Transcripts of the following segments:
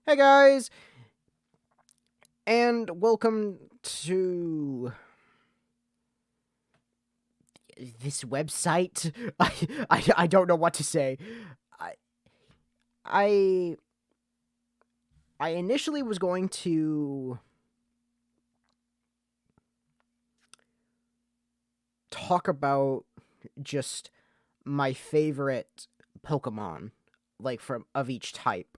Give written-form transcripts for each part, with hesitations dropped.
Hey guys, and welcome to this website. I don't know what to say. I I I initially was going to talk about just my favorite Pokemon, like from of each type.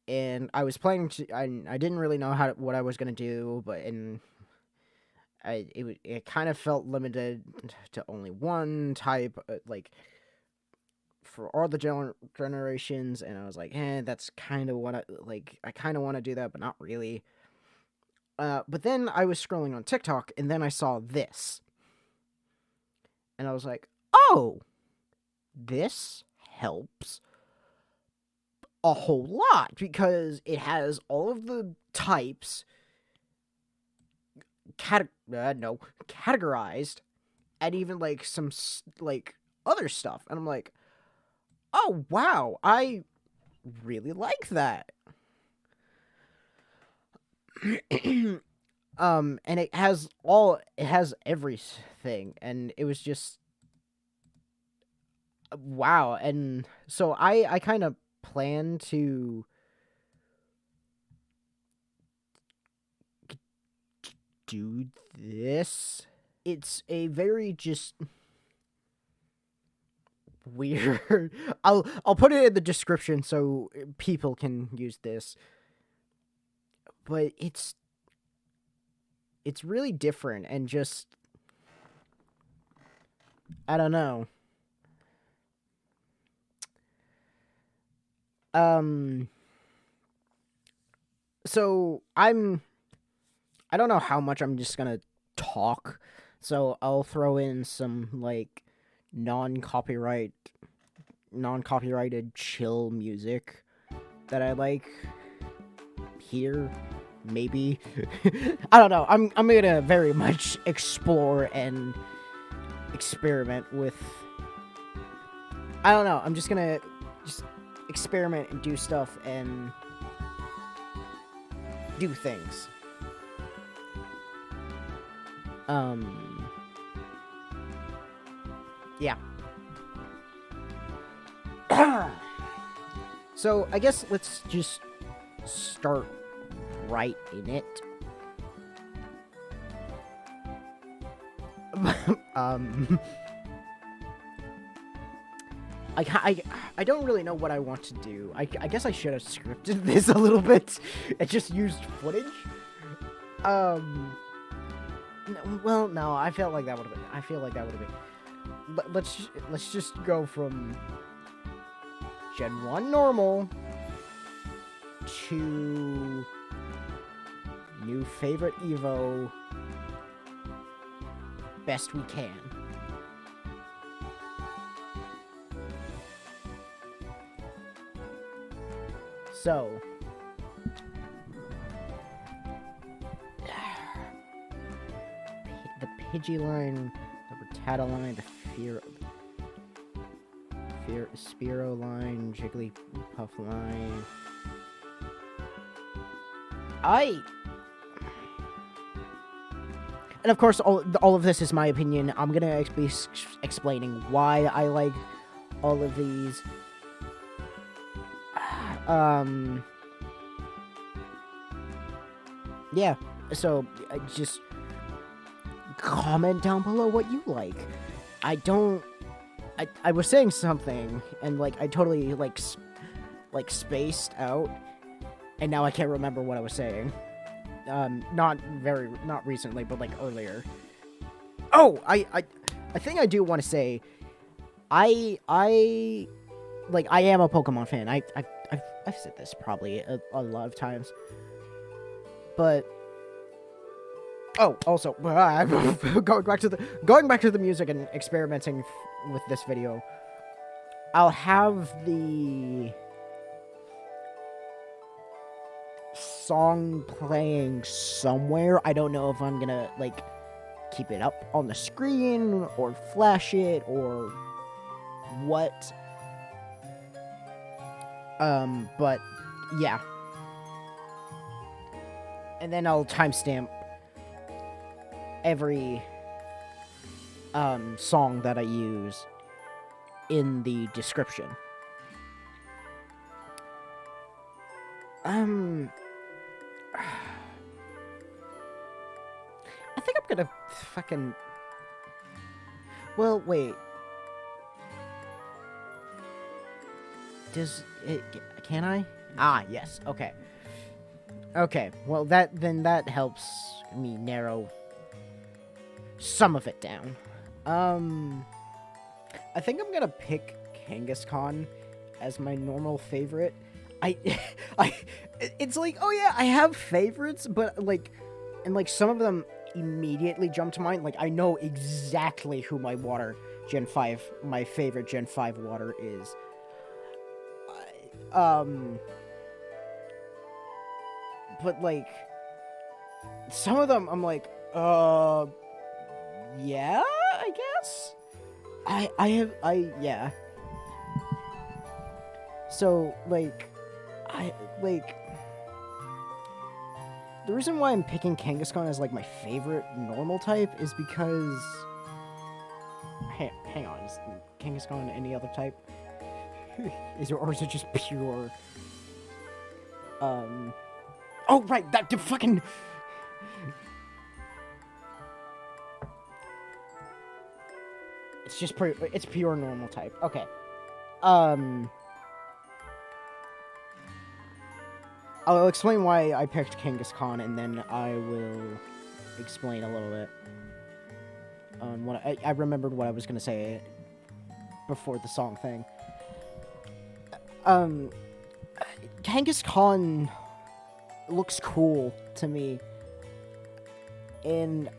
And I was planning to. I didn't really know what I was gonna do, but it kind of felt limited to only one type, like for all the generations, and I was like, that's kind of what I like. I kind of want to do that, but not really. But then I was scrolling on TikTok, and then I saw this, and I was like, oh, this helps a whole lot because it has all of the types categorized, and even like some like other stuff, and I'm like, oh wow, I really like that. And it has everything, and it was just wow. And so I kind of plan to do this. It's a very just weird. I'll put it in the description so people can use this. But it's really different, and just I don't know. Um so I don't know how much I'm just going to talk. So I'll throw in some like non-copyright non-copyrighted chill music that I like here, maybe. I don't know. I'm gonna very much explore and experiment with. I don't know. I'm just gonna just experiment and do stuff and do things. Yeah. So I guess let's just start right in it. I don't really know what I want to do. I guess I should have scripted this a little bit and just used footage. Well, no, I feel like that would have been. Let's just go from Gen 1 normal to new favorite Evo best we can. So, the Pidgeyline, the Rattata line, the Spearow line, Jigglypuff line. And of course, all of this is my opinion. I'm gonna be explaining why I like all of these. Yeah. So just comment down below what you like. I was saying something, and like I totally like spaced out, and now I can't remember what I was saying. Not recently, but like earlier. Oh, I think I do want to say, I am a Pokemon fan. I've said this probably a lot of times, but also going back to the music and experimenting with this video. I'll have the song playing somewhere. I don't know if I'm gonna like keep it up on the screen or flash it or what. But yeah. and then I'll timestamp every song that I use in the description. I think I'm gonna fucking... Well, wait. Does it... Can I? Ah, yes. Okay. Okay. Well, that helps me narrow some of it down. I think I'm gonna pick Kangaskhan as my normal favorite. It's like, oh yeah, I have favorites, but like, and like some of them immediately jump to mind. Like, I know exactly who my favorite Gen 5 water is. But like, some of them I'm like, yeah, I guess. Yeah. So, like, the reason why I'm picking Kangaskhan as, like, my favorite normal type is because... Hang on, is Kangaskhan any other type? Or is it just pure... Oh, right, that fucking... It's pure normal type. Okay. I'll explain why I picked Kangaskhan, and then I will explain a little bit on what I remembered what I was gonna say before the song thing. Kangaskhan looks cool to me, and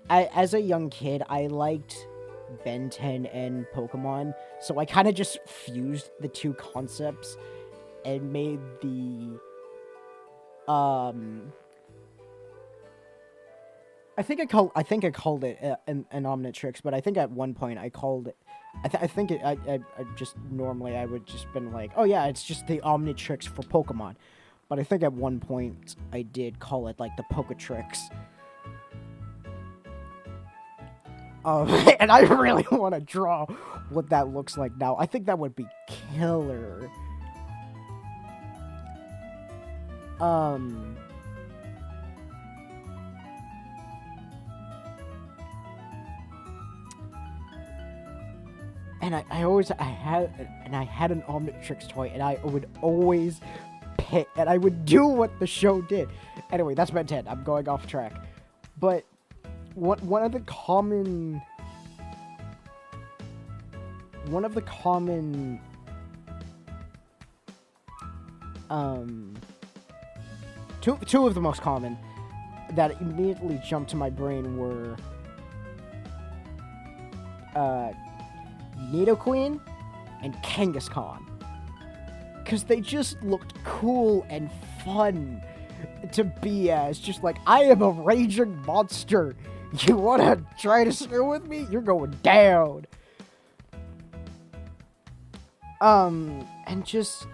as a young kid, I liked Ben 10 and Pokemon, so I kind of just fused the two concepts and made the I think I called it an Omnitrix, but I think at one point I called it I just normally I would just been like, oh yeah, it's just the Omnitrix for Pokemon, but I think at one point I did call it like the Poketrix. And I really want to draw what that looks like now. I think that would be killer. And I had an Omnitrix toy, and I would always pick, and I would do what the show did. Anyway, that's Ben 10. I'm going off track. But one of the common two of the most common that immediately jumped to my brain were Nidoqueen and Kangaskhan, because they just looked cool and fun to be as. Just like, I am a raging monster. You wanna try to screw with me? You're going down. And just...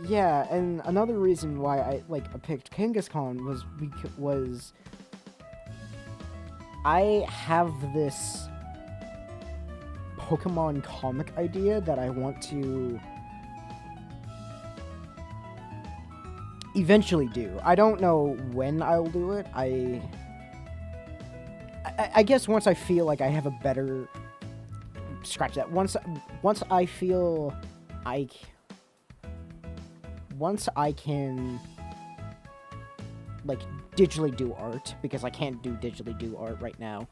Yeah, and another reason why I picked Kangaskhan was I have this Pokemon comic idea that I want to eventually do. I don't know when I'll do it. I guess once I feel like I have a better... Scratch that. Once I feel once I can like digitally do art, because I can't digitally do art right now.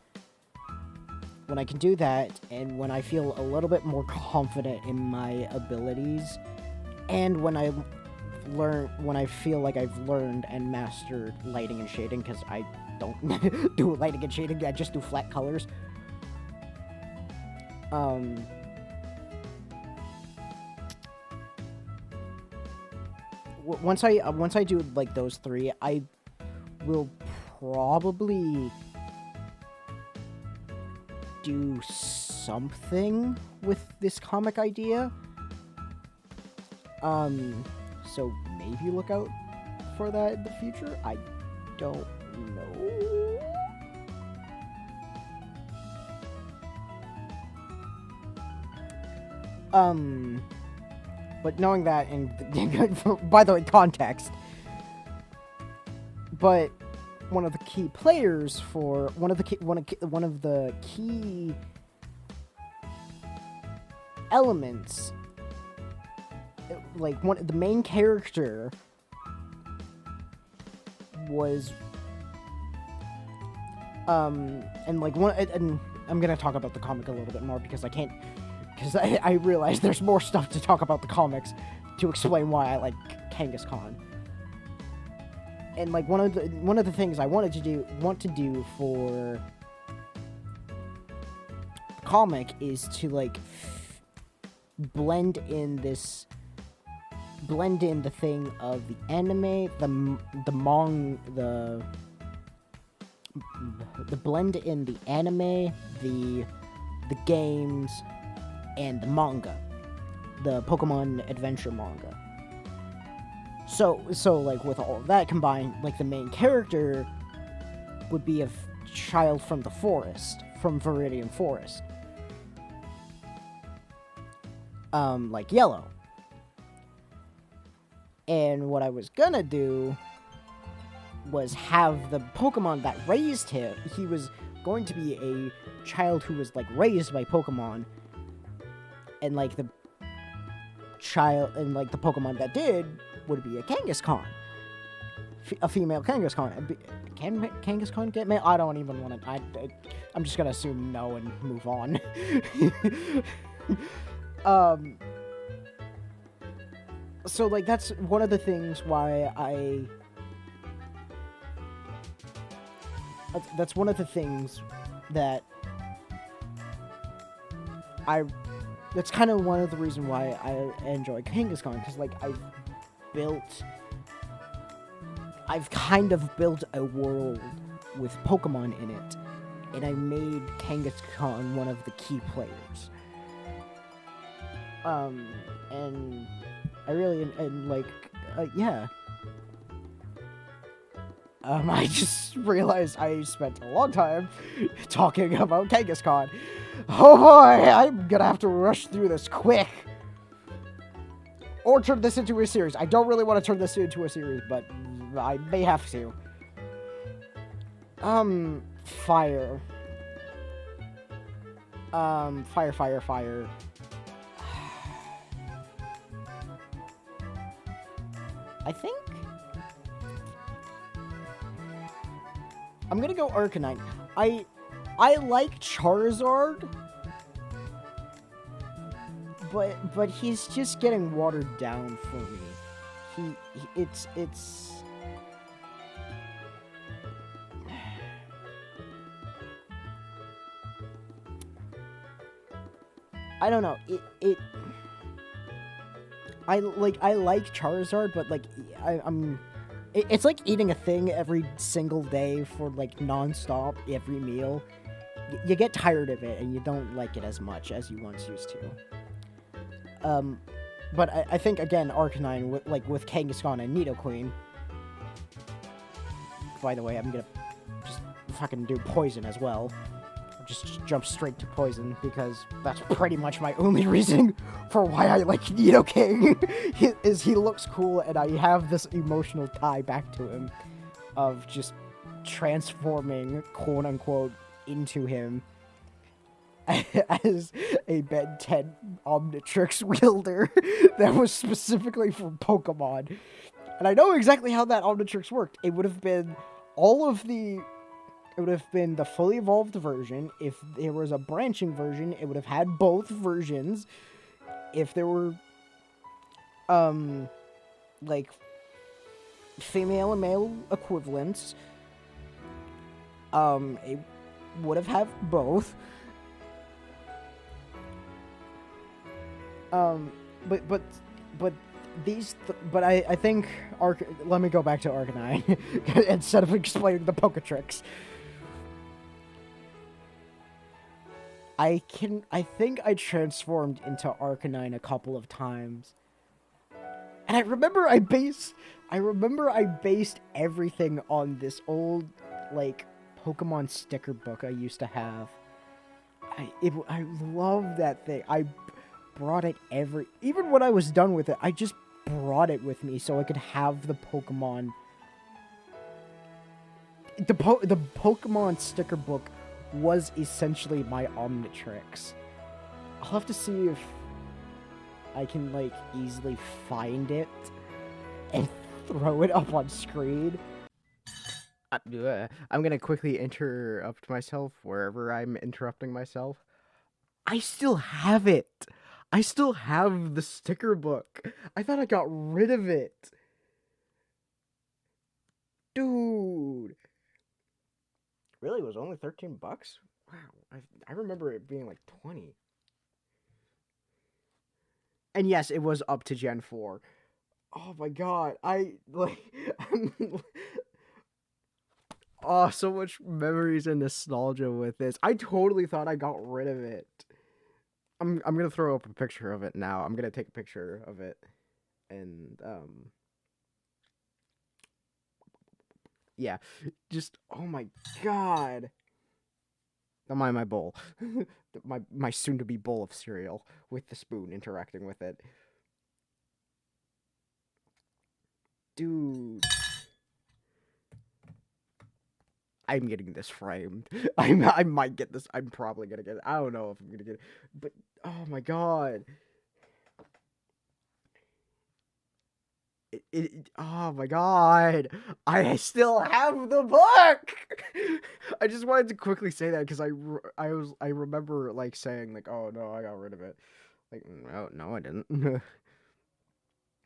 When I can do that, and when I feel a little bit more confident in my abilities, and when I feel like I've learned and mastered lighting and shading, because I don't do lighting and shading, I just do flat colors. Once I do like those three, I will probably do something with this comic idea. So maybe look out for that in the future. I don't know. But knowing that, and by the way, context. But one of the key players for one of the key elements, like the main character was and like and I'm gonna talk about the comic a little bit more because I realize there's more stuff to talk about the comics to explain why I like Kangaskhan. And like one of the things I want to do for the comic is to like blend in the thing of the anime, the blend in the anime, the games, and the manga, the Pokemon adventure manga. So like with all of that combined, like the main character would be a child from the forest, from Viridian Forest. Like Yellow. And what I was gonna do was have the Pokemon that raised him, he was going to be a child who was like raised by Pokemon, and like the Pokemon that did would be a Kangaskhan, a female Kangaskhan. Can Kangaskhan get male? I don't even want to. I'm just gonna assume no and move on. So like that's one of the things why that's one of the things that that's kind of one of the reasons why I enjoy Kangaskhan, because like I've kind of built a world with Pokemon in it, and I made Kangaskhan one of the key players. And I really, yeah. I just realized I spent a long time talking about Kangaskhan. Oh boy, I'm gonna have to rush through this quick. Or turn this into a series. I don't really want to turn this into a series, but I may have to. Fire. Fire. I think I'm gonna go Arcanine. I like Charizard, but he's just getting watered down for me. It's I don't know. I like Charizard, but like it's like eating a thing every single day for like non-stop every meal. You get tired of it and you don't like it as much as you once used to. But I think again Arcanine with Kangaskhan and Nidoqueen. By the way, I'm gonna just fucking do poison as well. Just jump straight to poison because that's pretty much my only reason for why I like Nidoking. is he looks cool and I have this emotional tie back to him of just transforming quote unquote into him as a Ben 10 Omnitrix wielder that was specifically for Pokemon. And I know exactly how that Omnitrix worked. It would have been the fully evolved version. If there was a branching version, it would have had both versions. If there were, like, female and male equivalents, it would have had both. But I think let me go back to Arcanine instead of explaining the Poketrix. I think I transformed into Arcanine a couple of times. And I remember I based everything on this old, like, Pokemon sticker book I used to have. I love that thing. I brought it even when I was done with it, I just brought it with me so I could have the Pokemon. The Pokemon sticker book was essentially my Omnitrix. I'll have to see if I can, like, easily find it and throw it up on screen. I'm gonna quickly interrupt myself wherever I'm interrupting myself. I still have it. I still have the sticker book. I thought I got rid of it. Dude. Really? It was only $13? Wow. I remember it being like 20. And yes, it was up to Gen 4. Oh my god. Oh, so much memories and nostalgia with this. I totally thought I got rid of it. I'm gonna throw up a picture of it now. I'm gonna take a picture of it. And, yeah. Just, oh my god. Don't mind my bowl. my soon-to-be bowl of cereal with the spoon interacting with it. Dude. I'm getting this framed. I might get this. I'm probably gonna get it. I don't know if I'm gonna get it. But, oh my god. Oh my god. I still have the book! I just wanted to quickly say that because I remember, like, saying, like, oh no, I got rid of it. Like, no, I didn't.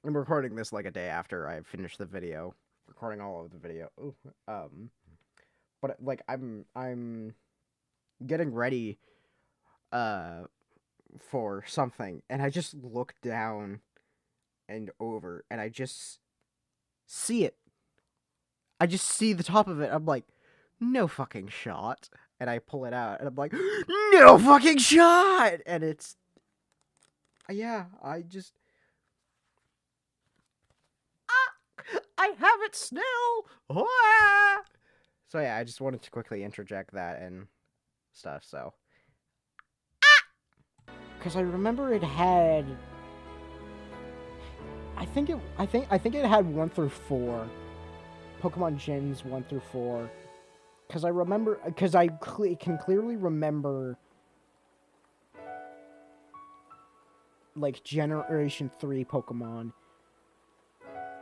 I'm recording this like a day after I finished the video. Recording all of the video. Ooh, but, like, I'm getting ready for something, and I just look down and over, and I just see it. I just see the top of it. I'm like, no fucking shot. And I pull it out, and I'm like, no fucking shot! And it's, yeah, I just, I have it still! Ah! So yeah, I just wanted to quickly interject that and stuff, so. Because I remember it had, I think it had 1 through 4. Pokemon Gens 1 through 4. Because I can clearly remember, like, Generation 3 Pokemon.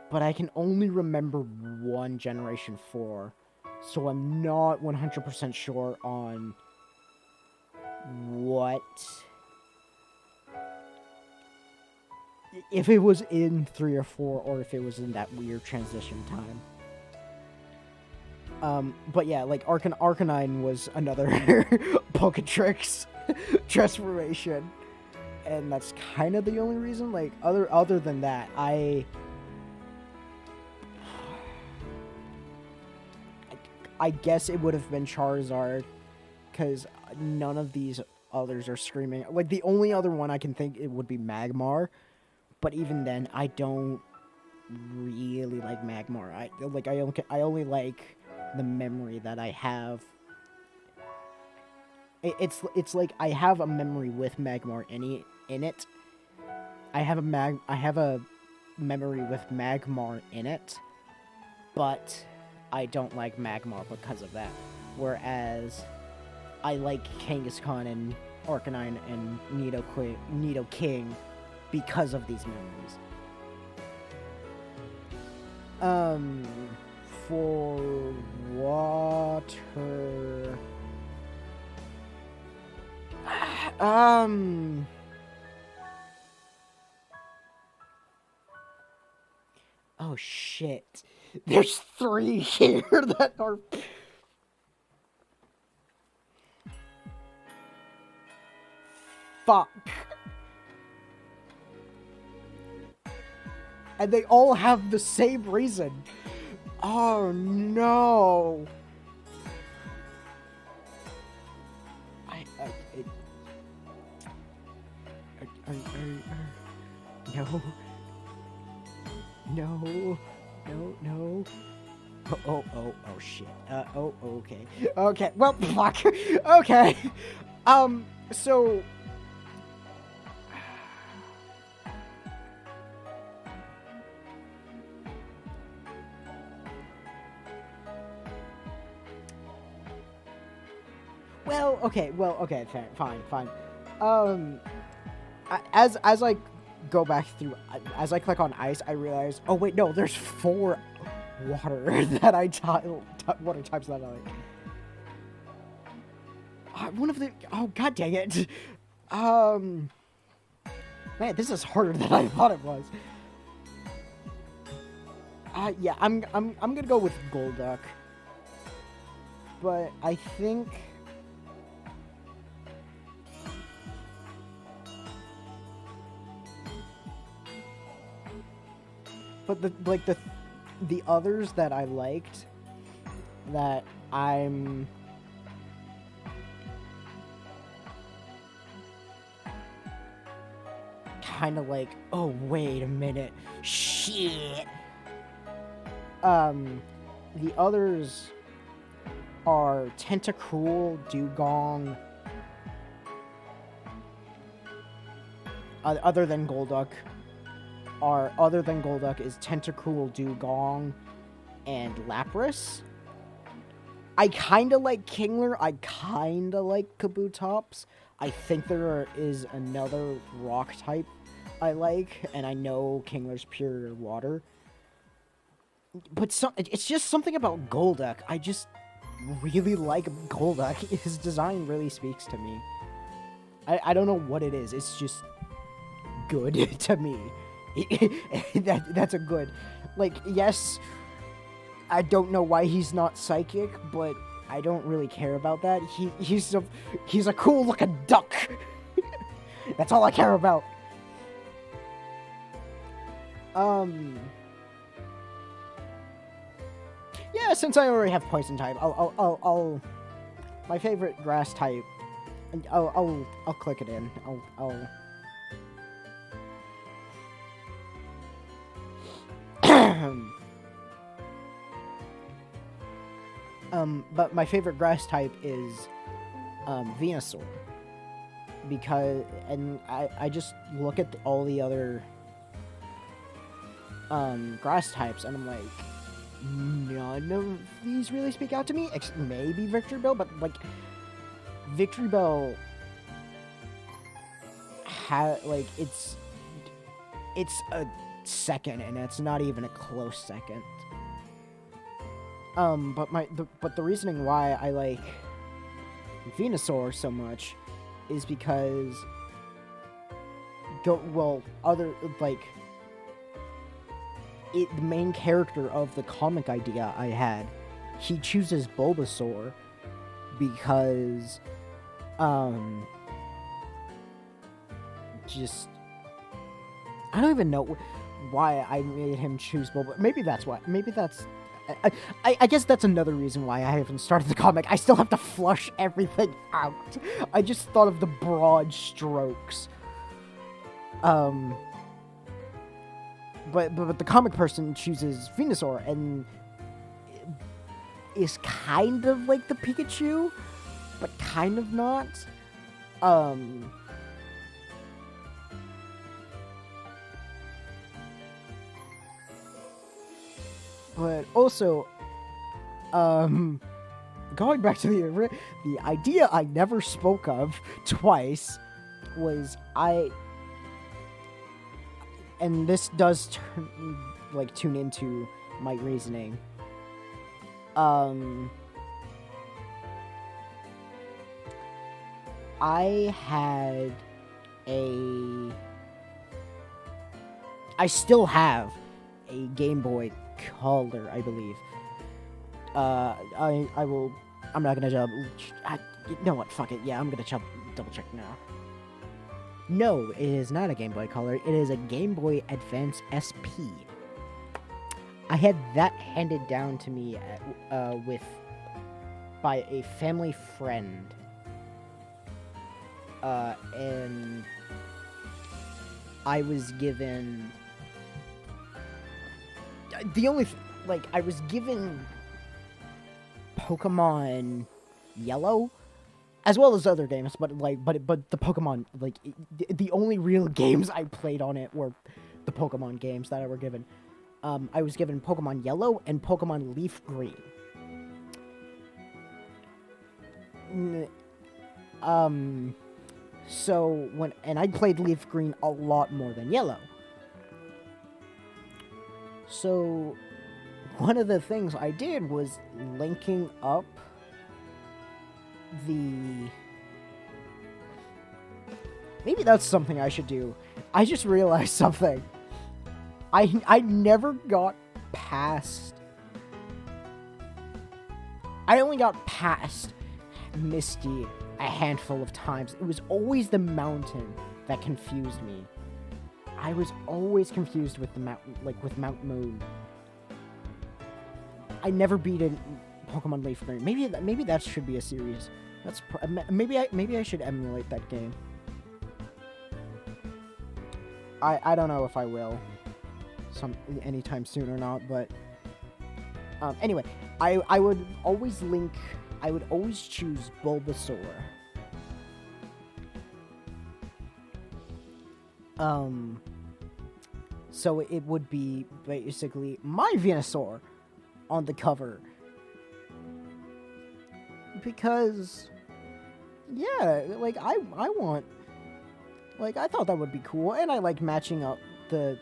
But I can only remember 1 Generation 4. So I'm not 100% sure on what, if it was in 3 or 4, or if it was in that weird transition time. But yeah, like, Arcanine was another Poketrix transformation. And that's kind of the only reason. Like, other than that, I guess it would have been Charizard, because none of these others are screaming. Like, the only other one I can think it would be Magmar, but even then, I don't really like Magmar. I only like the memory that I have. It's like I have a memory with Magmar in it. I have a memory with Magmar in it, but I don't like Magmar because of that. Whereas I like Kangaskhan and Arcanine and Nidoking because of these memories. For water, oh shit. There's 3 here that are... Fuck. And they all have the same reason. Oh no. No. No. No, no. Oh, shit. Okay. Okay, well, fuck. Okay. So... well, okay, fair, fine. Um, as I go back through, as I click on ice, I realize, oh wait, no, there's 4 water that water types that I like. One of the, oh god dang it, man, this is harder than I thought it was. Yeah, I'm gonna go with Golduck, but I think. But the others that I liked, that I'm kind of like, oh wait a minute, shit. The others are Tentacruel, Dugong, other than Golduck. Other than Golduck is Tentacruel, Dugong, and Lapras. I kinda like Kingler, I kinda like Kabutops. I think there is another rock type I like, and I know Kingler's pure water. But it's just something about Golduck. I just really like Golduck. His design really speaks to me. I don't know what it is, it's just good to me. That's a good, like, yes, I don't know why he's not psychic, but I don't really care about that. He's a cool looking duck. That's all I care about. Yeah, since I already have poison type, I'll my favorite grass type. I'll click it in. I'll but my favorite grass type is Venusaur, because, and I just look at all the other grass types and I'm like, none of these really speak out to me. Maybe Victreebel, but like Victreebel it's a second, and it's not even a close second. But the reasoning why I like Venusaur so much is because the main character of the comic idea I had, he chooses Bulbasaur because just, I don't even know why I made him choose Bulbasaur. Maybe that's why. Maybe that's... I guess that's another reason why I haven't started the comic. I still have to flush everything out. I just thought of the broad strokes. But the comic person chooses Venusaur and is kind of like the Pikachu, but kind of not. But also, going back to the idea I never spoke of twice was and this does tune into my reasoning. I still have a Game Boy Color, I believe. I'm not gonna you know what, fuck it, yeah, I'm gonna double check now. No, it is not a Game Boy Color, it is a Game Boy Advance SP. I had that handed down to me by a family friend. And I was given the only like I was given Pokemon Yellow as well as other games, but the Pokemon the only real games I played on it were the Pokemon games that I were given. I was given Pokemon Yellow and Pokemon Leaf Green. So I played Leaf Green a lot more than Yellow. So one of the things I did was linking up maybe that's something I should do. I just realized something. I never got past. I only got past Misty a handful of times. It was always the mountain that confused me. I was always confused with the mountain, with Mount Moon. I never beat a Pokemon Leaf Green. Maybe that should be a series. Maybe I should emulate that game. I don't know if I will anytime soon or not, but anyway, I would always choose Bulbasaur. So it would be basically my Venusaur on the cover. Because yeah, I want, I thought that would be cool, and I like matching up the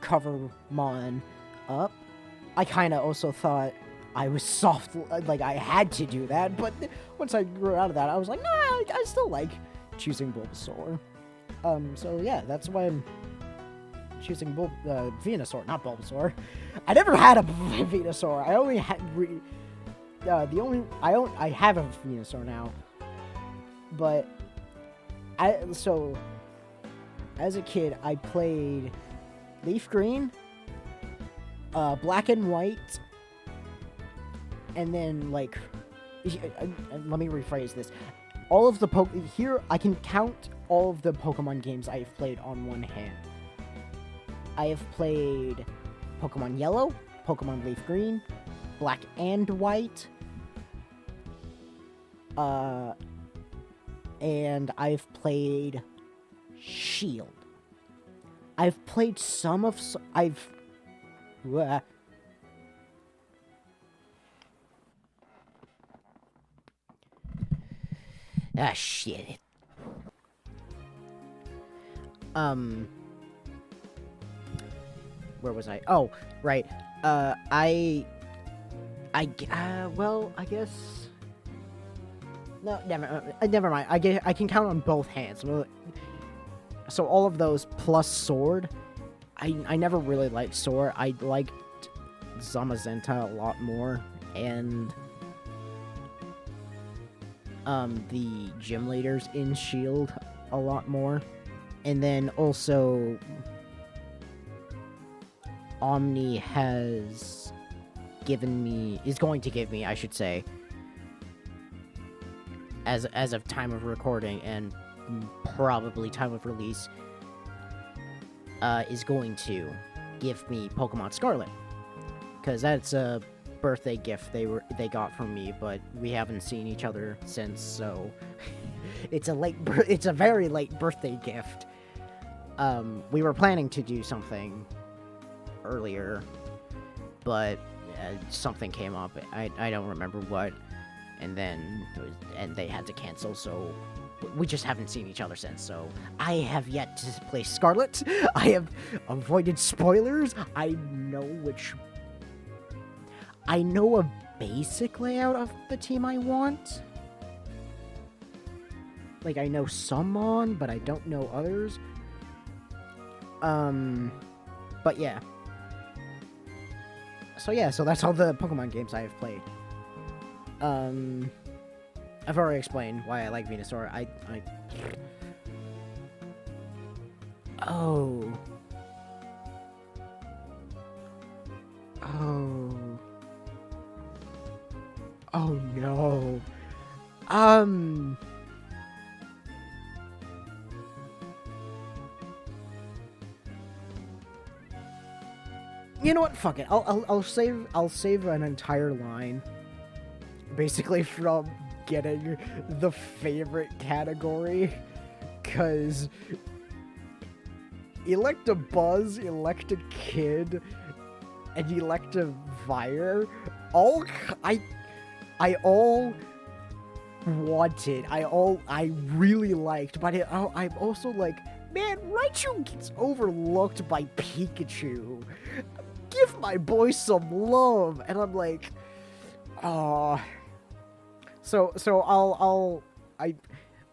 cover mon up. I kind of also thought I was soft, I had to do that, but once I grew out of that, I was like, nah, I still like choosing Bulbasaur. So yeah, that's why I'm choosing Venusaur, not Bulbasaur. I never had a Venusaur. I only had I have a Venusaur now, but so as a kid I played Leaf Green, Black and White, and then let me rephrase this. All of the here I can count all of the Pokemon games I have played on one hand. I have played Pokemon Yellow, Pokemon Leaf Green, Black and White, and I've played Shield. I've played some of shit. Where was I? Oh, right. I guess. No, never mind. I can count on both hands. So all of those plus Sword. I never really liked Sword. I liked Zamazenta a lot more, and the gym leaders in Shield a lot more, and then also Omni is going to give me, I should say, as of time of recording and probably time of release, is going to give me Pokemon Scarlet, because that's a birthday gift they got from me, but we haven't seen each other since, so it's a very late birthday gift. We were planning to do something earlier, but something came up. I don't remember what, and they had to cancel, so we just haven't seen each other since. So I have yet to play Scarlet. I have avoided spoilers. I know a basic layout of the team I want. I know some but I don't know others. But yeah. So that's all the Pokemon games I have played. I've already explained why I like Venusaur. Oh no. You know what? Fuck it. I'll save an entire line, basically from getting the favorite category, cause Electabuzz, Electakid, and Electivire, I all wanted, I really liked, but I'm also like, man, Raichu gets overlooked by Pikachu. Give my boy some love, and I'm like, oh. So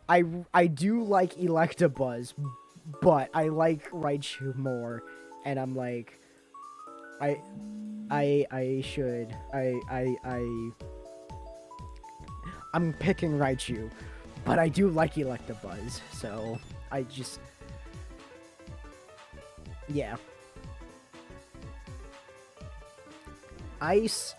I do like Electabuzz, but I like Raichu more, and I'm like, I'm picking Raichu, but I do like Electabuzz, so I just, yeah. Ice.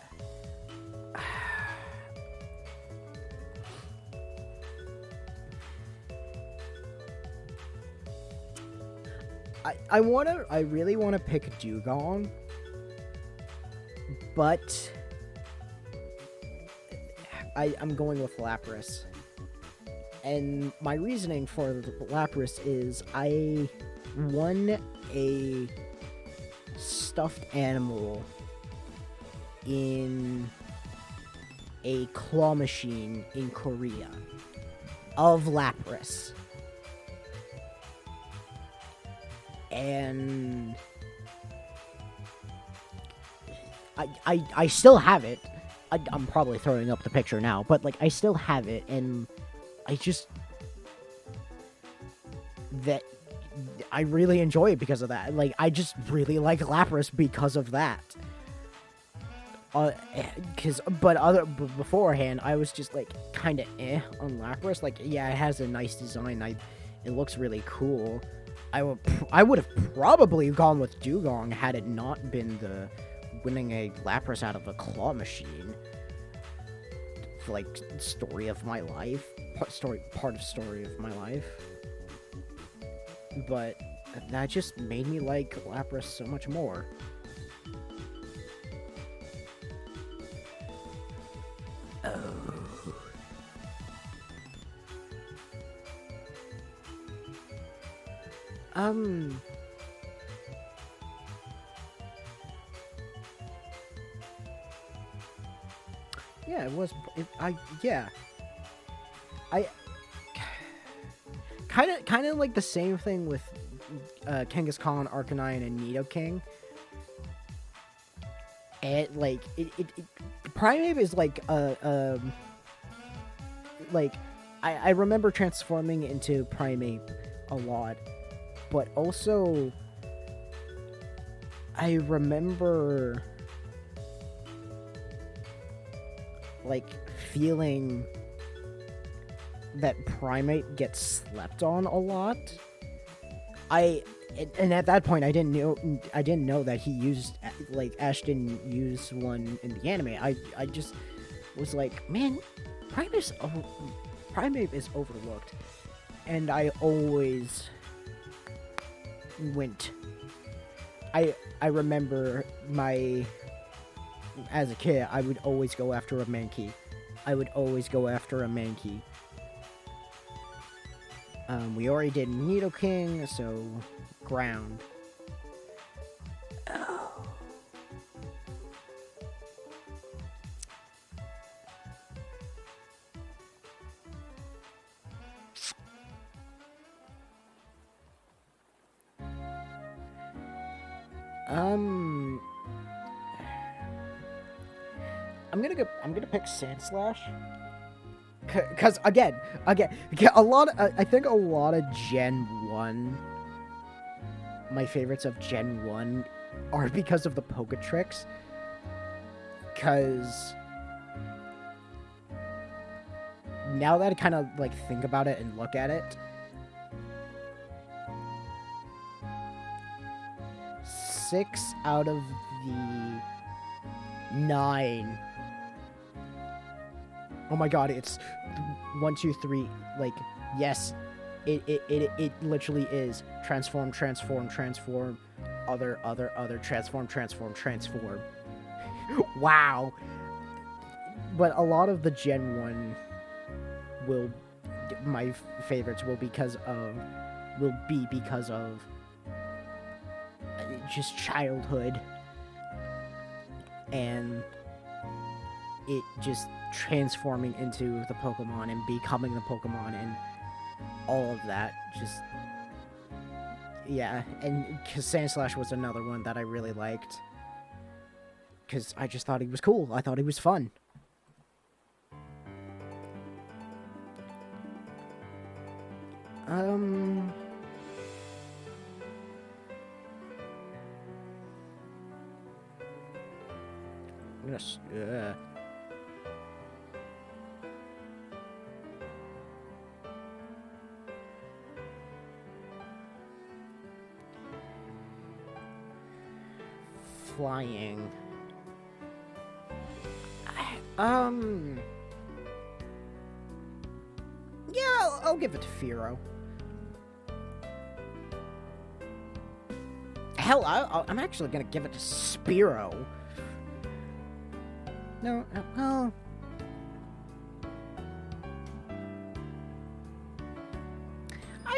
I really wanna pick Dugong, but I'm going with Lapras. And my reasoning for Lapras is I won a stuffed animal in a claw machine in Korea of Lapras. And I still have it. I'm probably throwing up the picture now, but like I still have it, and I really enjoy it because of that. Like I just really like Lapras because of that. But beforehand I was just like kind of on Lapras. Like yeah, it has a nice design. It looks really cool. I would have probably gone with Dugong had it not been the winning a Lapras out of a claw machine. Like story of my life, part of story of my life. But that just made me like Lapras so much more. Yeah, it was. Yeah. I kind of like the same thing with Kangaskhan, Arcanine, and Nidoking. And like Primeape is like like I remember transforming into Primeape a lot, but also I remember like feeling that Primeape gets slept on a lot. And at that point I didn't know that he used, like, Ash didn't use one in the anime. I just was like, man, Primeape is overlooked, and I always went. I remember as a kid, I would always go after a Mankey. We already did Nidoking, so ground. Oh. I'm gonna pick Sandslash. Cause again, I think a lot of Gen 1, my favorites of Gen 1 are because of the Poketricks. Cause now that I kind of like think about it and look at it, 6 out of the 9. Oh my god, it's 1, 2, 3. Like, yes, it literally is transform, transform. Wow. But a lot of the Gen 1 my favorites will be because of just childhood and it just transforming into the Pokemon and becoming the Pokemon and all of that. Just, yeah. And Sandslash was another one that I really liked because I just thought he was cool. I thought he was fun. I'm gonna, flying. Yeah, I'll give it to Firo. Hell, I'm actually gonna give it to Spearow. No, well...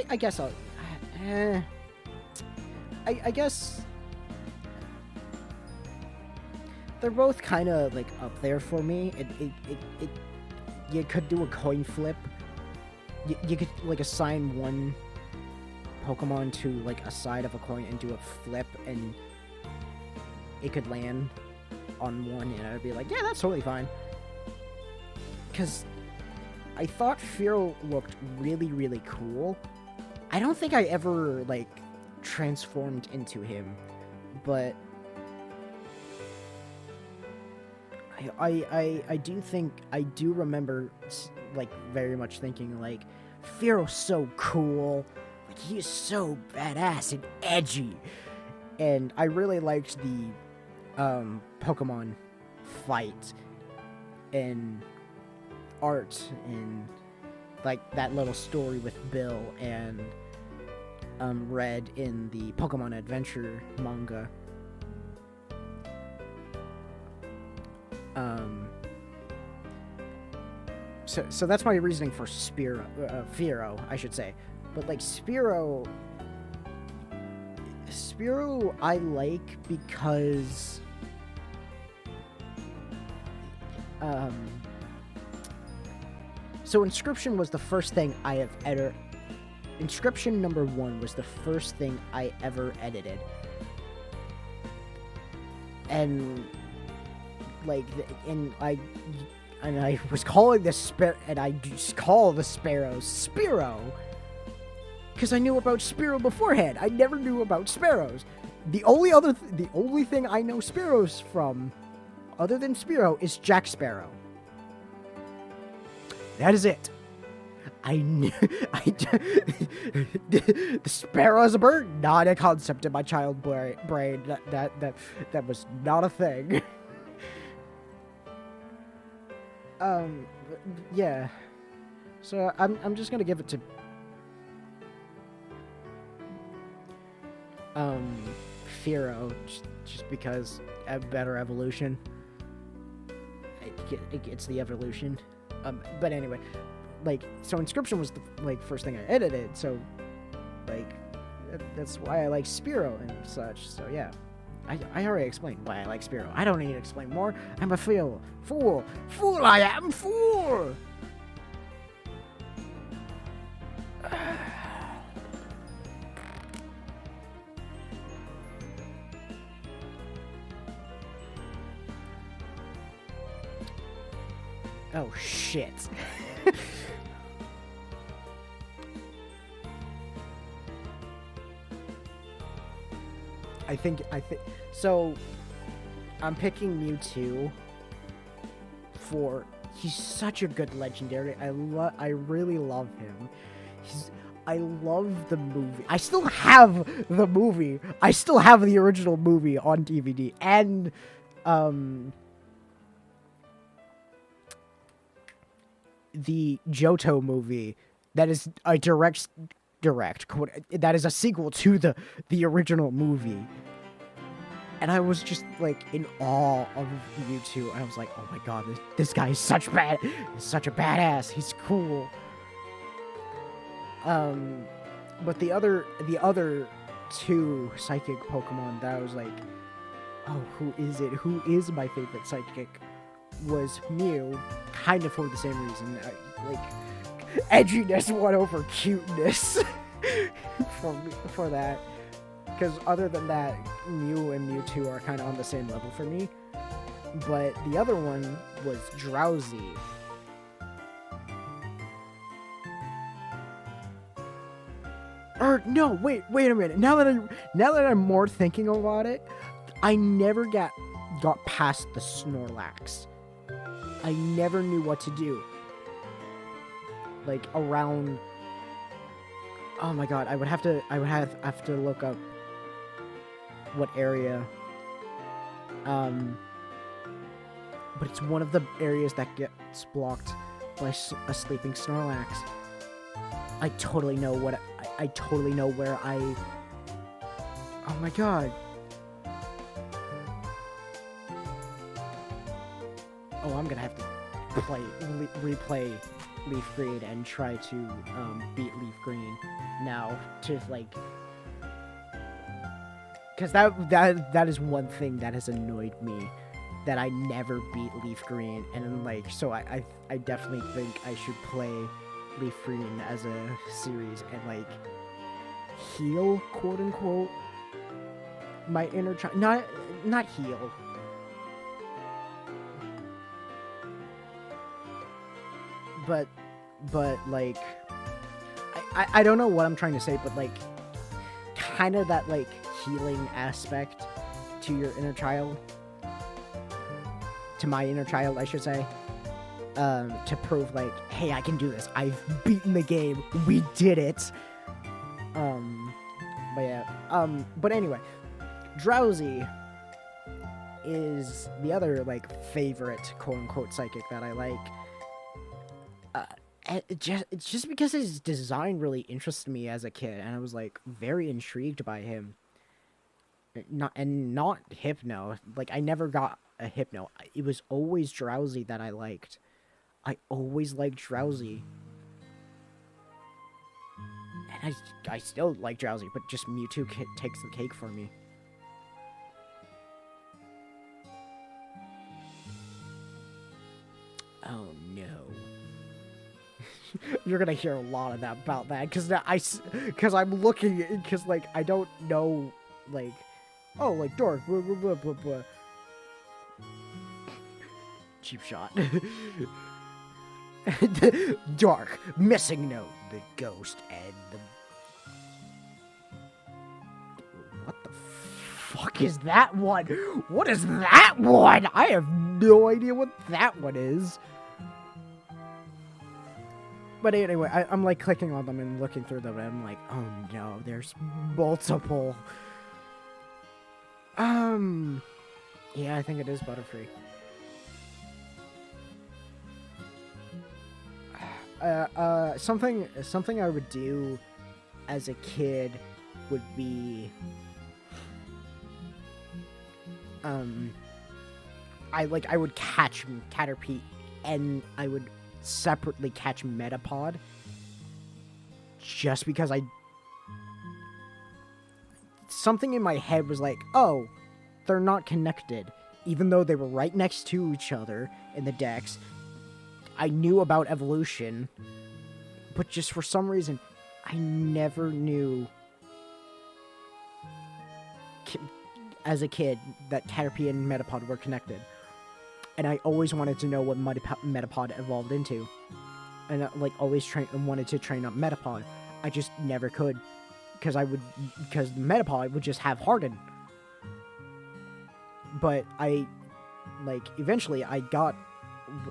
I guess I'll... I guess... They're both kind of, like, up there for me. You could do a coin flip. You could, like, assign one Pokemon to, like, a side of a coin and do a flip, and it could land on one, and I'd be like, yeah, that's totally fine. Because I thought Fearow looked really, really cool. I don't think I ever, like, transformed into him, but I do remember, like, very much thinking, like, Fearow's so cool. Like, he is so badass and edgy. And I really liked the Pokemon fight and art and, like, that little story with Bill and Red in the Pokemon Adventure manga. So that's my reasoning for Fearow, I should say. But, like, Spearow I like because so Inscription was the first thing I have ever... Inscription number 1 was the first thing I ever edited. And, like, I was calling this and I just call the Sparrows Spearow. Because I knew about Spearow beforehand. I never knew about Sparrows. The only thing I know Sparrows from, other than Spearow, is Jack Sparrow. That is it. The sparrow as a bird, not a concept in my child brain. That was not a thing. Yeah. So I'm just gonna give it to Fearow, just because a better evolution. It's the evolution. But anyway, like, so Inscription was the, like, first thing I edited, so, like, that's why I like Spearow and such. So yeah, I already explained why I like Spearow. I don't need to explain more. I'm a fool. I am fool. Oh shit. I think so. I'm picking Mewtwo for he's such a good legendary. I really love him. I love the movie. I still have the movie. I still have the original movie on DVD and the Johto movie that is a direct that is a sequel to the original movie. And I was just like in awe of Mewtwo, and I was like, oh my god, this guy is such a badass. He's cool. But the other two psychic Pokemon that I was like, oh, who is it? Who is my favorite psychic? Was Mew, kind of for the same reason. Like, edginess won over cuteness for that. Because other than that, Mew and Mewtwo are kind of on the same level for me. But the other one was Drowsy. Or no, wait a minute. Now that I'm more thinking about it, I never got past the Snorlax. I never knew what to do. Like around. Oh my god, I would have to look up what area. But it's one of the areas that gets blocked by a sleeping Snorlax. I totally know what I totally know where I. Oh my god. Oh, I'm gonna have to replay Leaf Green and try to beat Leaf Green now to like, because that is one thing that has annoyed me, that I never beat Leaf Green, and like, so I definitely think I should play Leaf Green as a series and like heal, quote unquote, my inner child. Not heal. But like, I don't know what I'm trying to say, but like, kind of that like healing aspect to your inner child, to my inner child, I should say, to prove like, hey, I can do this. I've beaten the game. We did it. But yeah. But anyway, Drowsy is the other like favorite quote unquote psychic that I like. It's just because his design really interested me as a kid, and I was like very intrigued by him. Not Hypno. Like, I never got a Hypno. It was always Drowsy that I liked. I always liked Drowsy, and I still like Drowsy, but just Mewtwo takes the cake for me. Oh no. You're gonna hear a lot of that about that, because I'm looking, because like I don't know, like, oh, like dork, blah, blah, blah, blah, blah. Cheap shot. Dark, missing note, the ghost, and the. What the fuck is that one? What is that one? I have no idea what that one is. But anyway, I'm like clicking on them and looking through them, and I'm like, oh no, there's multiple. Yeah, I think it is Butterfree. Something I would do as a kid would be, I would catch Caterpie, and I would separately catch Metapod, just because something in my head was like, oh, they're not connected, even though they were right next to each other in the decks. I knew about evolution, but just for some reason, I never knew as a kid that Caterpie and Metapod were connected. And I always wanted to know what Metapod evolved into. And I, like, always wanted to train up Metapod. I just never could. Because Metapod would just have Harden. But eventually I got,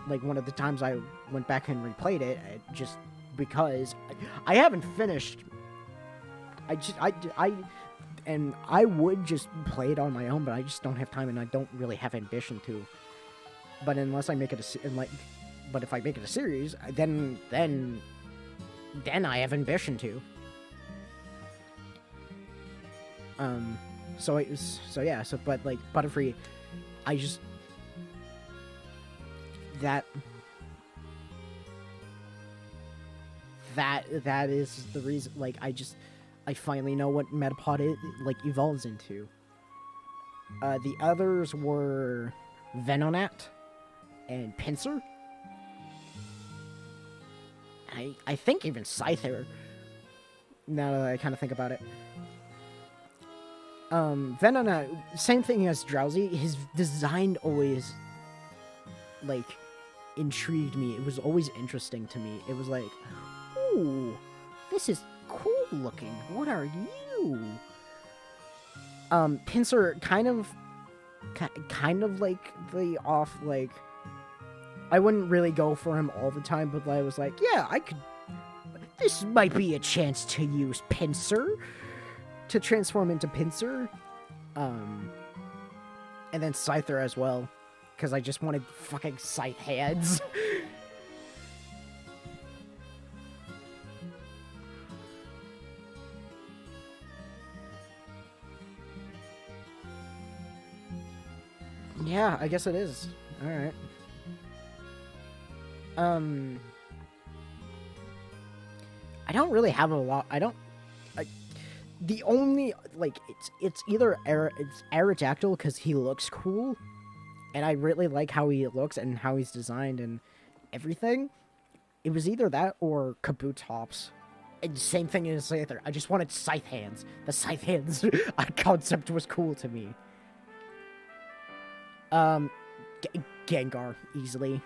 like, one of the times I went back and replayed it, just because I haven't finished. And I would just play it on my own, but I just don't have time, and I don't really have ambition to. But unless I make it but if I make it a series, then I have ambition to. So it was, so yeah, so but like Butterfree, I just that that is the reason. Like I finally know what Metapod like evolves into. The others were Venonat and Pinsir. I think even Scyther. Now that I kind of think about it. Venonat, same thing as Drowsy. His design always, like, intrigued me. It was always interesting to me. It was like, ooh, this is cool looking. What are you? Pinsir kind of like the off, like, I wouldn't really go for him all the time, but I was like, yeah, I could, this might be a chance to use Pinsir, to transform into Pinsir. And then Scyther as well, because I just wanted fucking scythe hands. Yeah, I guess it is. Alright. I don't really have a lot. The only, like, it's either it's Aerodactyl because he looks cool, and I really like how he looks and how he's designed and everything. It was either that or Kabutops. And same thing as Scyther. I just wanted scythe hands. The scythe hands concept was cool to me. Gengar, easily.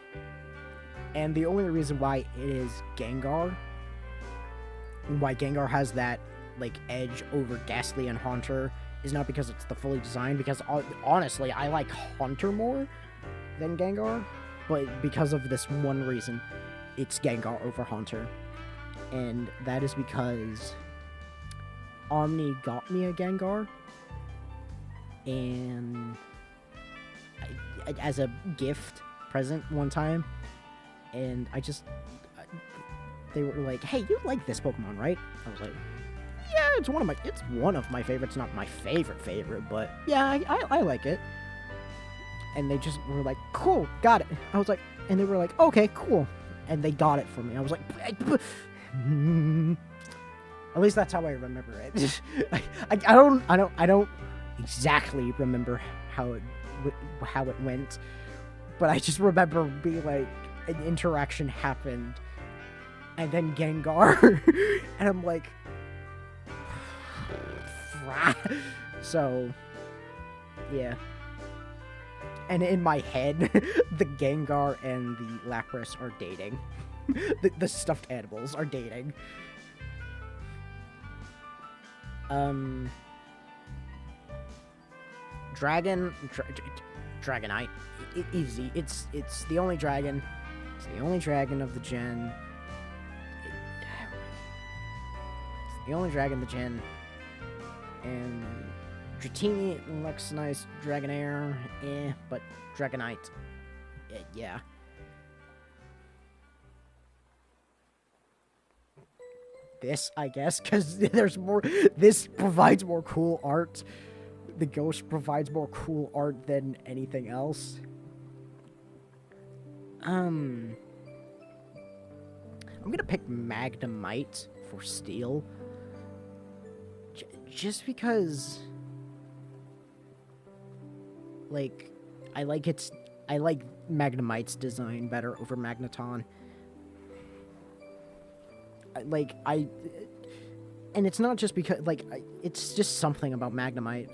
And the only reason why it is Gengar, why Gengar has that, like, edge over Ghastly and Haunter, is not because it's the fully designed, because honestly, I like Haunter more than Gengar, but because of this one reason, it's Gengar over Haunter. And that is because Omni got me a Gengar, and as a gift present one time, and they were like, hey, you like this Pokemon, right? I was like, yeah, it's one of my favorites, not my favorite, but yeah, I like it. And they just were like, cool, got it. I was like, and they were like, okay, cool. And they got it for me. I was like, at least that's how I remember it. I don't exactly remember how it went, but I just remember being like, an interaction happened, and then Gengar, and I'm like, so, yeah. And in my head, the Gengar and the Lapras are dating. The stuffed animals are dating. Dragonite. Easy. It's the only dragon. It's the only dragon of the gen. It's the only dragon of the gen. And Dratini looks nice. Dragonair, but Dragonite, yeah. This, I guess, because there's more. This provides more cool art. The Ghost provides more cool art than anything else. I'm gonna pick Magnemite for Steel. Just because, like, I like Magnemite's design better over Magneton. And it's not just because, like, it's just something about Magnemite.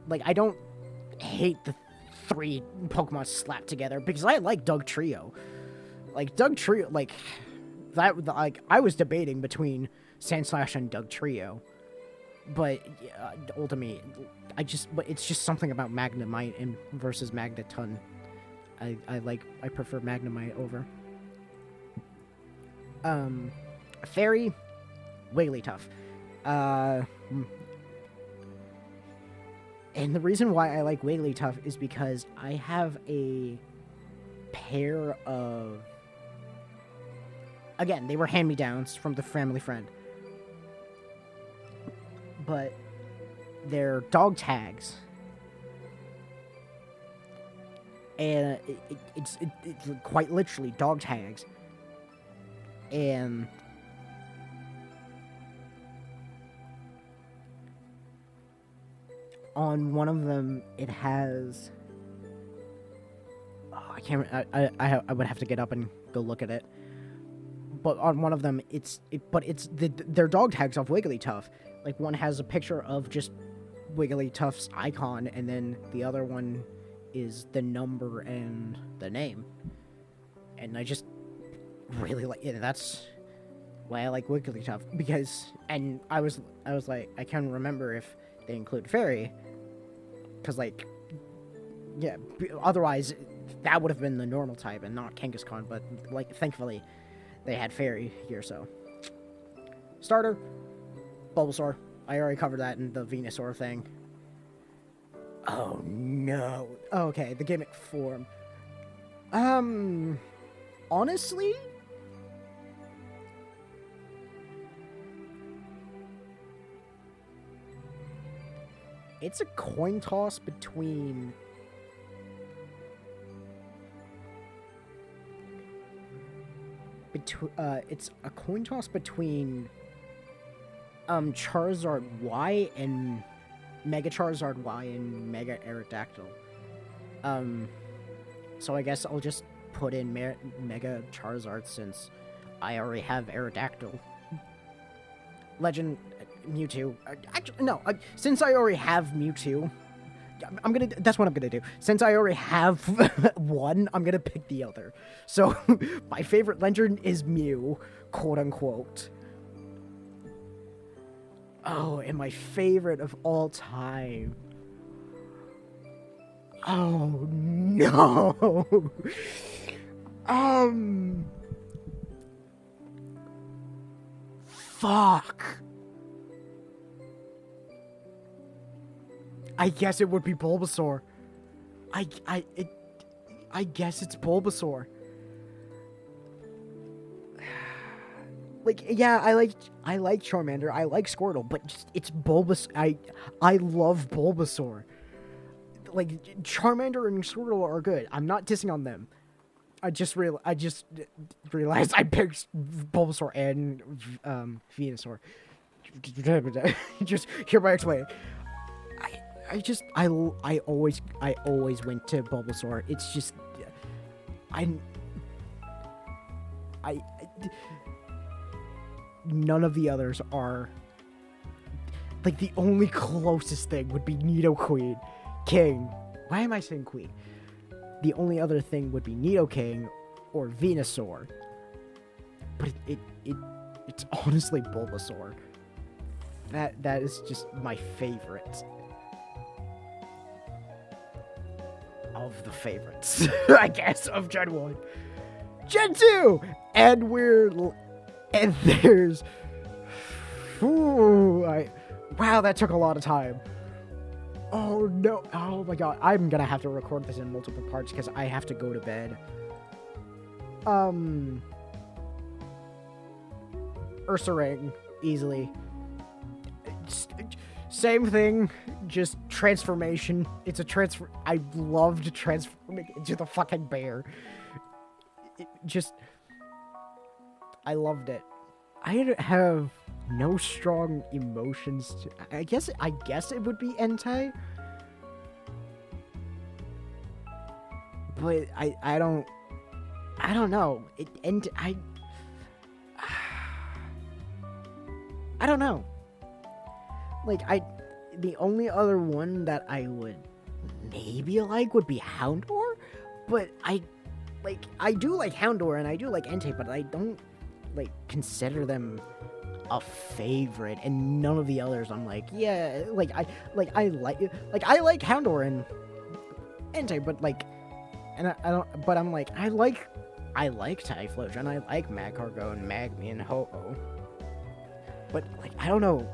Like, I don't hate the 3 Pokemon slapped together, because I like Dugtrio. Like, Dugtrio, like, I was debating between Sandslash and Dugtrio. But ultimately, but it's just something about Magnemite and versus Magneton. I prefer Magnemite over. Fairy, Wigglytuff. And the reason why I like Wigglytuff is because I have a pair of, again, they were hand-me-downs from the family friend. But they're dog tags. And it's quite literally dog tags. And on one of them, it has... Oh, I can't... I would have to get up and go look at it. But on one of them, they're dog tags of Wigglytuff. Like, one has a picture of just Wigglytuff's icon, and then the other one is the number and the name. And I just really like it. That's why I like Wigglytuff, because, and I was like, I can't remember if they include fairy, because, like, yeah, otherwise that would have been the normal type and not Kangaskhan, but, like, thankfully they had fairy here. So starter, Bulbasaur. I already covered that in the Venusaur thing. Oh no. Okay, the gimmick form. Honestly, it's a coin toss between Charizard Y and Mega Charizard Y and Mega Aerodactyl. So I guess I'll just put in Mega Charizard since I already have Aerodactyl. Legend Mewtwo. Actually, no. Since I already have Mewtwo, that's what I'm gonna do. Since I already have one, I'm gonna pick the other. So my favorite legend is Mew, quote unquote. Oh, and my favorite of all time. Oh no. Fuck. I guess it would be Bulbasaur. I guess it's Bulbasaur. Like, yeah, I like Charmander, I like Squirtle, but just, it's Bulbasaur. I love Bulbasaur. Like, Charmander and Squirtle are good. I'm not dissing on them. I just realized I picked Bulbasaur and Venusaur. Just hereby explain. I always went to Bulbasaur. It's just none of the others are, like, the only closest thing would be Nidoqueen King. Why am I saying Queen? The only other thing would be Nidoking or Venusaur. But it's honestly Bulbasaur. That is just my favorite of the favorites, I guess, of Gen 1. Gen 2! And there's... wow, that took a lot of time. Oh, no. Oh, my God. I'm gonna have to record this in multiple parts because I have to go to bed. Ursaring, easily. Same thing, just transformation. It's a transfer. I loved transforming into the fucking bear. I loved it. I have no strong emotions I guess it would be Entei. But I don't know. I don't know. Like, the only other one that I would maybe like would be Houndour, but I do like Houndour and I do like Entei, but I don't, like, consider them a favorite, and none of the others I'm like, yeah, I like Houndour and Entei, but, like, and I don't, but I'm like, I like Typhlosion, I like Magcargo and Magmy and Ho-Oh, but, like, I don't know.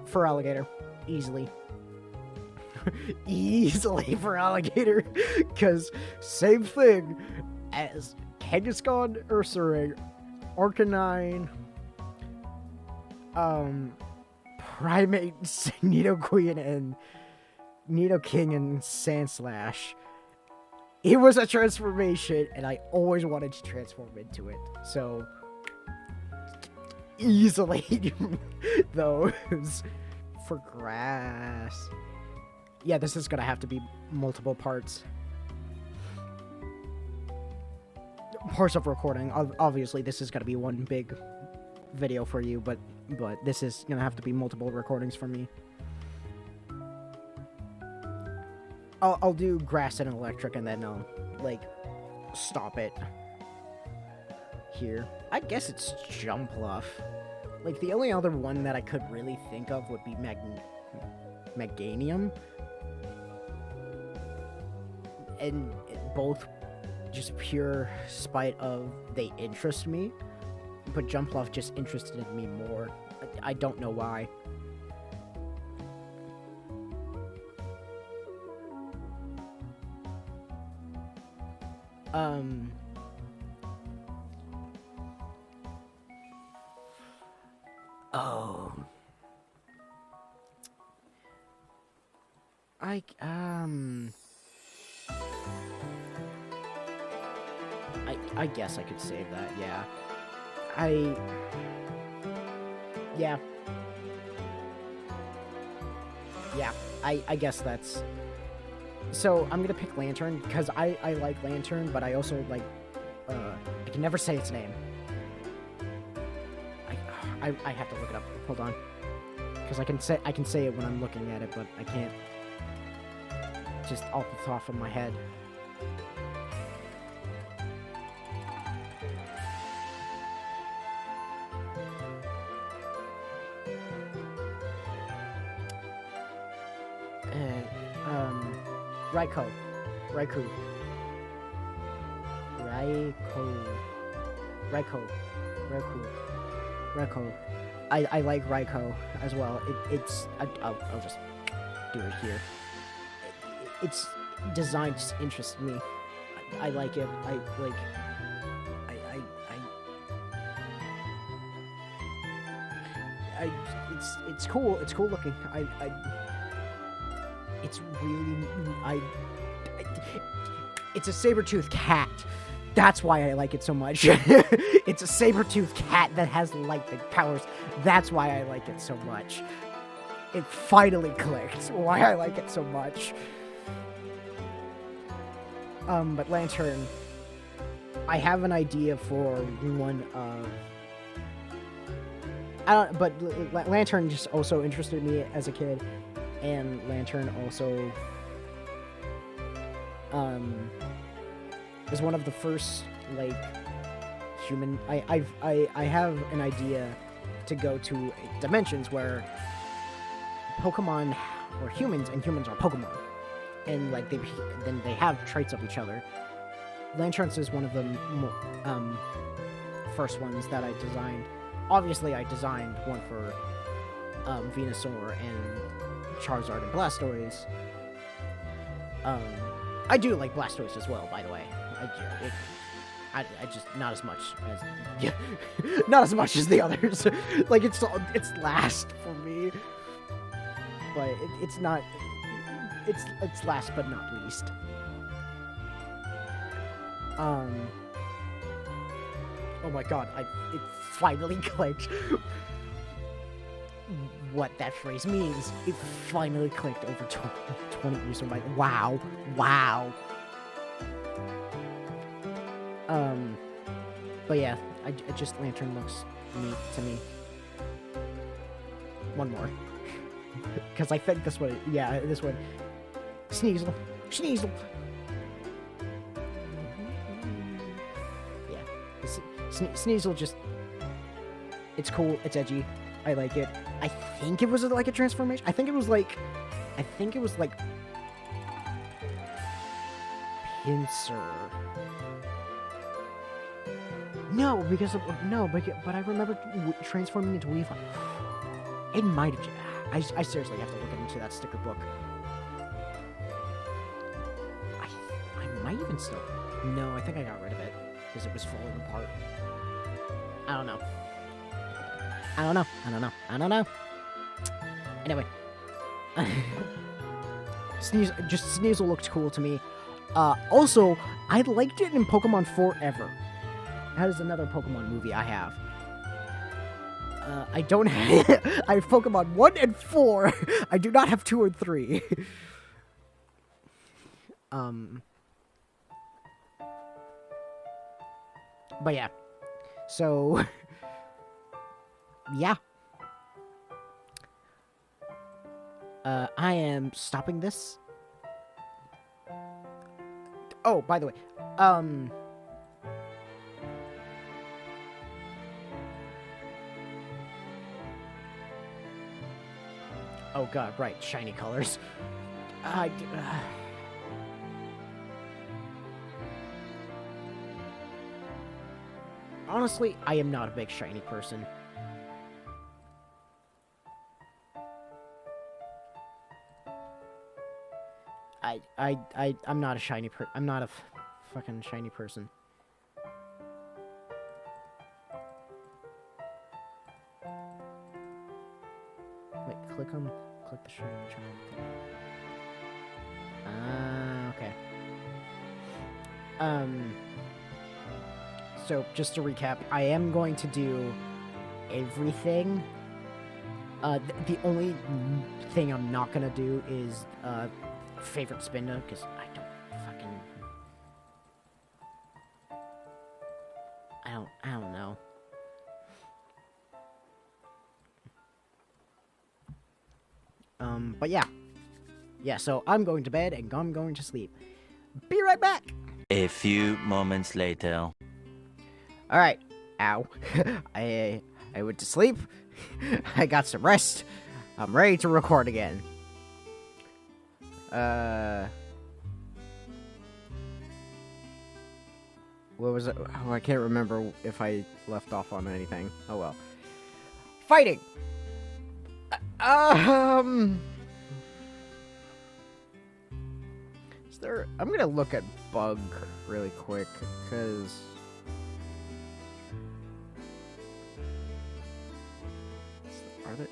For Alligator, easily for Alligator, because same thing as Kangaskhan, Ursaring, Arcanine, Primate, Nidoqueen, and Nidoking and Sandslash. It was a transformation, and I always wanted to transform into it. So, easily those. For grass. Yeah, this is gonna have to be multiple parts. Parts of recording. Obviously, this is gonna be one big video for you, but this is gonna have to be multiple recordings for me. I'll do grass and electric, and then I'll like stop it here. I guess it's Jumpluff. Like, the only other one that I could really think of would be Meganium. And both just pure spite of they interest me. But Jumpluff just interested me more. I don't know why. Oh. I guess I could save that, yeah. Yeah. Yeah, I guess that's... So, I'm gonna pick Lantern, because I like Lantern, but I also like... I can never say its name. I have to look it up. Hold on. Because I can say it when I'm looking at it, but I can't just off the top of my head. Raikou. I like Raikou as well. I'll just do it here. Its design just interests me. I like it. It's cool. It's cool looking. It's really... It's a saber-toothed cat. That's why I like it so much. It's a saber-toothed cat that has lightning powers. That's why I like it so much. It finally clicked why I like it so much. But Lantern... I have an idea for one of... but Lantern just also interested me as a kid. And Lantern also is one of the first like human. I have an idea to go to dimensions where Pokemon or humans and humans are Pokemon, and like they have traits of each other. Lanterns is one of the first ones that I designed. Obviously, I designed one for Venusaur and Charizard and Blastoise. I do like Blastoise as well, by the way. I just not as much as not as much as the others. Like it's last for me, but it's not. It's last but not least. Oh my god! It finally clicked. What that phrase means. It finally clicked over 20 years of my... Wow. But yeah, it just Lantern looks neat to me. One more. Because I think this one... Yeah, this one. Sneasel. Yeah. Sneasel just... It's cool. It's edgy. I like it. I think it was like a transformation. I think it was like Pinsir. No, but I remember transforming into Weavile. It might have. I seriously have to look into that sticker book. I might even still. No, I think I got rid of it because it was falling apart. I don't know. I don't know. I don't know. Anyway. Sneasel looked cool to me. Also, I liked it in Pokemon Forever. That is another Pokemon movie I have. I don't have... I have Pokemon 1 and 4. I do not have 2 and 3. But yeah. So... yeah. I am stopping this. Oh, by the way, oh god, right, shiny colors. Honestly, I am not a big shiny person. I'm not a shiny I'm not a fucking shiny person. Wait, click the shiny charm. Okay. So just to recap, I am going to do everything. The only thing I'm not gonna do is, favorite spin because I don't fucking... I don't know. But yeah. Yeah, so I'm going to bed and I'm going to sleep. Be right back! A few moments later. Alright. Ow. I went to sleep. I got some rest. I'm ready to record again. What was it? Oh, I can't remember if I left off on anything. Oh well. Fighting! Is there... I'm gonna look at Bug really quick, because... Are there...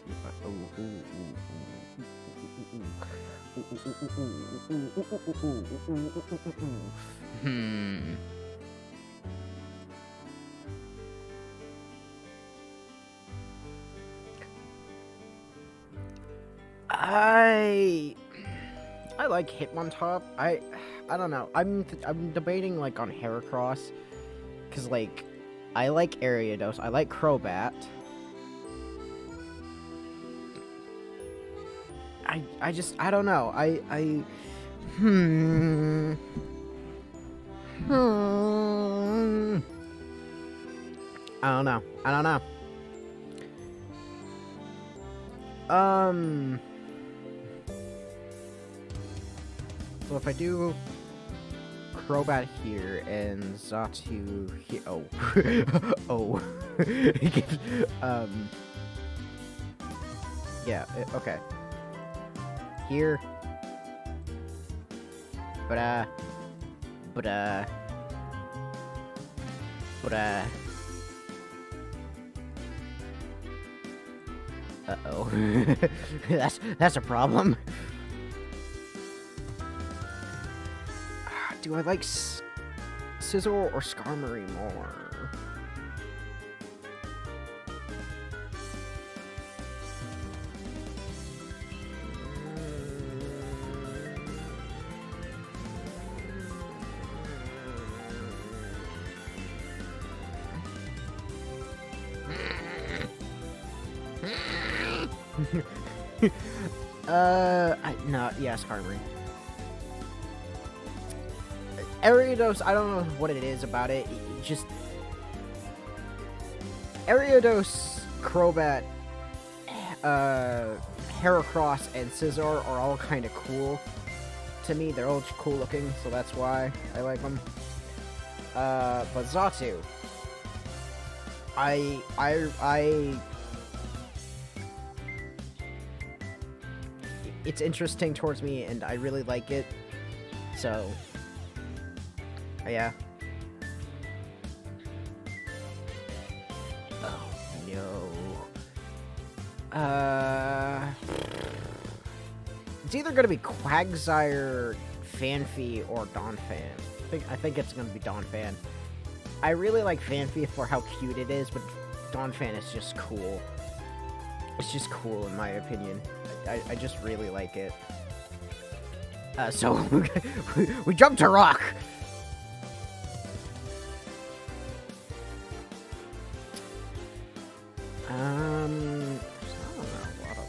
I like Hitmontop. I don't know. I'm debating like on Heracross, cause like I like Ariados. I like Crobat. I don't know. I don't know. So if I do Crobat here and Xatu here, oh, oh, yeah, okay. Here, uh-oh. that's a problem. Do I like Scizor or Skarmory more? No, yeah, Skarmory. Ariados, I don't know what it is about it. It just... Ariados, Crobat, Heracross, and Scizor are all kind of cool to me. They're all cool looking, so that's why I like them. But Xatu, it's interesting towards me, and I really like it. So, yeah. Oh, no. It's either gonna be Quagsire, Fanfy, or Donphan. I think it's gonna be Donphan. I really like Fanfy for how cute it is, but Donphan is just cool. It's just cool in my opinion. I just really like it. So we jumped to rock. I don't know, a lot of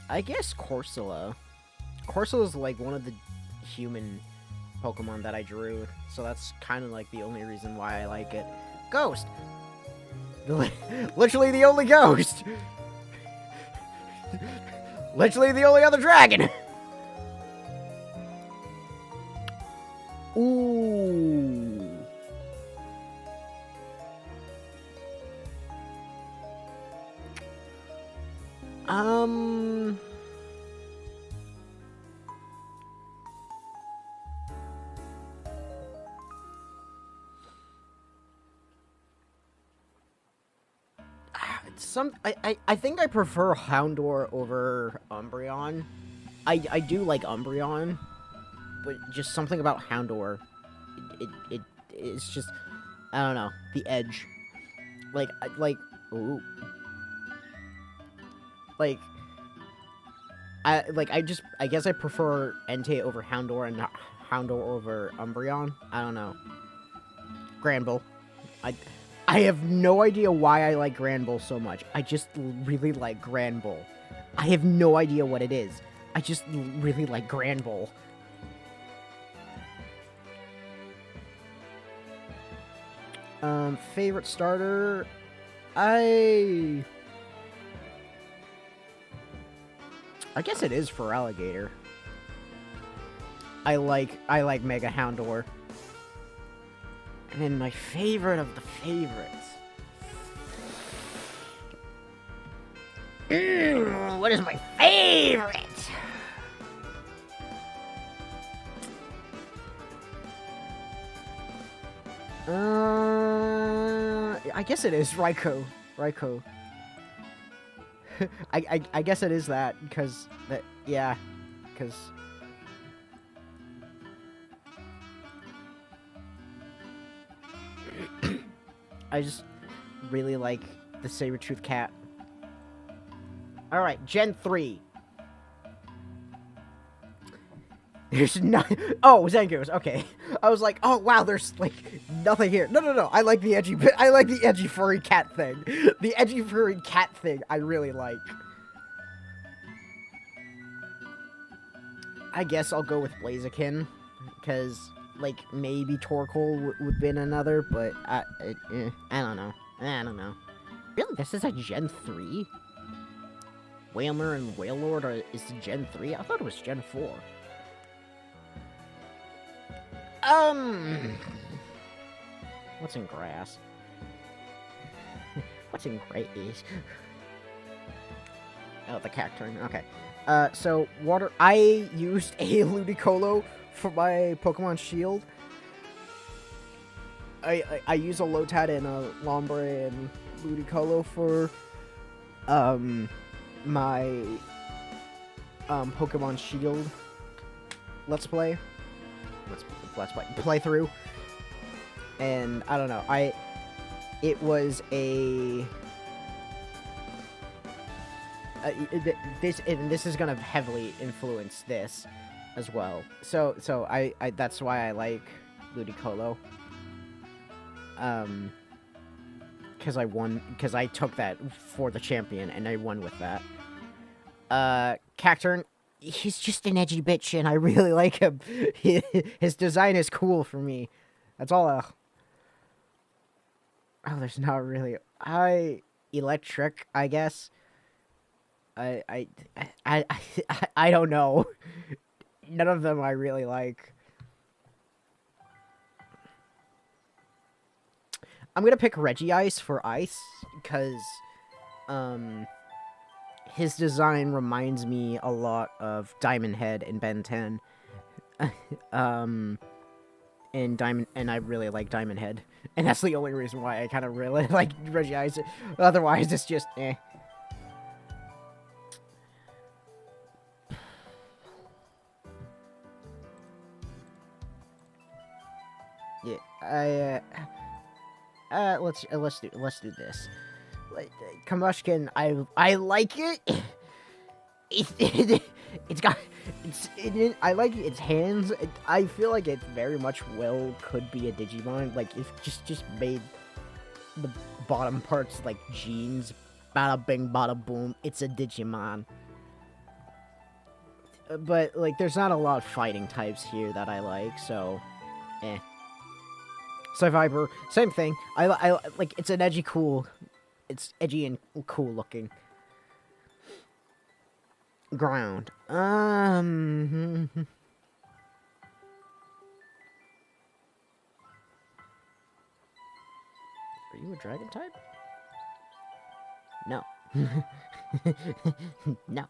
I guess Corsola. Corsola is like one of the human Pokemon that I drew, so that's kind of like the only reason why I like it. Ghost! Literally the only ghost! Literally the only other dragon! Ooh. I think I prefer Houndour over Umbreon. I do like Umbreon, but just something about Houndour. It's just, I don't know, the edge. Ooh. I guess I prefer Entei over Houndour and Houndour over Umbreon. I don't know. Granbull. I have no idea why I like Granbull so much. I just really like Granbull. I have no idea what it is. I just really like Granbull. Favorite starter? I guess it is for Alligator. I like Mega Houndour. And then my favorite of the favorites. What is my favorite? I guess it is Raikou. I guess it is that, because yeah, because I just really like the Saber-Tooth cat. Alright, Gen 3. There's not. Oh, Zangoose. Okay, I was like, oh wow, there's like nothing here. No. I like the edgy furry cat thing. The edgy furry cat thing I really like. I guess I'll go with Blaziken, because like maybe Torkoal would been another, but I don't know. Really, this is a Gen 3? Whalmer and Wailord is Gen 3? I thought it was Gen 4. What's in grass? What's in grass? Oh, the Cacturne. Okay. So, water... I used a Ludicolo for my Pokemon Shield. I use a Lotad and a Lombre and Ludicolo for, my, Pokemon Shield Let's Play. Playthrough. And, I don't know, it was a... this is gonna heavily influence this as well. So I that's why I like Ludicolo. Because I took that for the champion and I won with that. Cacturne, he's just an edgy bitch and I really like him. His design is cool for me. That's all. Oh, there's not really. Electric, I guess. I don't know. None of them I really like. I'm gonna pick Regice for ice, because, his design reminds me a lot of Diamond Head in Ben 10. And I really like Diamond Head. And that's the only reason why I kind of really like Regice. Otherwise, it's just, eh. Yeah, let's do this. Like, Combustion, I like it. I like its hands. I feel like it very much could be a Digimon. Like, if just made the bottom parts like jeans, bada bing, bada boom. It's a Digimon. But like, there's not a lot of fighting types here that I like, so, eh. Viper, same thing. I like, it's an edgy, cool. It's edgy and cool looking. Ground. Are you a dragon type? No. No.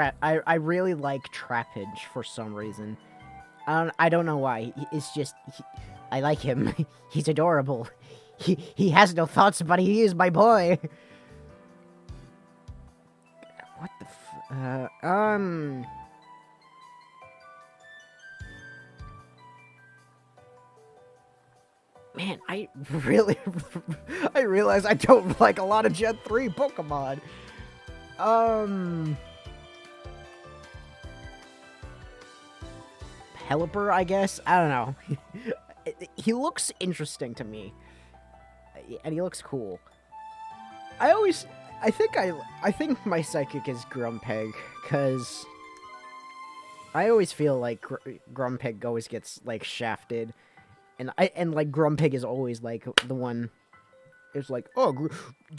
I really like Trapinch for some reason. I don't know why. It's just I like him. He's adorable. He has no thoughts, but he is my boy. What the Man, I realize I don't like a lot of Gen 3 Pokemon. Pelipper, I guess? I don't know. He looks interesting to me. And he looks cool. I think my psychic is Grumpig, because I always feel like Grumpig always gets, like, shafted. And like, Grumpig is always, like, the one. It's like, oh,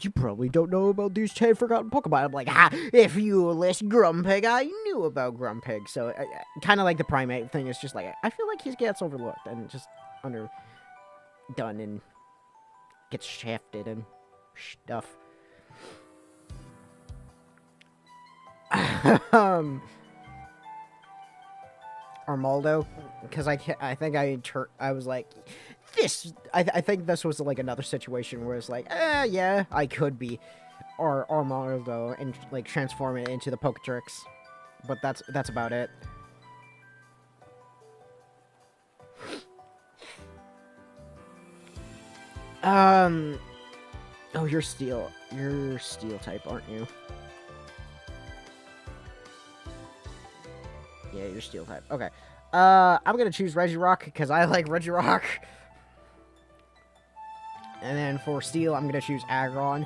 you probably don't know about these 10 forgotten Pokemon. I'm like, if you list Grumpig, I knew about Grumpig. So, kind of like the Primate thing. It's just like, I feel like he gets overlooked and just underdone and gets shafted and stuff. Armaldo, because I think I was like, this. I think this was like another situation where it's like, yeah, I could be Armaldo and like transform it into the Poketrix, but that's about it. Oh, you're Steel type, aren't you? Yeah, you're Steel type. Okay. I'm gonna choose Regirock because I like Regirock. And then for Steel, I'm gonna choose Aggron.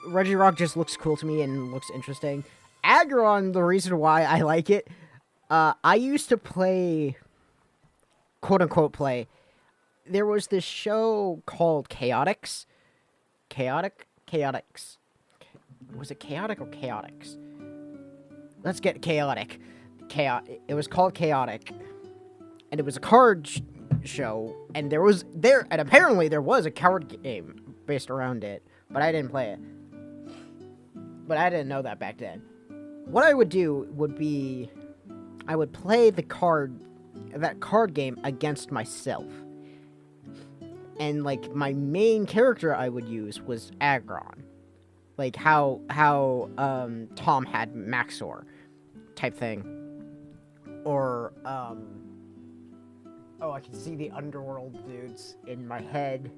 Regirock just looks cool to me and looks interesting. Aggron, the reason why I like it, I used to play, quote-unquote play, there was this show called Chaotix. Chaotix. Was it Chaotic or Chaotix? Let's get Chaotic. It was called Chaotic. And it was a card show. And and apparently there was a card game based around it. But I didn't play it. But I didn't know that back then. What I would do would be, I would play that card game against myself. And, like, my main character I would use was Aggron. Like, how Tom had Maxor type thing. Or, oh, I can see the Underworld dudes in my head.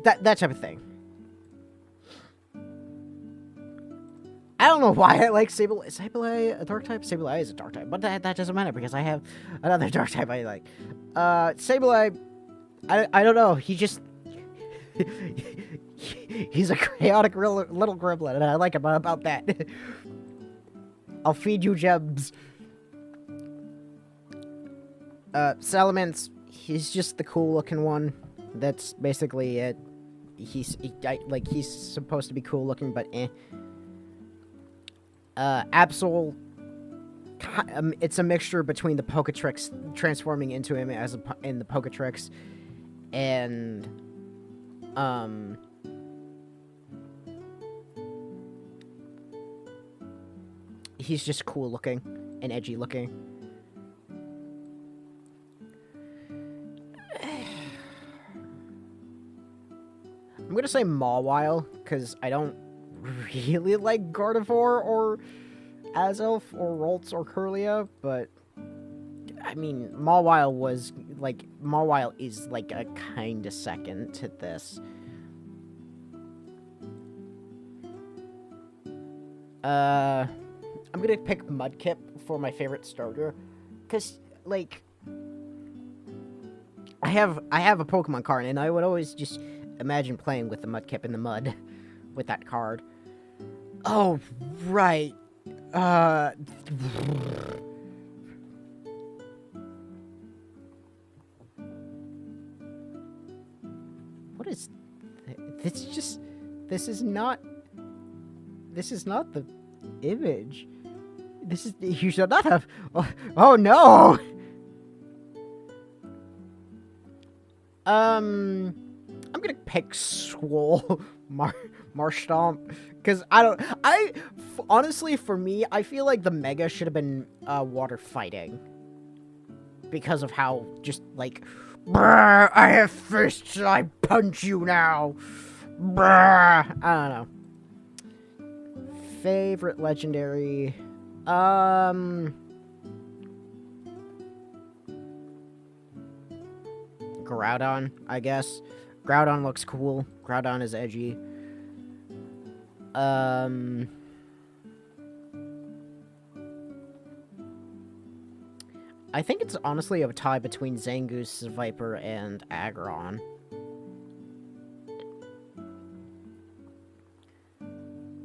That type of thing. I don't know why I like Sableye. Is Sableye a dark type? Sableye is a dark type, but that doesn't matter because I have another dark type I like. Sableye, I don't know. He just he's a chaotic little gremlin, and I like him about that. I'll feed you gems. Salamence, he's just the cool looking one. That's basically it. He's supposed to be cool looking, but eh. Absol, it's a mixture between the Poketrix transforming into him in the Poketrix, and he's just cool looking and edgy looking. I'm gonna say Mawile, because I don't really like Gardevoir or Azelf or Ralts or Curlia, but I mean, Mawile is like a kinda second to this. I'm gonna pick Mudkip for my favorite starter, because, like, I have a Pokemon card, and I would always just imagine playing with the Mudkip in the mud with that card. Oh, right. What is this? This is not the image. You should not have. Oh no. I'm gonna pick Swole Marshtomp, because honestly, for me, I feel like the Mega should have been water fighting, because of how just like, brr, I have fists, I punch you now. Brr, I don't know. Favorite legendary, Groudon, I guess. Groudon looks cool. Groudon is edgy. I think it's honestly a tie between Zangoose, Viper, and Aggron.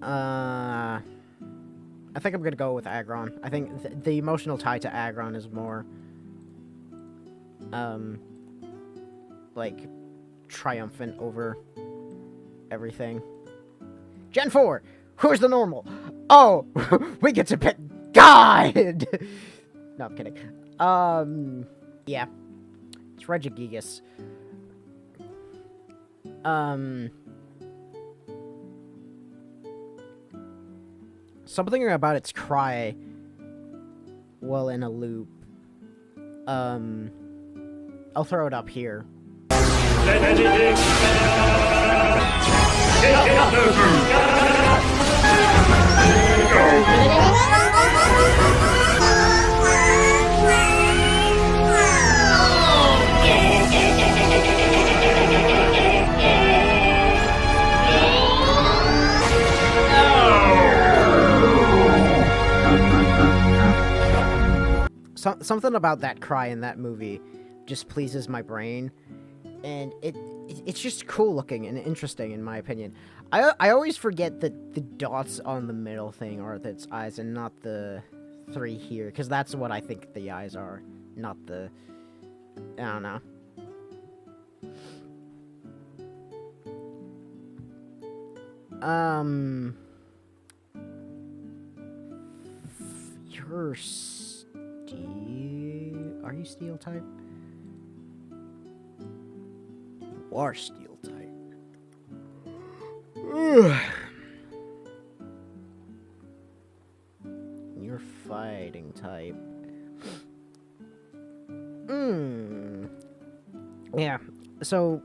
I think I'm gonna go with Aggron. I think the emotional tie to Aggron is more, like, triumphant over everything. Gen 4! Who's the normal? Oh! We get to pick God! No, I'm kidding. Yeah. It's Regigigas. Something about its cry while in a loop. I'll throw it up here. Something about that cry in that movie just pleases my brain, and it's just cool looking and interesting, in my opinion. I always forget that the dots on the middle thing are its eyes and not the 3 here, because that's what I think the eyes are, not the... I don't know. You're Are you Steel type? You are Steel type. You're Fighting type. Yeah. So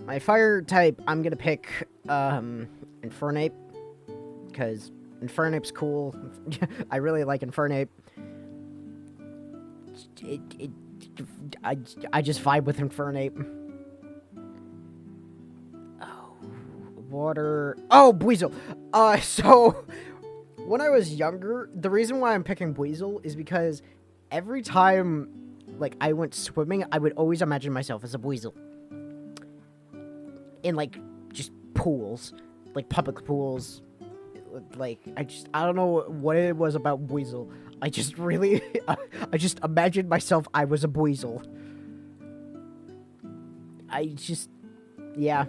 my Fire type, I'm gonna pick Infernape, because Infernape's cool. I really like Infernape. I just vibe with Infernape. Oh, water. Oh, Buizel. So when I was younger, the reason why I'm picking Buizel is because every time, like, I went swimming, I would always imagine myself as a Buizel. In, like, just pools. Like, public pools. Like, I don't know what it was about Buizel. I just really, I just imagined myself I was a Buizel. Yeah.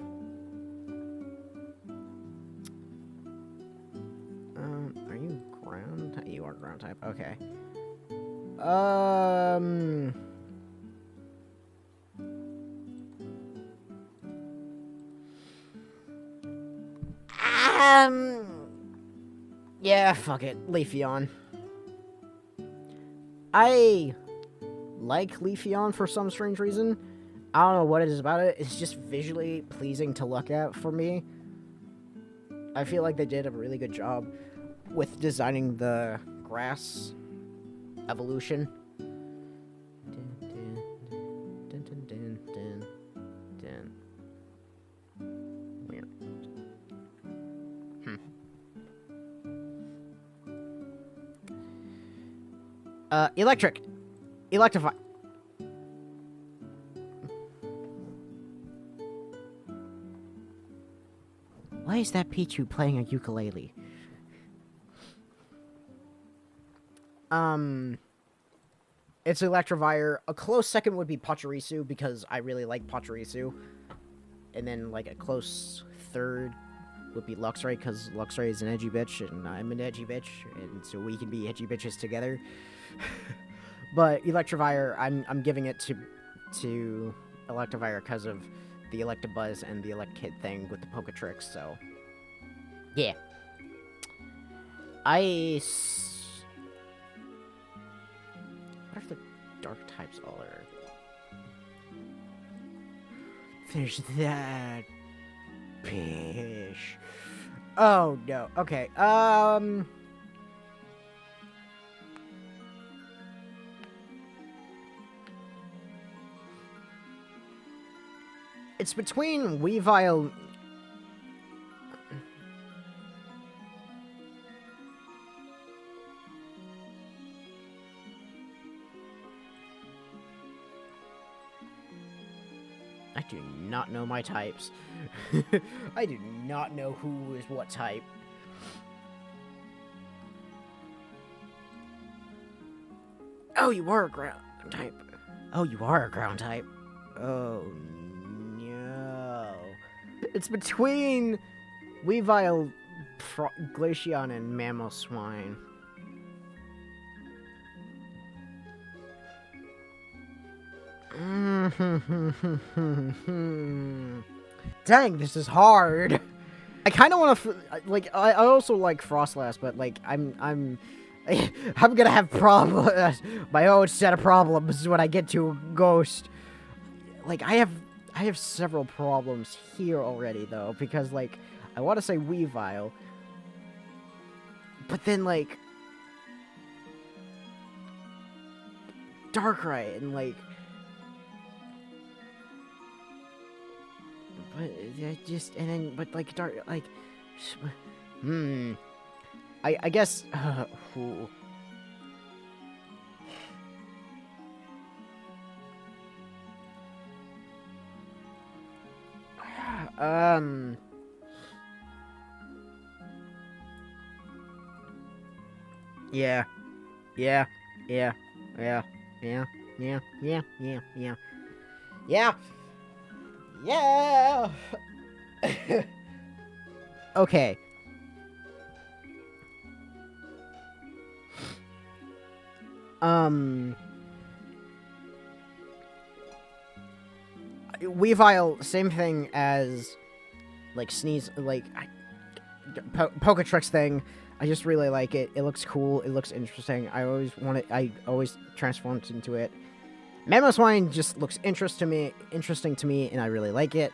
Are you ground? You are ground type, okay. Um... Yeah, fuck it. Leafeon. I like Leafeon for some strange reason. I don't know what it is about it. It's just visually pleasing to look at for me. I feel like they did a really good job with designing the grass evolution. Weird. Electric. Electrify. Why is that Pichu playing a ukulele? It's Electivire. A close second would be Pachirisu, because I really like Pachirisu. And then, like, a close third would be Luxray, because Luxray is an edgy bitch, and I'm an edgy bitch, and so we can be edgy bitches together. But Electivire, I'm giving it to Electivire because of the Electabuzz and the Elekid thing with the Poketrix, so... Yeah. What are the dark types all are? There's that... Pish. Oh, no. Okay, It's between Weavile... I do not know my types. I do not know who is what type. Oh, you are a ground type. Oh, you are a ground type. Oh, no. It's between Weavile, Glaceon, and Mamoswine. Dang, this is hard. I kind of want to, like, I also like Frostlass, but, like, I'm gonna have problems, my own set of problems when I get to Ghost. Like, I have several problems here already, though, because, like, I want to say Weavile, but then, like, Darkrai, and, like, but just, and then, but, like, I guess, yeah, okay. Weavile, same thing as, like, Sneeze, like, Poketrix thing. I just really like it. It looks cool. It looks interesting. I always transformed into it. Mamoswine just looks interesting to me, and I really like it.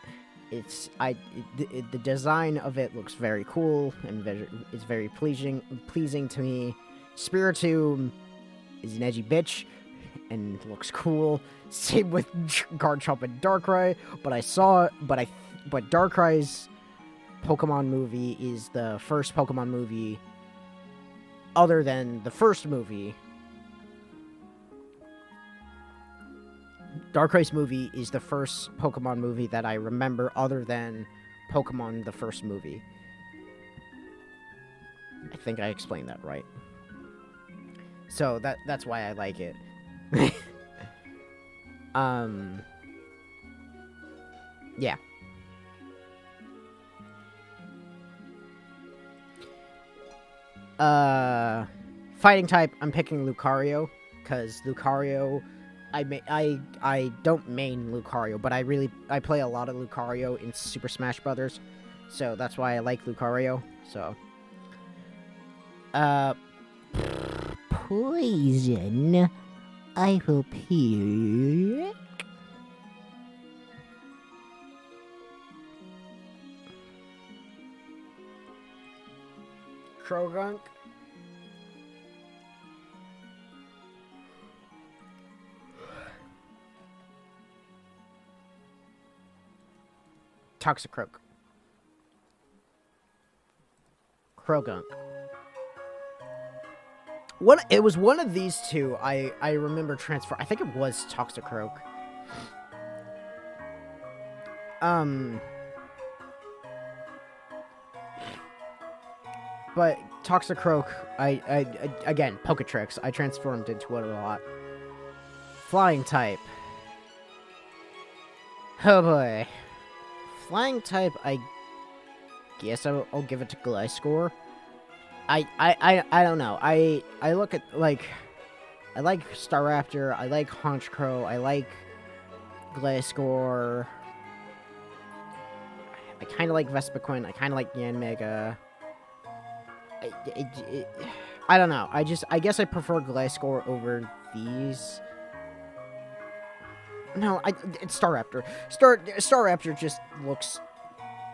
The design of it looks very cool, and it's very pleasing to me. Spiritomb is an edgy bitch, and looks cool. Same with Garchomp and Darkrai, but Darkrai's Pokemon movie is the first Pokemon movie other than the first movie. Darkrai's movie is the first Pokemon movie that I remember other than Pokemon the first movie. I think I explained that right. So that's why I like it. Yeah. Fighting type, I'm picking Lucario. because Lucario, I don't main Lucario, but I play a lot of Lucario in Super Smash Brothers, so that's why I like Lucario. So, poison. I will pick. Krogunk. Toxicroak. Krogunk. It was one of these two. I remember transfer. I think it was Toxicroak. But Toxicroak, I again, Poketrix, I transformed into it a lot. Flying type. Oh boy. Flying type, I guess I'll give it to Gliscor. I don't know. I look at, like, I like Staraptor, I like Honchkrow, I like Gliscor. I kind of like Vespiquen, I kind of like Yanmega. I don't know. I guess I prefer Gliscor over these. No, it's Staraptor. Staraptor just looks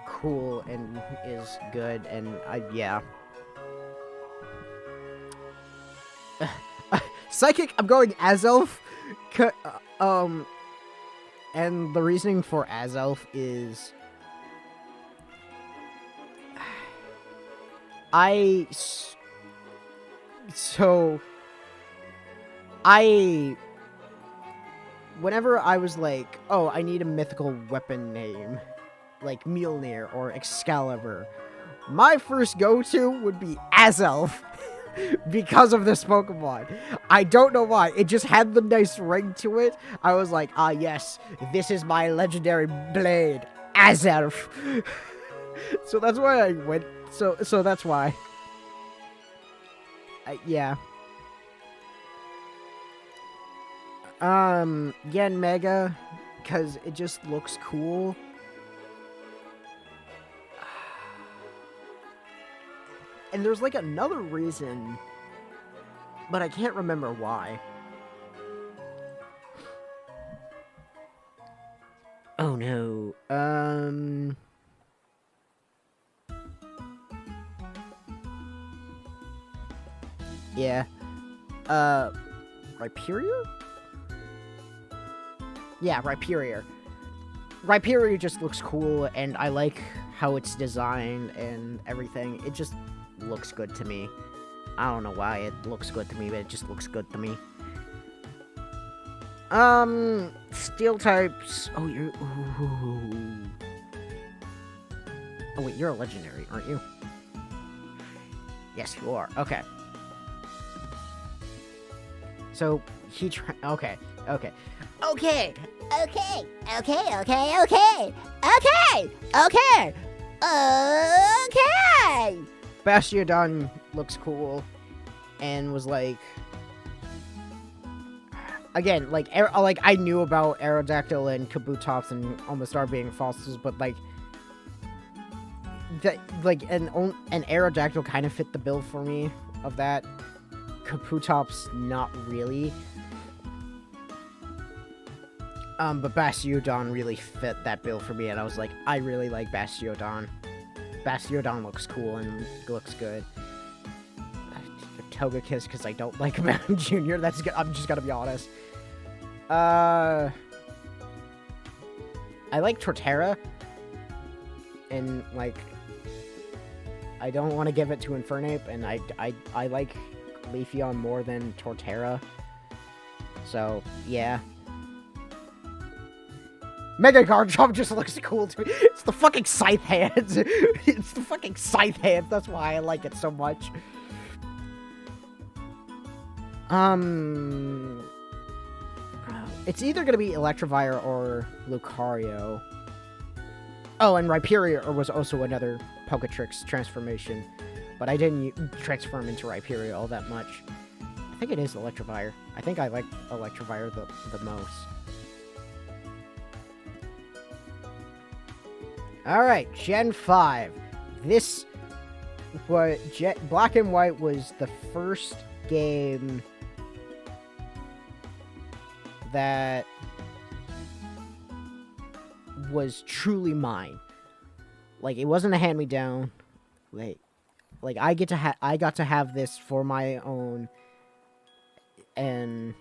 cool and is good, and yeah. Psychic, I'm going Azelf. And the reasoning for Azelf is whenever I was like, oh, I need a mythical weapon name, like Mjolnir or Excalibur, my first go-to would be Azelf because of this Pokemon. I don't know why. It just had the nice ring to it. I was like, ah, yes, this is my legendary blade, Azelf. So that's why I went. So that's why. Yeah. Yanmega, because it just looks cool. And there's like another reason, but I can't remember why. Oh no. Yeah. Rhyperior? Yeah, Rhyperior. Rhyperior just looks cool, and I like how it's designed and everything. It just looks good to me. I don't know why it looks good to me, but it just looks good to me. Steel types. Oh, you're... Ooh. Oh, wait, you're a legendary, aren't you? Yes, you are. Okay. So, okay. Bastiodon looks cool, and was like, again, like I knew about Aerodactyl and Kabutops and Omastar being fossils, but like that, like an Aerodactyl kind of fit the bill for me of that. Kabutops, not really. But Bastiodon really fit that bill for me, and I was like, I really like Bastiodon. Bastiodon looks cool and looks good. Togekiss, because I don't like Mountain Jr. That's good. I'm just gonna be honest. I like Torterra, and like, I don't want to give it to Infernape, and I like Leafeon more than Torterra. So yeah. Mega Garchomp just looks cool to me. It's the fucking Scythe hands. It's the fucking Scythe hands. That's why I like it so much. It's either gonna be Electivire or Lucario. Oh, and Rhyperior was also another Poketrix transformation, but I didn't transform into Rhyperior all that much. I think it is Electivire. I think I like Electivire the most. Alright, Gen 5. This was Black and White was the first game that was truly mine. Like, it wasn't a hand-me-down. Like I got to have this for my own, and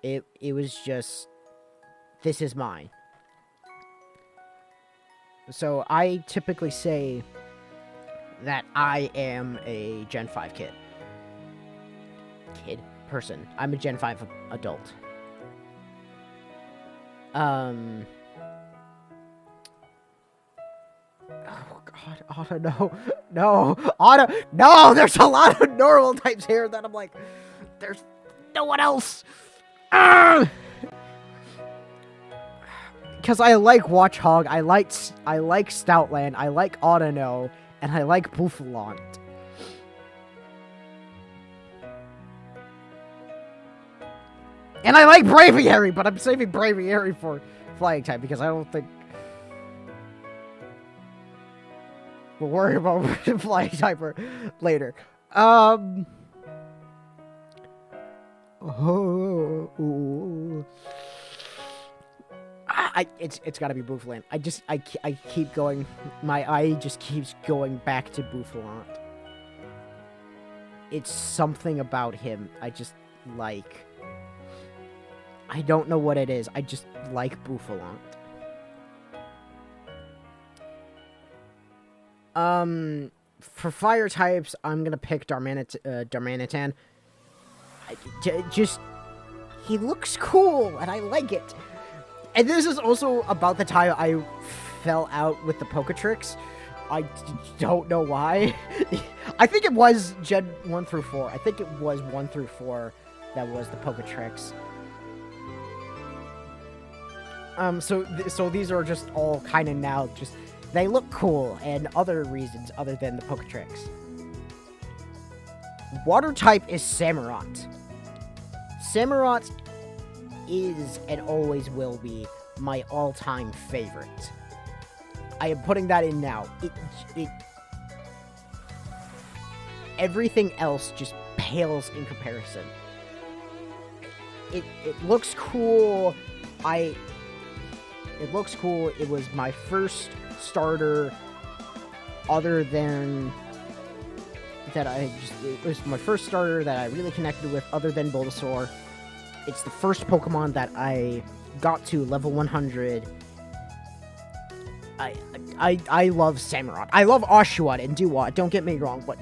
it was just, this is mine. So I typically say that I am a Gen 5 person. I'm a Gen 5 adult. Oh god, Otto, no. No, Otto, no! There's a lot of normal types here that I'm like, there's no one else! Because I like Watchog, I like Stoutland, I like Autono, and I like Bouffalant. And I like Braviary, but I'm saving Braviary for Flying type because I don't think we'll worry about Flying typer later. It's gotta be Bouffalant. I keep going. My eye just keeps going back to Bouffalant. It's something about him I just like. I don't know what it is. I just like Bouffalant. For fire types, I'm gonna pick Darmanitan. He looks cool, and I like it. And this is also about the time I fell out with the Poketrix. I don't know why. I think it was Gen 1 through 4. I think it was 1 through 4 that was the Poketrix. So these are just all kind of now just, they look cool and other reasons other than the Poketrix. Water type is Samurott. Samurott is and always will be my all-time favorite. I am putting that in now. Everything else just pales in comparison. It looks cool. It looks cool. It was my first starter other than that it was my first starter that I really connected with other than Bulbasaur. It's the first Pokemon that I got to level 100. I love Samurott. I love Oshawott and Dewott, don't get me wrong, but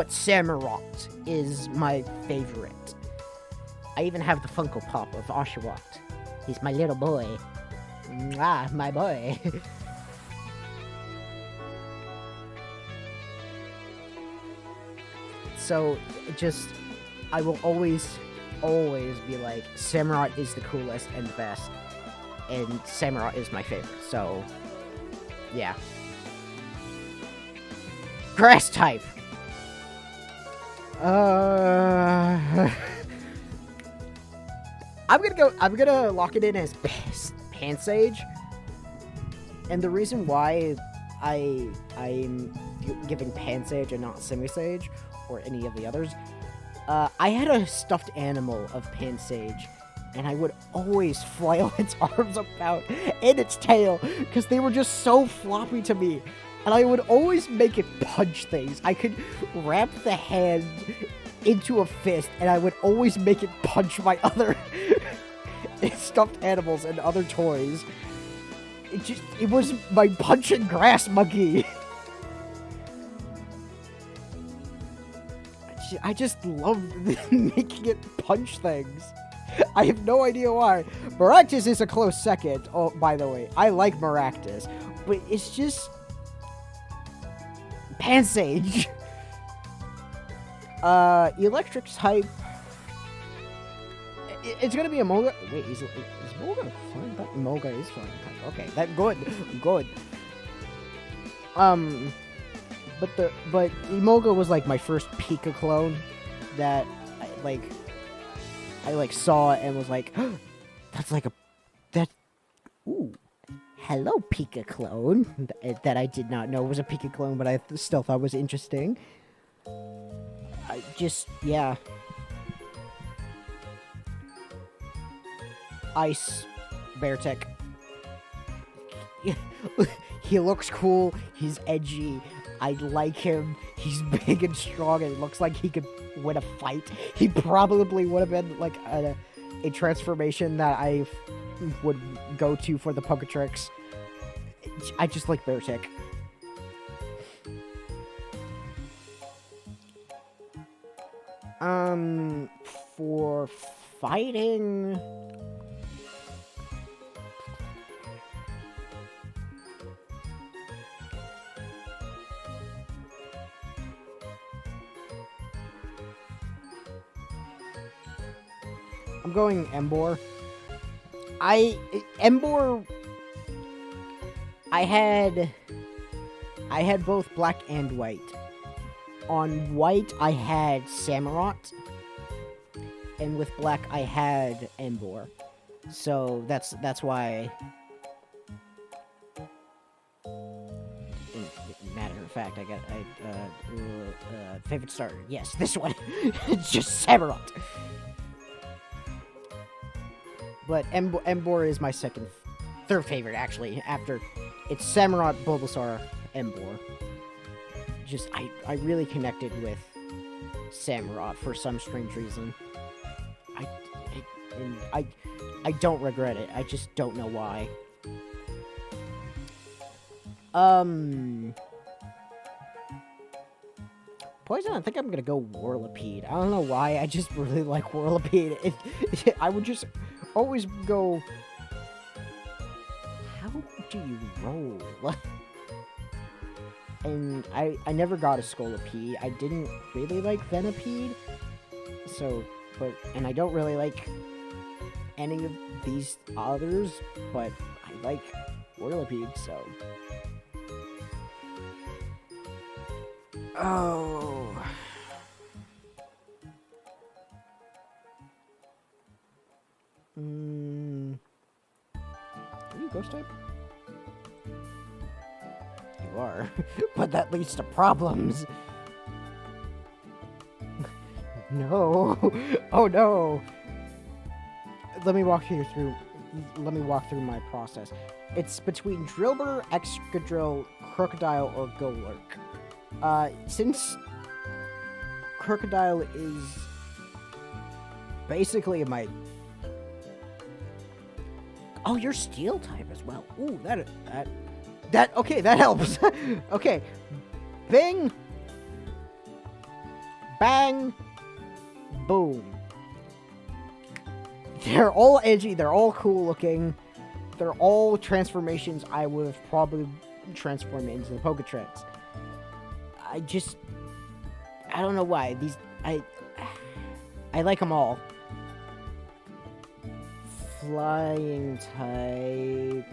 Samurott is my favorite. I even have the Funko Pop of Oshawott. He's my little boy. Mwah, my boy. So, I will always be like, Samurott is the coolest and the best. And Samurott is my favorite, so, yeah. Grass type. I'm gonna lock it in as Pansage. And the reason why I'm giving Pansage and not Simisage or any of the others, I had a stuffed animal of Pansage, and I would always flail its arms about and its tail because they were just so floppy to me. And I would always make it punch things. I could wrap the hand into a fist, and I would always make it punch my other stuffed animals and other toys. It was my punching grass monkey. I just love making it punch things. I have no idea why. Maractus is a close second. Oh, by the way, I like Maractus, but it's just Pansage. Electric type. It's gonna be a Moga. Wait, is Moga flying type? Moga is flying type. Okay, that good. But Emoga was like my first Pika clone that I saw and was like, that's like that. Ooh, hello, Pika clone. That I did not know was a Pika clone, but I still thought was interesting. Yeah. Ice Beartech. He looks cool. He's edgy. I like him. He's big and strong, and it looks like he could win a fight. He probably would have been like a transformation that I would go to for the Poketrix. I just like Beartech. For fighting, I'm going Emboar. Emboar. I had both black and white. On white, I had Samurott, and with black, I had Emboar. So that's why. Matter of fact, I got favorite starter. Yes, this one. It's just Samurott. But Emboar is my third favorite, actually. After it's Samurott, Bulbasaur, Emboar. Just I really connected with Samurott for some strange reason. I don't regret it. I just don't know why. Poison, I think I'm gonna go Whirlipede. I don't know why, I just really like Whirlipede. I would just always go... How do you roll? And I never got a Scolipede. I didn't really like Venipede. And I don't really like any of these others, but I like Whirlipede, so... Oh. Are you Ghost type? You are. But that leads to problems. No. Oh no. Let me walk through my process. It's between Drillbur, Excadrill, Crocodile, or Golurk. Since Crocodile is basically my... Oh, you're Steel type as well. Ooh, okay, that helps. Okay. Bing. Bang. Boom. They're all edgy, they're all cool looking. They're all transformations I would have probably transformed into the Poketrix. I don't know why. I like them all. Flying type.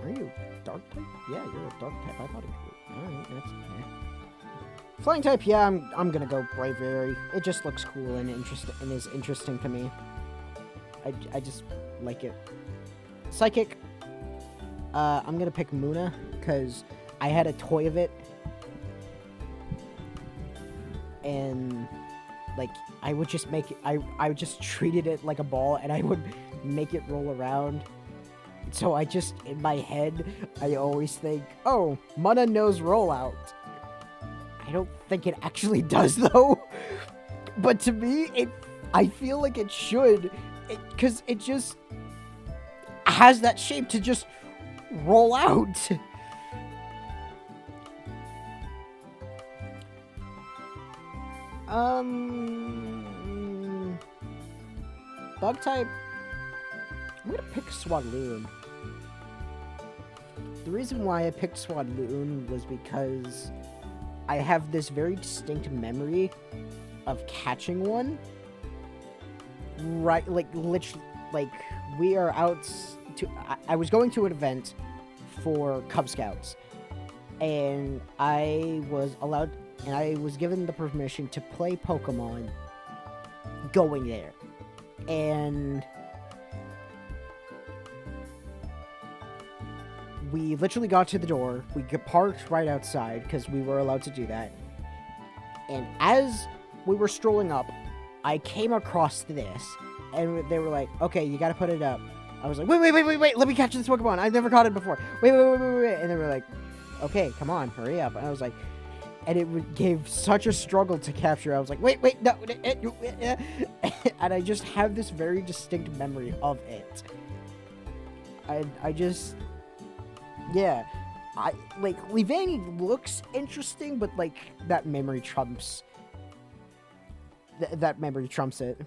Are you dark type? Yeah, you're a dark type. I thought you were. Alright, that's... Flying type, yeah, I'm gonna go Braviary. It just looks cool and is interesting to me. I just like it. Psychic. I'm gonna pick Munna, because I had a toy of it. And, like, I would just make it, I just treated it like a ball, and I would make it roll around. So I just, in my head, I always think, oh, Munna knows rollout. I don't think it actually does, though. But to me, I feel like it should, because it just has that shape to just roll out. Bug type. I'm gonna pick Swadloon. The reason why I picked Swadloon was because I have this very distinct memory of catching one. Right, like, literally, like, we are out to... I was going to an event for Cub Scouts, and I was allowed, and I was given the permission to play Pokemon going there. And we literally got to the door. We parked right outside because we were allowed to do that. And as we were strolling up, I came across this, and they were like, "Okay, you got to put it up." I was like, "Wait! Let me catch this Pokemon. I've never caught it before. Wait!" And they were like, "Okay, come on, hurry up!" And I was like, and it gave such a struggle to capture. I was like, "Wait, no!" And I just have this very distinct memory of it. I just, yeah, I like Leavanny looks interesting, but like that memory trumps. That memory trumps it.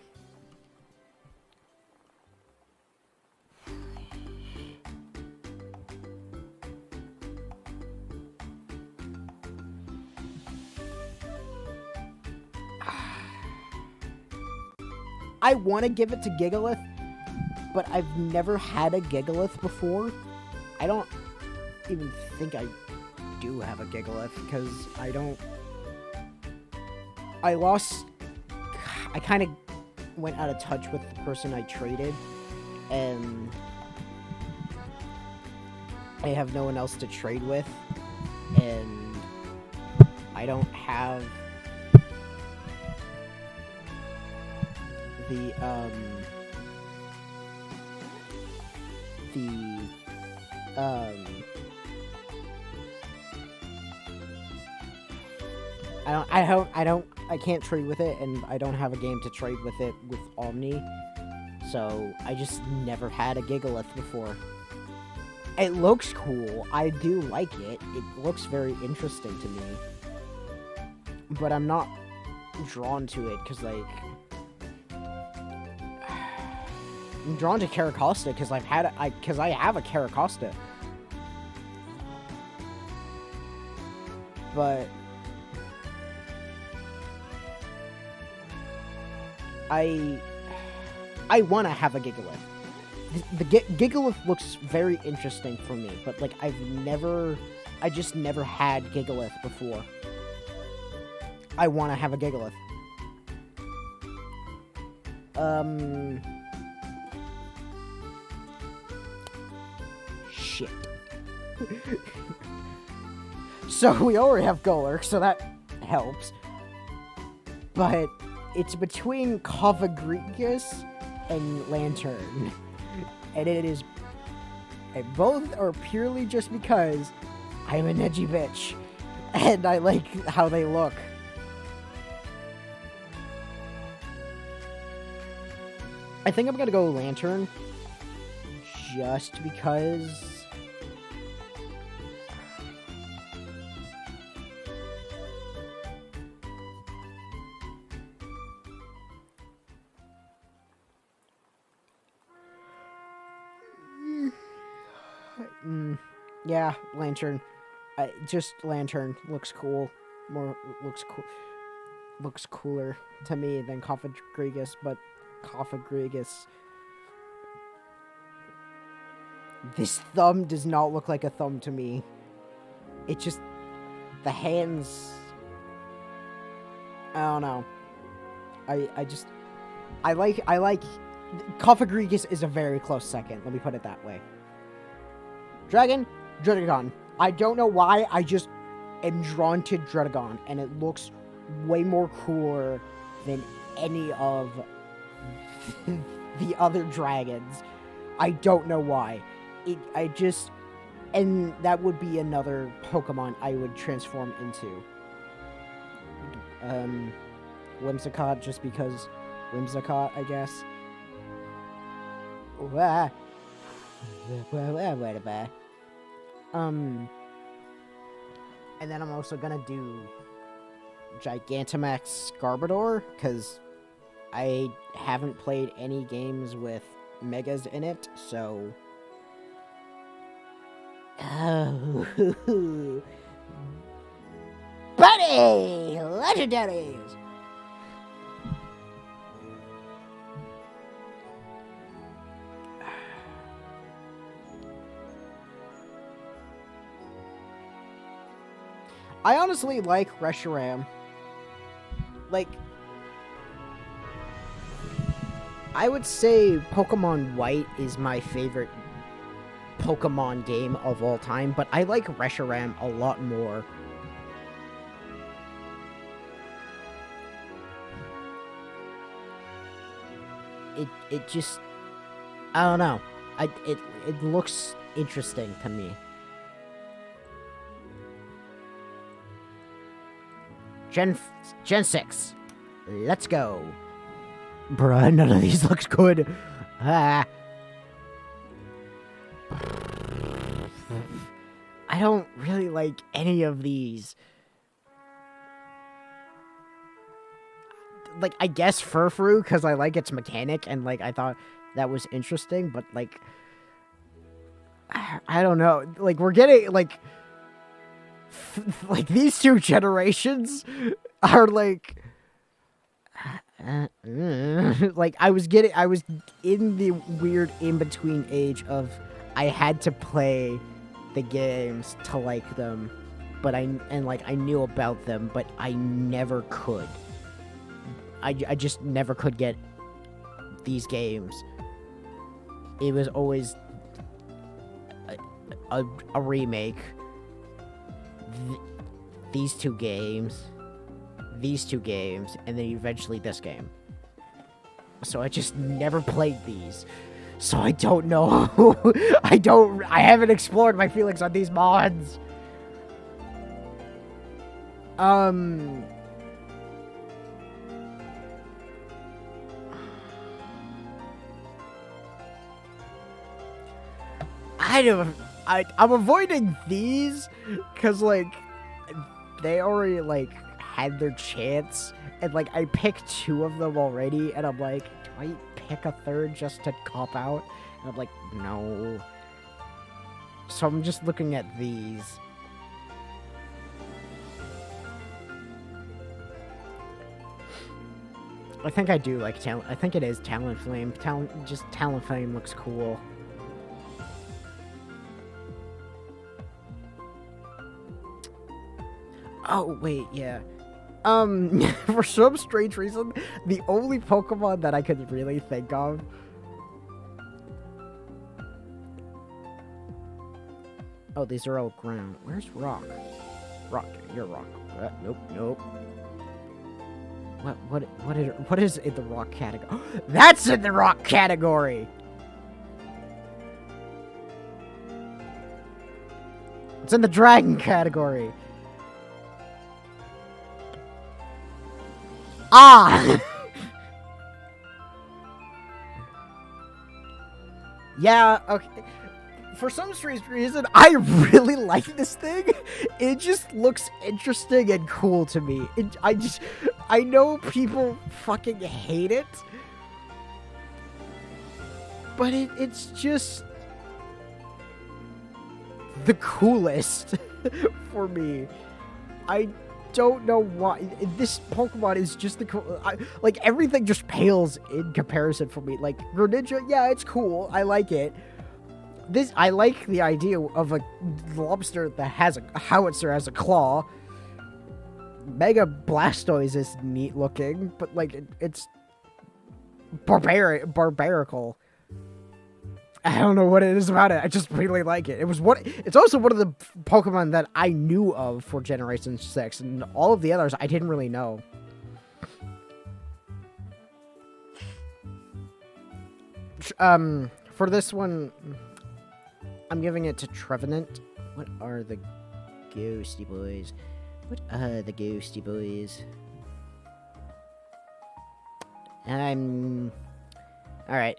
I want to give it to Gigalith, but I've never had a Gigalith before. I don't even think I do have a Gigalith, because I kind of went out of touch with the person I traded, and I have no one else to trade with, and I don't have the I can't trade with it, and I don't have a game to trade with it with Omni, so I just never had a Gigalith before. It looks cool. I do like it. It looks very interesting to me, but I'm not drawn to it because, like, I'm drawn to Caracosta because I have a Caracosta, but I want to have a Gigalith. The Gigalith looks very interesting for me, but like I just never had Gigalith before. I want to have a Gigalith. Shit. So we already have Golurk, so that helps. But it's between Cofagrigus and Lantern. And it is... And both are purely just because I'm an edgy bitch. And I like how they look. I think I'm gonna go Lantern. Just because... yeah, Lantern. Just Lantern looks cool. Looks cooler to me than Cofagrigus, but Cofagrigus. This thumb does not look like a thumb to me. It just... The hands... I don't know. I like... Cofagrigus is a very close second. Let me put it that way. Dredagon. I don't know why, I just am drawn to Dredagon, and it looks way more cooler than any of the other dragons. I don't know why. And that would be another Pokemon I would transform into. Whimsicott, just because Whimsicott, I guess. And then I'm also gonna do Gigantamax Garbodor, because I haven't played any games with Megas in it, so... Oh, buddy! Legendaries! I honestly like Reshiram. Like, I would say Pokemon White is my favorite Pokemon game of all time, but I like Reshiram a lot more. It just, I don't know. It looks interesting to me. Gen 6. Let's go. Bruh, none of these looks good. Ah. I don't really like any of these. Like, I guess Furfrou, because I like its mechanic, and, like, I thought that was interesting, but, like, I don't know. Like, we're getting, like, these two generations are, like, like, I was in the weird in-between age of I had to play the games to like them, but I knew about them, but I never could. I just never could get these games. It was always a remake. These two games, and then eventually this game. So I just never played these. So I don't know. I haven't explored my feelings on these mods. I'm avoiding these because, like, they already, like, had their chance, and, like, I picked 2 of them already, and I'm like, do I pick a third just to cop out? And I'm like, no. So I'm just looking at these. I think I do like Talon. I think it is Talonflame. Talonflame looks cool. Oh, wait, yeah. For some strange reason, the only Pokemon that I could really think of... Oh, these are all ground. Where's Rock? Rock, you're Rock. Nope. What is in the Rock category? That's in the Rock category! It's in the Dragon category. Ah! Yeah, okay. For some strange reason, I really like this thing. It just looks interesting and cool to me. I know people fucking hate it. But it's just the coolest for me. I don't know why. This Pokemon is just the cool. Like, everything just pales in comparison for me. Like, Greninja, yeah, it's cool. I like it. I like the idea of a lobster that has a howitzer as a claw. Mega Blastoise is neat looking, but, like, it's barbarical. I don't know what it is about it. I just really like it. It's also one of the Pokemon that I knew of for Generation 6, and all of the others I didn't really know. For this one, I'm giving it to Trevenant. What are the ghosty boys? Alright.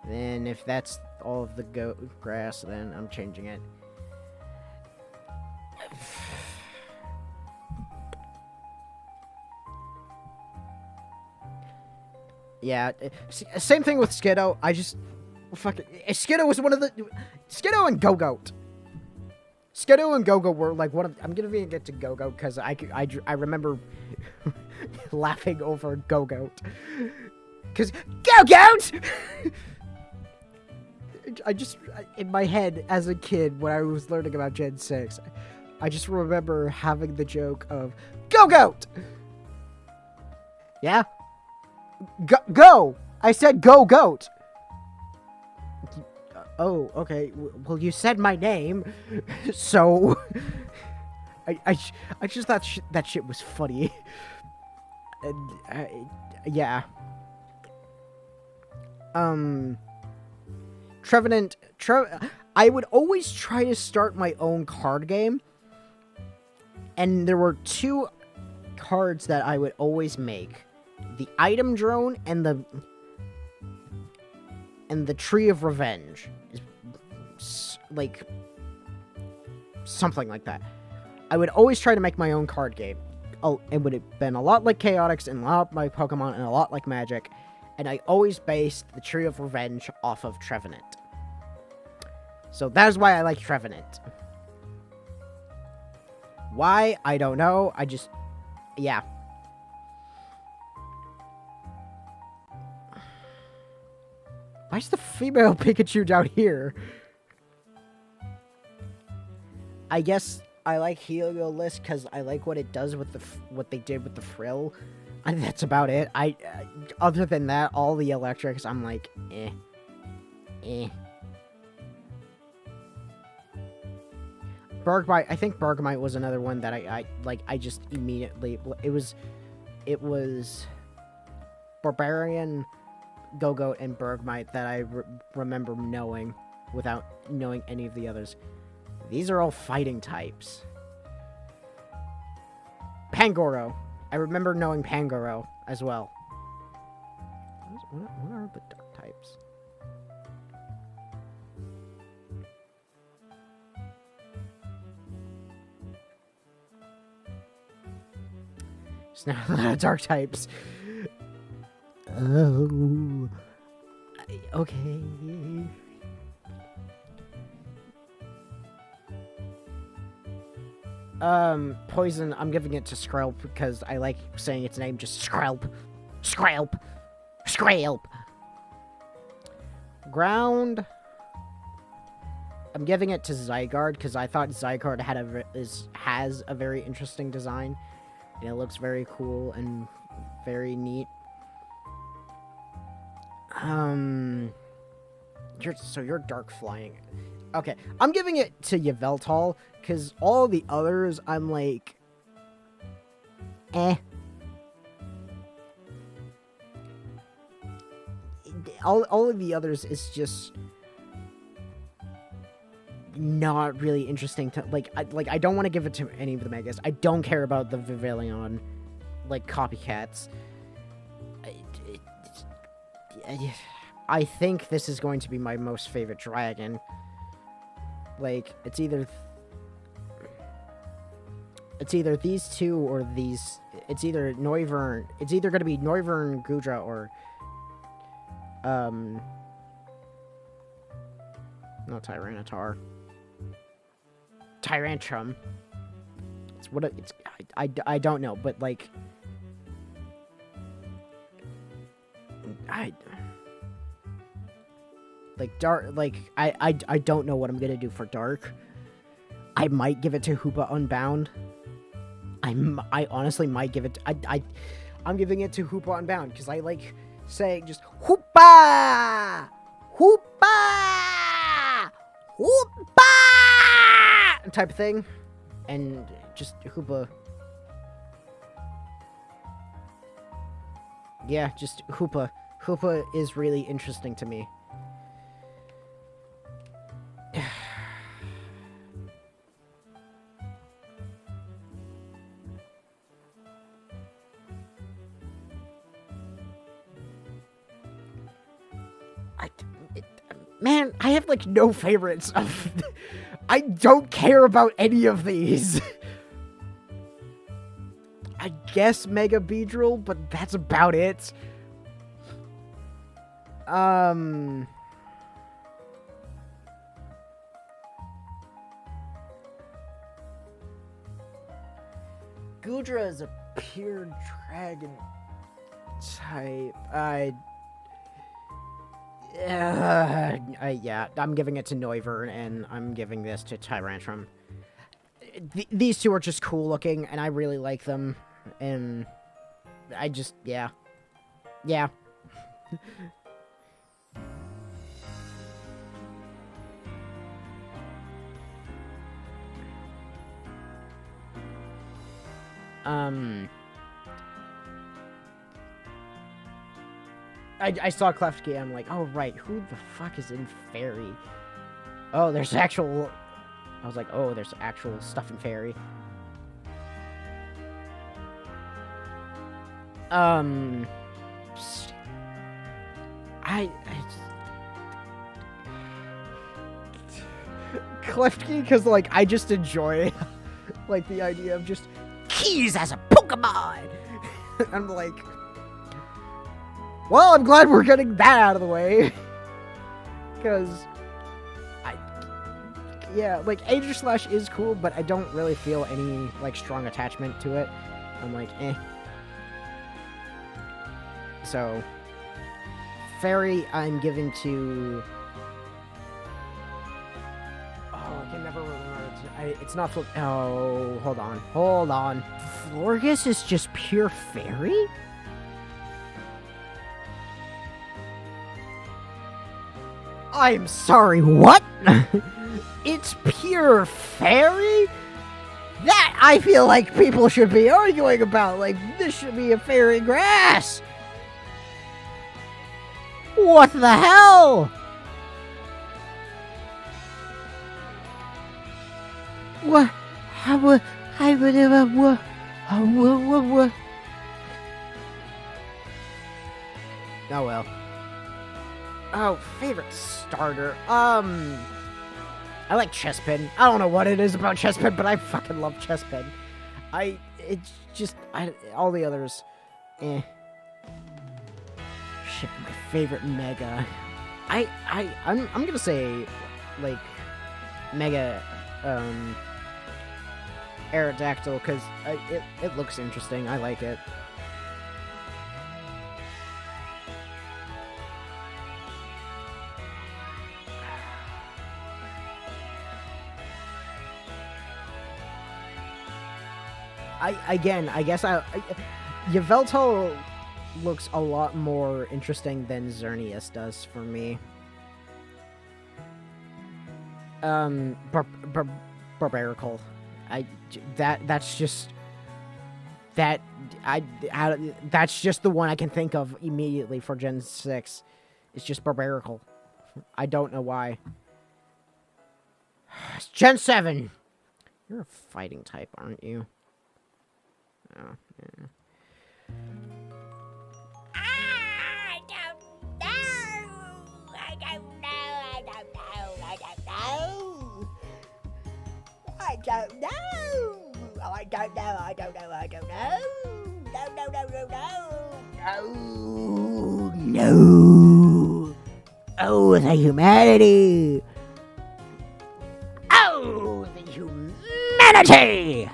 Then if that's all of the grass, then I'm changing it. Yeah, same thing with Skiddo. I just fucking Skiddo was one of the Skiddo and Go-Goat. Skiddo and Go-Goat were like one of. I'm gonna get to Go-Goat because I remember laughing over Go-Goat. Cause Go-Goat. In my head as a kid when I was learning about Gen 6, I just remember having the joke of, go goat! Yeah? Go! I said go goat! Oh, okay. Well, you said my name, so... I just thought that shit was funny. And, yeah. Trevenant... I would always try to start my own card game. And there were 2 cards that I would always make. The Item Drone and the Tree of Revenge. Like, something like that. I would always try to make my own card game. Oh, it would have been a lot like Chaotix and a lot like Pokemon and a lot like Magic. And I always based the Tree of Revenge off of Trevenant. So that is why I like Trevenant. Why? I don't know. I just... Yeah. Why is the female Pikachu down here? I guess I like Heliolisk because I like what it does with what they did with the frill. And that's about it. Other than that, all the electrics, I'm like, eh. Bergmite, I think Bergmite was another one that I just immediately, it was Barbarian, Go-Goat, and Bergmite that I remember knowing without knowing any of the others. These are all fighting types. Pangoro. I remember knowing Pangoro as well. What are the dark types? It's not a lot of dark types. Oh. Okay. Poison, I'm giving it to Skrelp because I like saying its name, just Skrelp. Skrelp. Skrelp. Ground, I'm giving it to Zygarde because I thought Zygarde has a very interesting design. And it looks very cool and very neat. You're dark flying. Okay, I'm giving it to Yveltal, because all the others, I'm like, eh. All of the others is just not really interesting to, I don't want to give it to any of the Megas. I don't care about the Vivillon, copycats. I think this is going to be my most favorite dragon. It's either these 2 or these. It's either Noivern. It's either going to be Noivern, Gudra, or no, Tyranitar. Tyrantrum. It's what it's. I don't know, but dark, I don't know what I'm gonna do for dark. I might give it to Hoopa Unbound. I honestly might give it to, I'm giving it to Hoopa Unbound because I like saying just Hoopa! Hoopa! Hoopa! type of thing. And just Hoopa. Yeah, just Hoopa. Hoopa is really interesting to me. Man, I have no favorites. I don't care about any of these. I guess Mega Beedrill, but that's about it. Gudra is a pure dragon type. Yeah, I'm giving it to Noivern, and I'm giving this to Tyrantrum. these two are just cool looking, and I really like them, and I just, yeah. I saw Klefki, I'm like, oh, right, who the fuck is in Fairy? Oh, there's actual... I was like, oh, there's actual stuff in Fairy. Klefki, because, like, I just enjoy, like, the idea of just keys as a Pokemon! I'm like... Well, I'm glad we're getting that out of the way. Because... Yeah, like, Aegis Slash is cool, but I don't really feel any, like, strong attachment to it. I'm like, eh. So... Fairy, I'm giving to... Oh, I can never remember. It's not... Oh, hold on. Florges is just pure Fairy? I'm sorry, what? It's pure Fairy? That I feel like people should be arguing about. Like, this should be a Fairy Grass. What the hell? What? How? Oh well. Oh, favorite starter. I like Chespin. I don't know what it is about Chespin, but I fucking love Chespin. It's just, all the others, eh. Shit, my favorite Mega. I'm gonna say, like, Mega, Aerodactyl, because it looks interesting. I like it. I guess Yveltal looks a lot more interesting than Xerneas does for me. Barbarical. That's just the one I can think of immediately for Gen 6. It's just Barbarical. I don't know why. Gen 7! You're a fighting type, aren't you? Oh, yeah. I don't know. I don't know. No. Oh, the humanity. Oh, the humanity.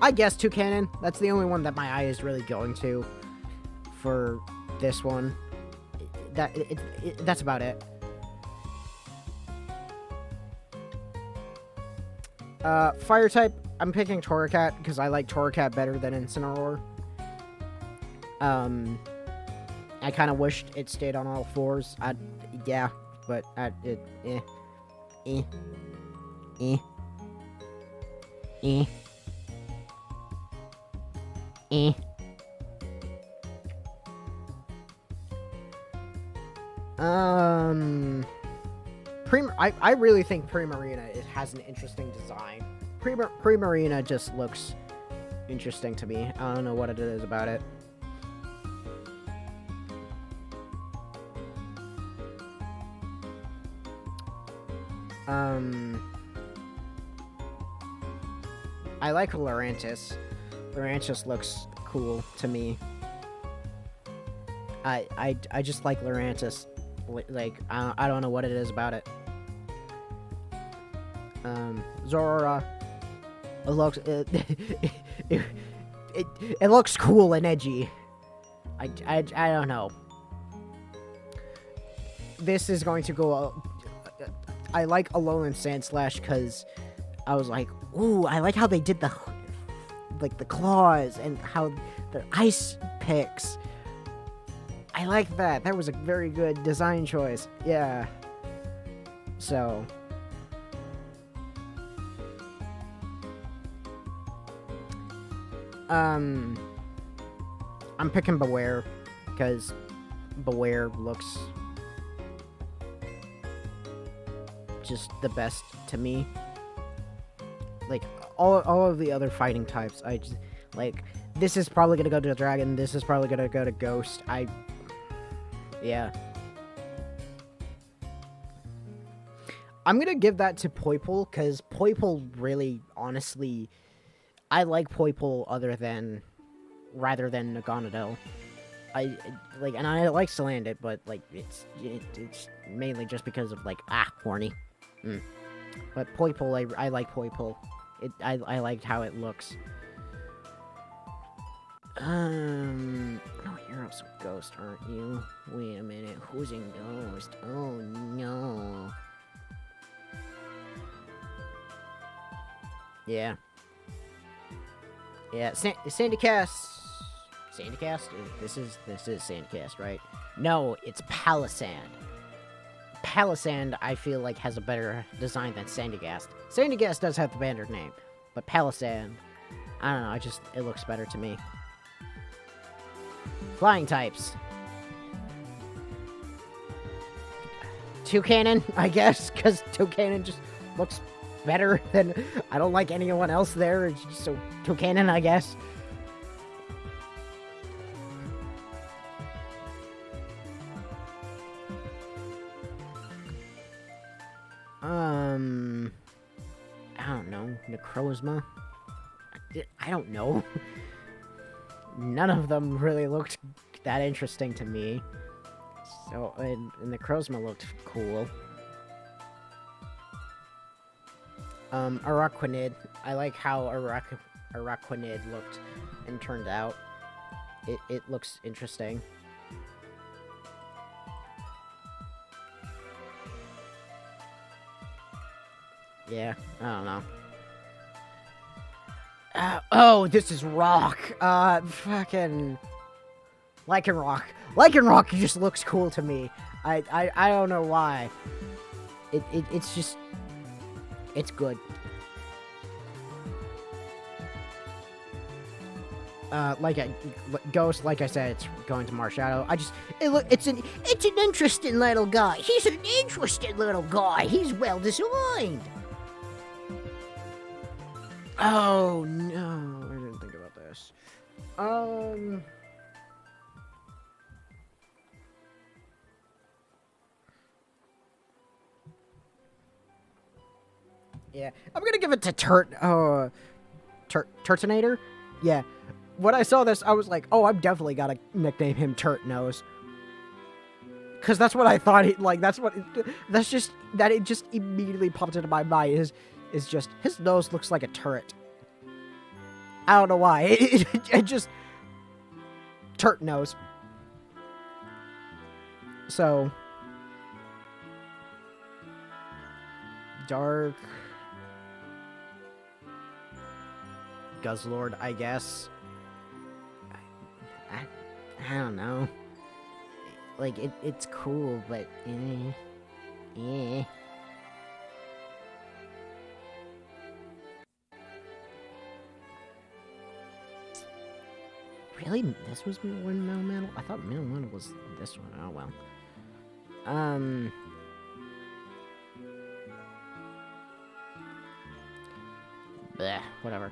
I guess Toucanon. That's the only one that my eye is really going to for this one. That's about it. Fire type, I'm picking Torracat because I like Torracat better than Incineroar. I kind of wished it stayed on all fours. Yeah, but I really think Primarina has an interesting design. Primarina just looks interesting to me. I don't know what it is about it. I like Lurantis. Lurantis looks cool to me. I just like Lurantis. Like, I don't know what it is about it. Zorora. It looks it looks cool and edgy. I don't know. This is going to go I like Alolan Sandslash because I was like, ooh, I like how they did the claws and how the ice picks. I like that. That was a very good design choice. Yeah. So. I'm picking Beware because Beware looks just the best to me. Like all of the other fighting types, I just like this is probably gonna go to Dragon. This is probably gonna go to Ghost. Yeah. I'm gonna give that to Poipole because Poipole really, honestly, I like Poipole rather than Naganadel. I like Salandit, but like it's mainly just because of like horny. But Poipole, I like Poipole. I liked how it looks. No, you're also Ghost, aren't you? Wait a minute, who's in Ghost? Oh no. Yeah. Yeah, Sandycast. Sandycast? This is Sandcast, right? No, it's Palisand. Palisand, I feel like, has a better design than Sandygast. Sandygast does have the banner name, but Palisand, I don't know, it looks better to me. Flying types. Toucanon, I guess, because Toucanon just looks better than... I don't like anyone else there, so Toucanon, I guess. I don't know. Necrozma? I don't know. None of them really looked that interesting to me. So, and Necrozma looked cool. Araquanid. I like how Araquanid looked and turned out. It looks interesting. Yeah, I don't know. Oh, this is Rock. Fucking Lycanroc. Lycanroc just looks cool to me. I don't know why. It's just... It's good. Ghost, like I said, it's going to Marshadow. It's an interesting little guy. He's an interesting little guy. He's well designed. Oh no, I didn't think about this. Yeah, I'm gonna give it to Turtonator. Yeah, when I saw this, I was like, oh, I'm definitely gotta nickname him Turt Nose. Cause that's what I thought. It just immediately popped into my mind. Is just his nose looks like a turret. I don't know why. It just Turt Nose. So Dark Guzzlord, I guess. I don't know. Like it's cool, but eh. Really? This was one Melmetal? I thought Melmetal was this one. Oh well. Bleh, whatever.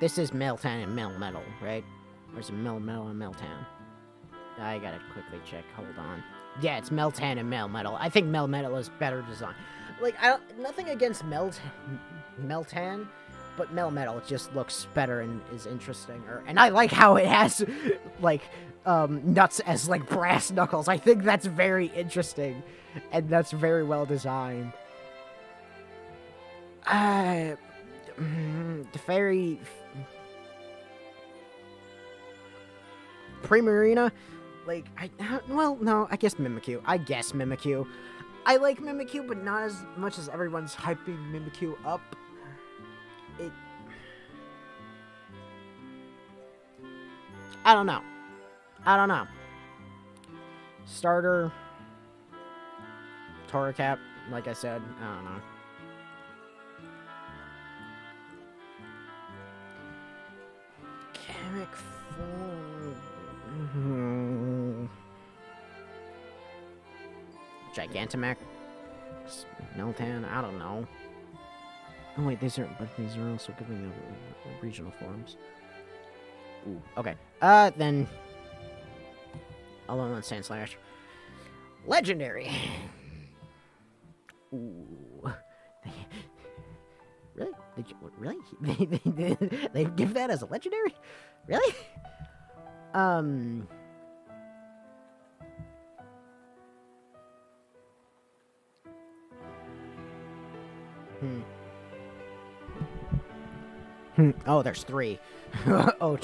This is Meltan and Melmetal, right? Or is it Melmetal and Meltan? I gotta quickly check. Hold on. Yeah, it's Meltan and Melmetal. I think Melmetal is better design. Like, nothing against Meltan, but Melmetal just looks better and is interesting. And I like how it has, like, nuts as, like, brass knuckles. I think that's very interesting, and that's very well designed. The fairy... Primarina, like, well, no, I guess Mimikyu. I like Mimikyu, but not as much as everyone's hyping Mimikyu up. I don't know. Starter, Torracat, like I said, I don't know. Chemic form. Gigantamax, Meltan, I don't know. Oh wait, these are also giving the regional forms. Ooh, okay. Then I'll on Sandslash. Legendary. Ooh. Really? Really? They give that as a legendary? Really? Oh, there's 3. Oh,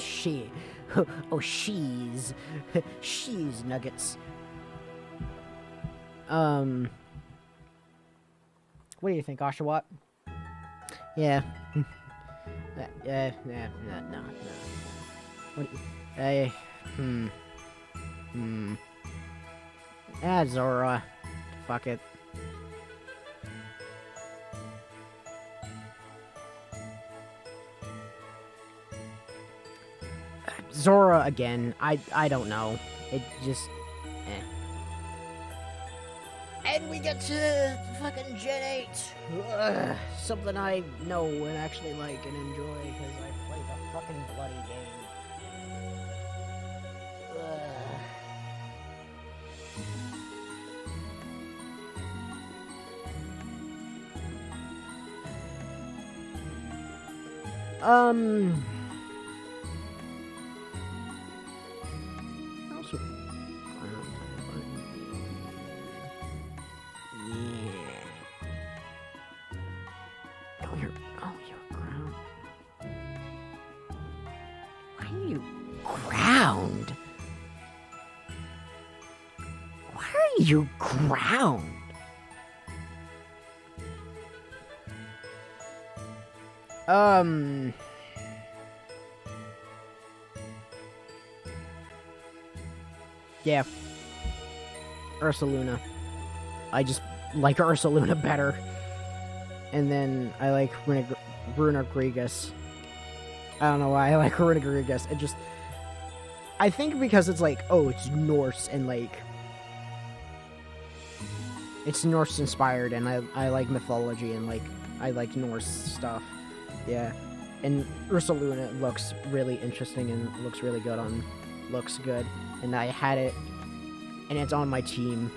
she's nuggets. What do you think, Oshawott? Yeah. No. What? Zora. Fuck it. Zora again. I don't know. It just. And we get to fucking Gen 8. Ugh, something I know and actually like and enjoy because I played the fucking bloody game. Also, you're ground. Why are you ground? Why are you ground? Yeah. Ursaluna. I just like Ursaluna better. And then I like Runagrigus. I don't know why I like Runagrigus. It just... I think because it's like, oh, it's Norse and like... It's Norse inspired and I like mythology and like... I like Norse stuff. Yeah. And Ursaluna looks really interesting and looks really good on... Looks good. And I had it... And it's on my team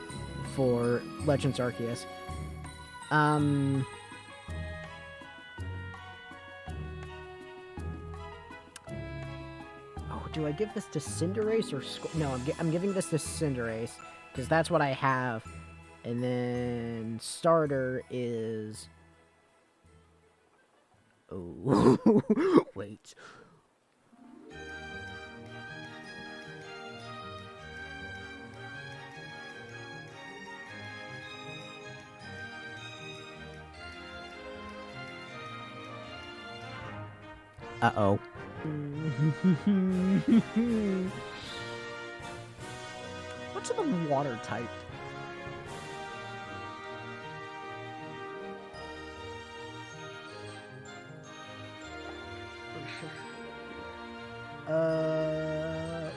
for Legends Arceus. Oh, do I give this to Cinderace or... No, I'm giving this to Cinderace. Because that's what I have. And then... Starter is... Oh. Wait. Uh-oh. What's the water type?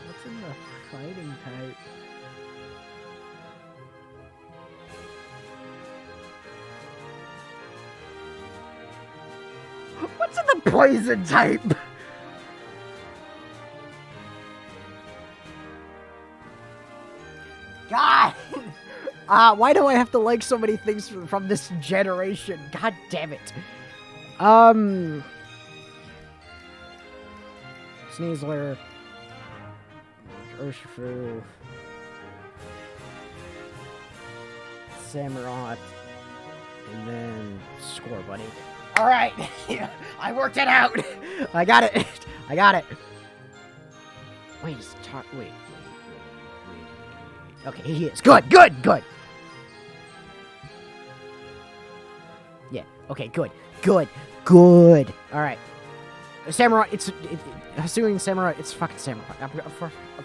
What's in the fighting type? What's in the poison type? God! Why do I have to like so many things from this generation? God damn it. Sneasler. Urshifu. Samurott. And then Scorbunny. Alright! I worked it out! I got it! I got it! Wait, wait. Okay, he is. Good, good, good. Yeah, okay, good, good, good. Alright. Samurai, Hisuian Samurai, it's fucking Samurai. Of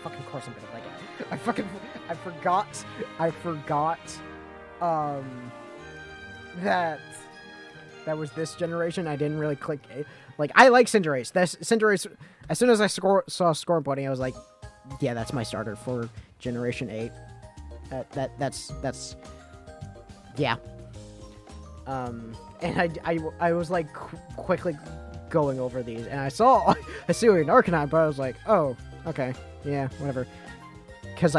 fucking course I'm gonna like it. I forgot, that was this generation. I didn't really click it. Like, I like Cinderace. Cinderace, as soon as I saw Score Bunny, I was like, yeah, that's my starter for Generation 8. That's, yeah. And I was, like, quickly going over these, and I saw Hisuian Arcanine, but I was like, oh, okay, yeah, whatever. Because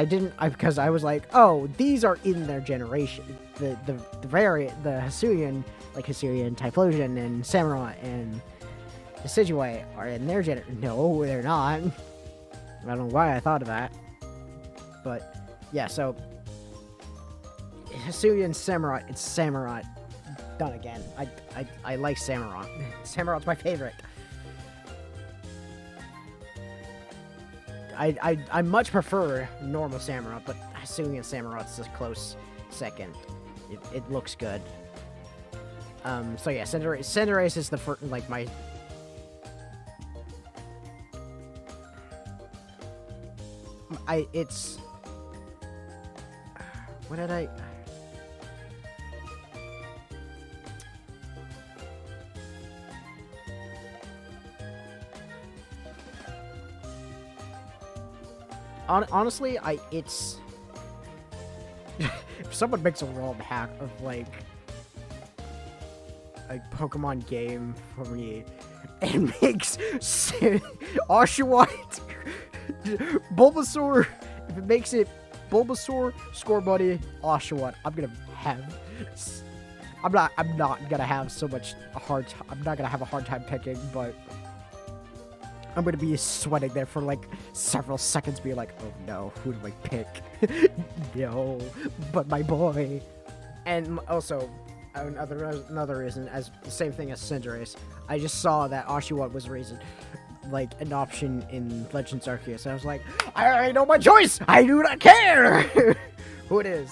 I was like, oh, these are in their generation. The Hisuian, like Hisuian, Typhlosion, and Samurai, and Decidueye are in their generation. No, they're not. I don't know why I thought of that. But, yeah, so Hisuian Samurai, it's Samurai. Done again. I like Samurott. Samurot's my favorite. I much prefer normal Samurott, but Hisuian Samurot's a close second. It looks good. So yeah, Cinderace is the first, like, my... it's... What did I... Honestly, it's... if someone makes a ROM hack of, like, a Pokemon game for me and makes Oshawott, Bulbasaur, if it makes it Bulbasaur, Scorbunny, Oshawott, I'm not gonna have so much I'm not gonna have a hard time picking, but I'm gonna be sweating there for like several seconds, being like, oh no, who do I pick? No, but my boy. And also, another reason, as the same thing as Cinderace, I just saw that Oshawott was like an option in Legends Arceus. I was like, I already know my choice! I do not care who it is.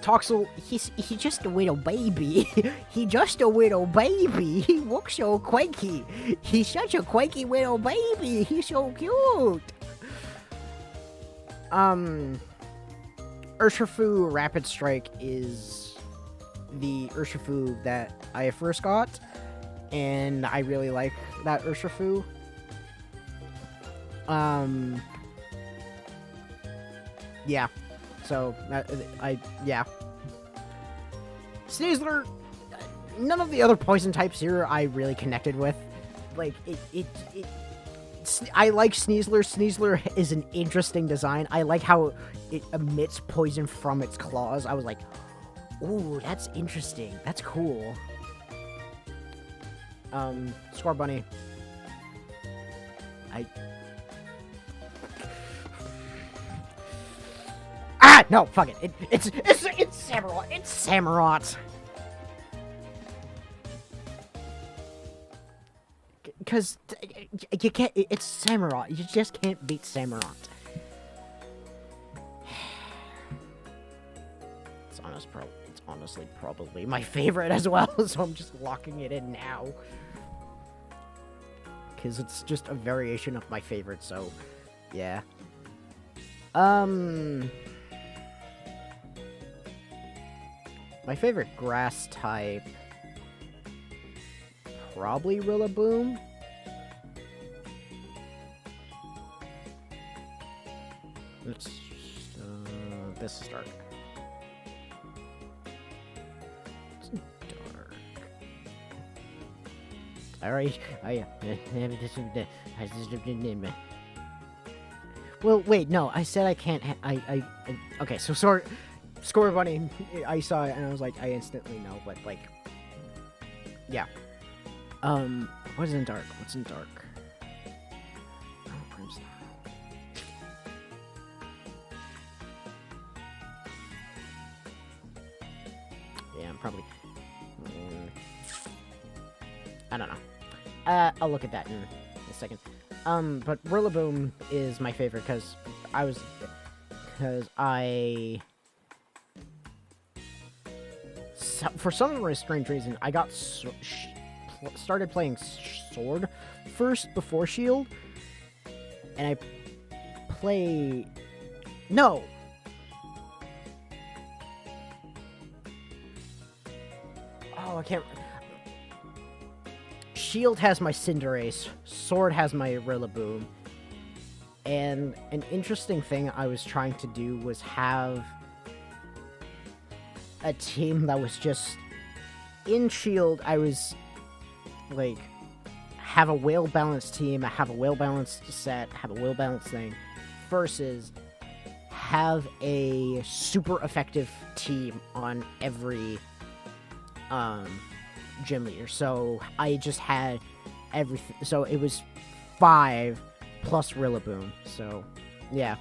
Toxel, He's just a little baby. He's just a little baby. He looks so quaky. He's such a quaky little baby. He's so cute. Urshifu Rapid Strike is the Urshifu that I first got, and I really like that Urshifu. Yeah. So, yeah. Sneasler, none of the other poison types here I really connected with. Like, I like Sneasler. Sneasler is an interesting design. I like how it emits poison from its claws. I was like, ooh, that's interesting. That's cool. Scorbunny. No, fuck it. It's Samurott. It's Samurott. Because you can't. It's Samurott. You just can't beat Samurott. It's honestly probably my favorite as well. So I'm just locking it in now. Because it's just a variation of my favorite. So, yeah. My favorite grass type, probably Rillaboom. Let's, this is dark. It's dark. Alright, well, wait, no, I said I can't, okay, so Scorbunny, I saw it and I was like, I instantly know, but like, yeah. What's in dark? What's in dark? Oh, Brimstone. Yeah, I'm probably. I don't know. I'll look at that in a second. But Rillaboom is my favorite because because for some very strange reason, I got started playing Sword first before Shield, and no. Oh, I can't. Shield has my Cinderace, Sword has my Rillaboom, and an interesting thing I was trying to do was have a team that was just in Shield. I was like have a well-balanced team, have a well-balanced set, have a well-balanced thing, versus have a super effective team on every gym leader. So I just had everything. So it was 5 plus Rillaboom. So yeah.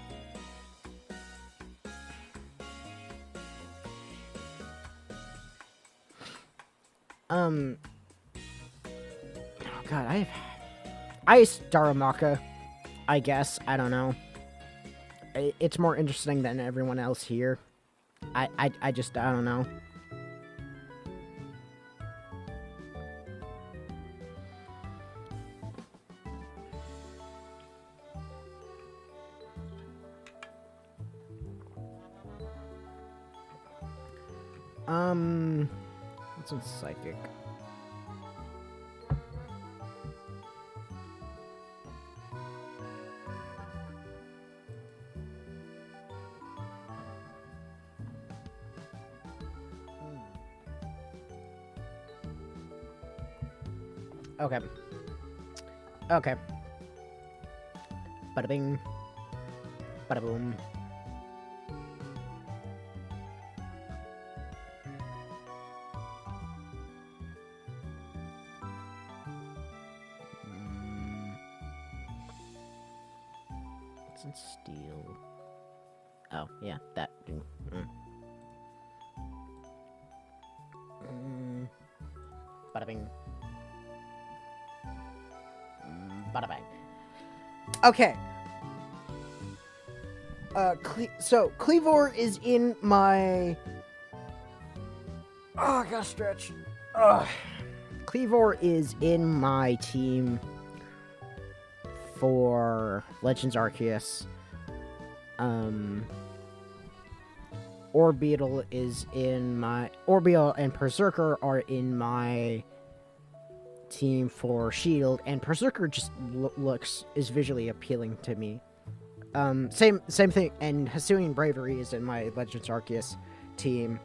Oh god, Ice Darumaka, I guess. I don't know. It's more interesting than everyone else here. I don't know. What's in Psychic? Okay. Okay. Bada bing. Bada boom. What's in Steel? Oh, yeah, that. Bada bing. Bada bang. Okay. So Cleavor is in my. Oh, I gotta stretch. Cleavor is in my team for Legends Arceus. Orbeetle is in my. Orbeetle and Berserker are in my team for Shield, and Berserker just is visually appealing to me. Same thing, and Hisuian Bravery is in my Legends Arceus team.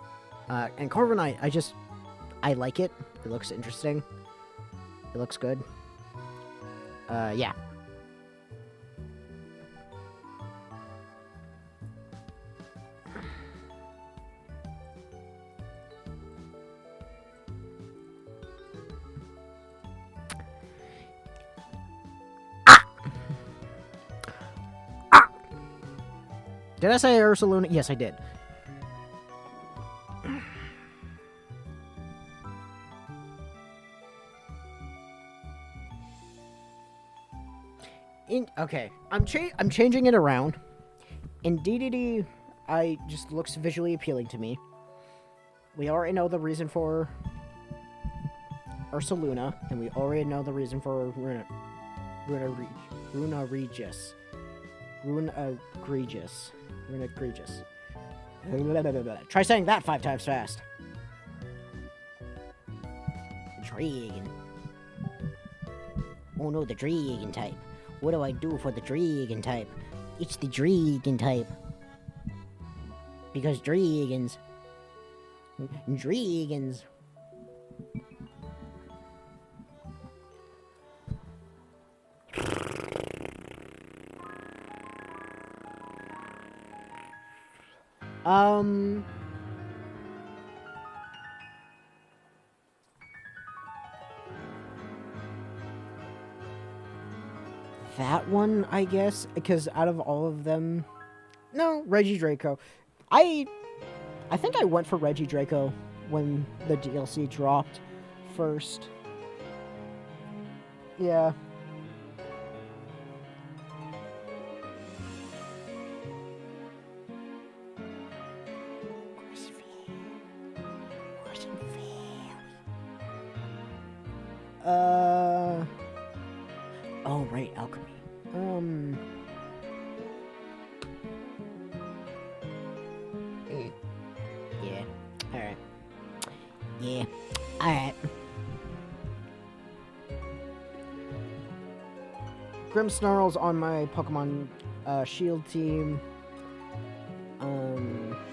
And Corviknight, I like it. It looks interesting. It looks good. Yeah. Did I say Ursaluna? Yes, I did. Okay, I'm changing it around. In DDD, just looks visually appealing to me. We already know the reason for Ursaluna, and we already know the reason for Runa Regis. Try saying that 5 times fast. Dragon. Oh no, the Dragon type. What do I do for the Dragon type? It's the Dragon type. Because Dragons. That one, I guess, because out of all of them, no, Regidraco. I think I went for Regidraco when the DLC dropped first. Yeah. Oh, right, alchemy. Yeah. Alright. Yeah. Alright. Grimmsnarl's on my Pokemon Shield team.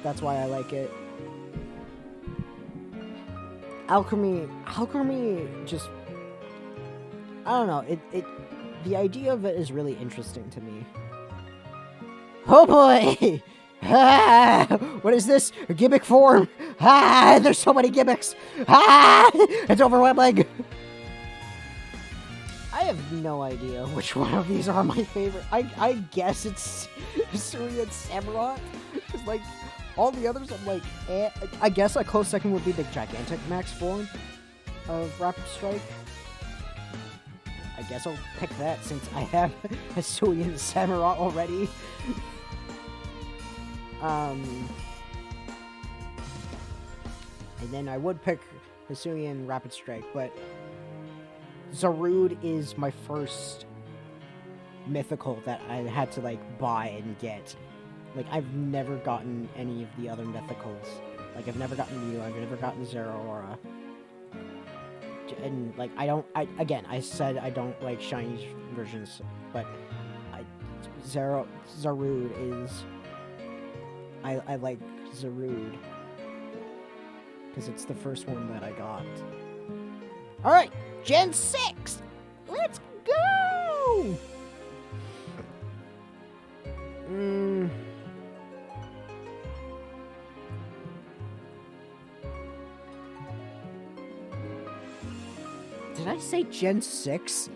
That's why I like it. Alchemy just, I don't know, the idea of it is really interesting to me. Oh boy! Ah, what is this? A gimmick form? Ah, there's so many gimmicks! Ah, it's overwhelming! I have no idea which one of these are my favorite. I guess it's Hisuian Samurott. Because, like, all the others, I'm like, eh. I guess a close second would be the Gigantic Max form of Rapid Strike. I guess I'll pick that since I have Hisuian Samurott already. And then I would pick Hisuian Rapid Strike, but Zarude is my first mythical that I had to, like, buy and get. Like, I've never gotten any of the other mythicals. Like, I've never gotten Mew, I've never gotten Zeraora. And, like, I said I don't like shiny versions, but Zarude is... I like Zarude. Because it's the first one that I got. Alright! Gen 6! Let's go! Did I say Gen 6?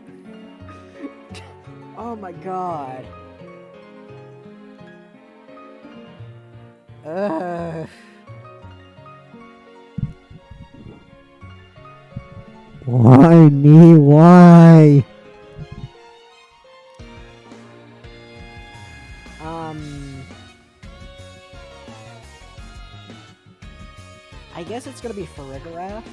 Oh my god. Why me? Why? I guess it's gonna be Farigiraf.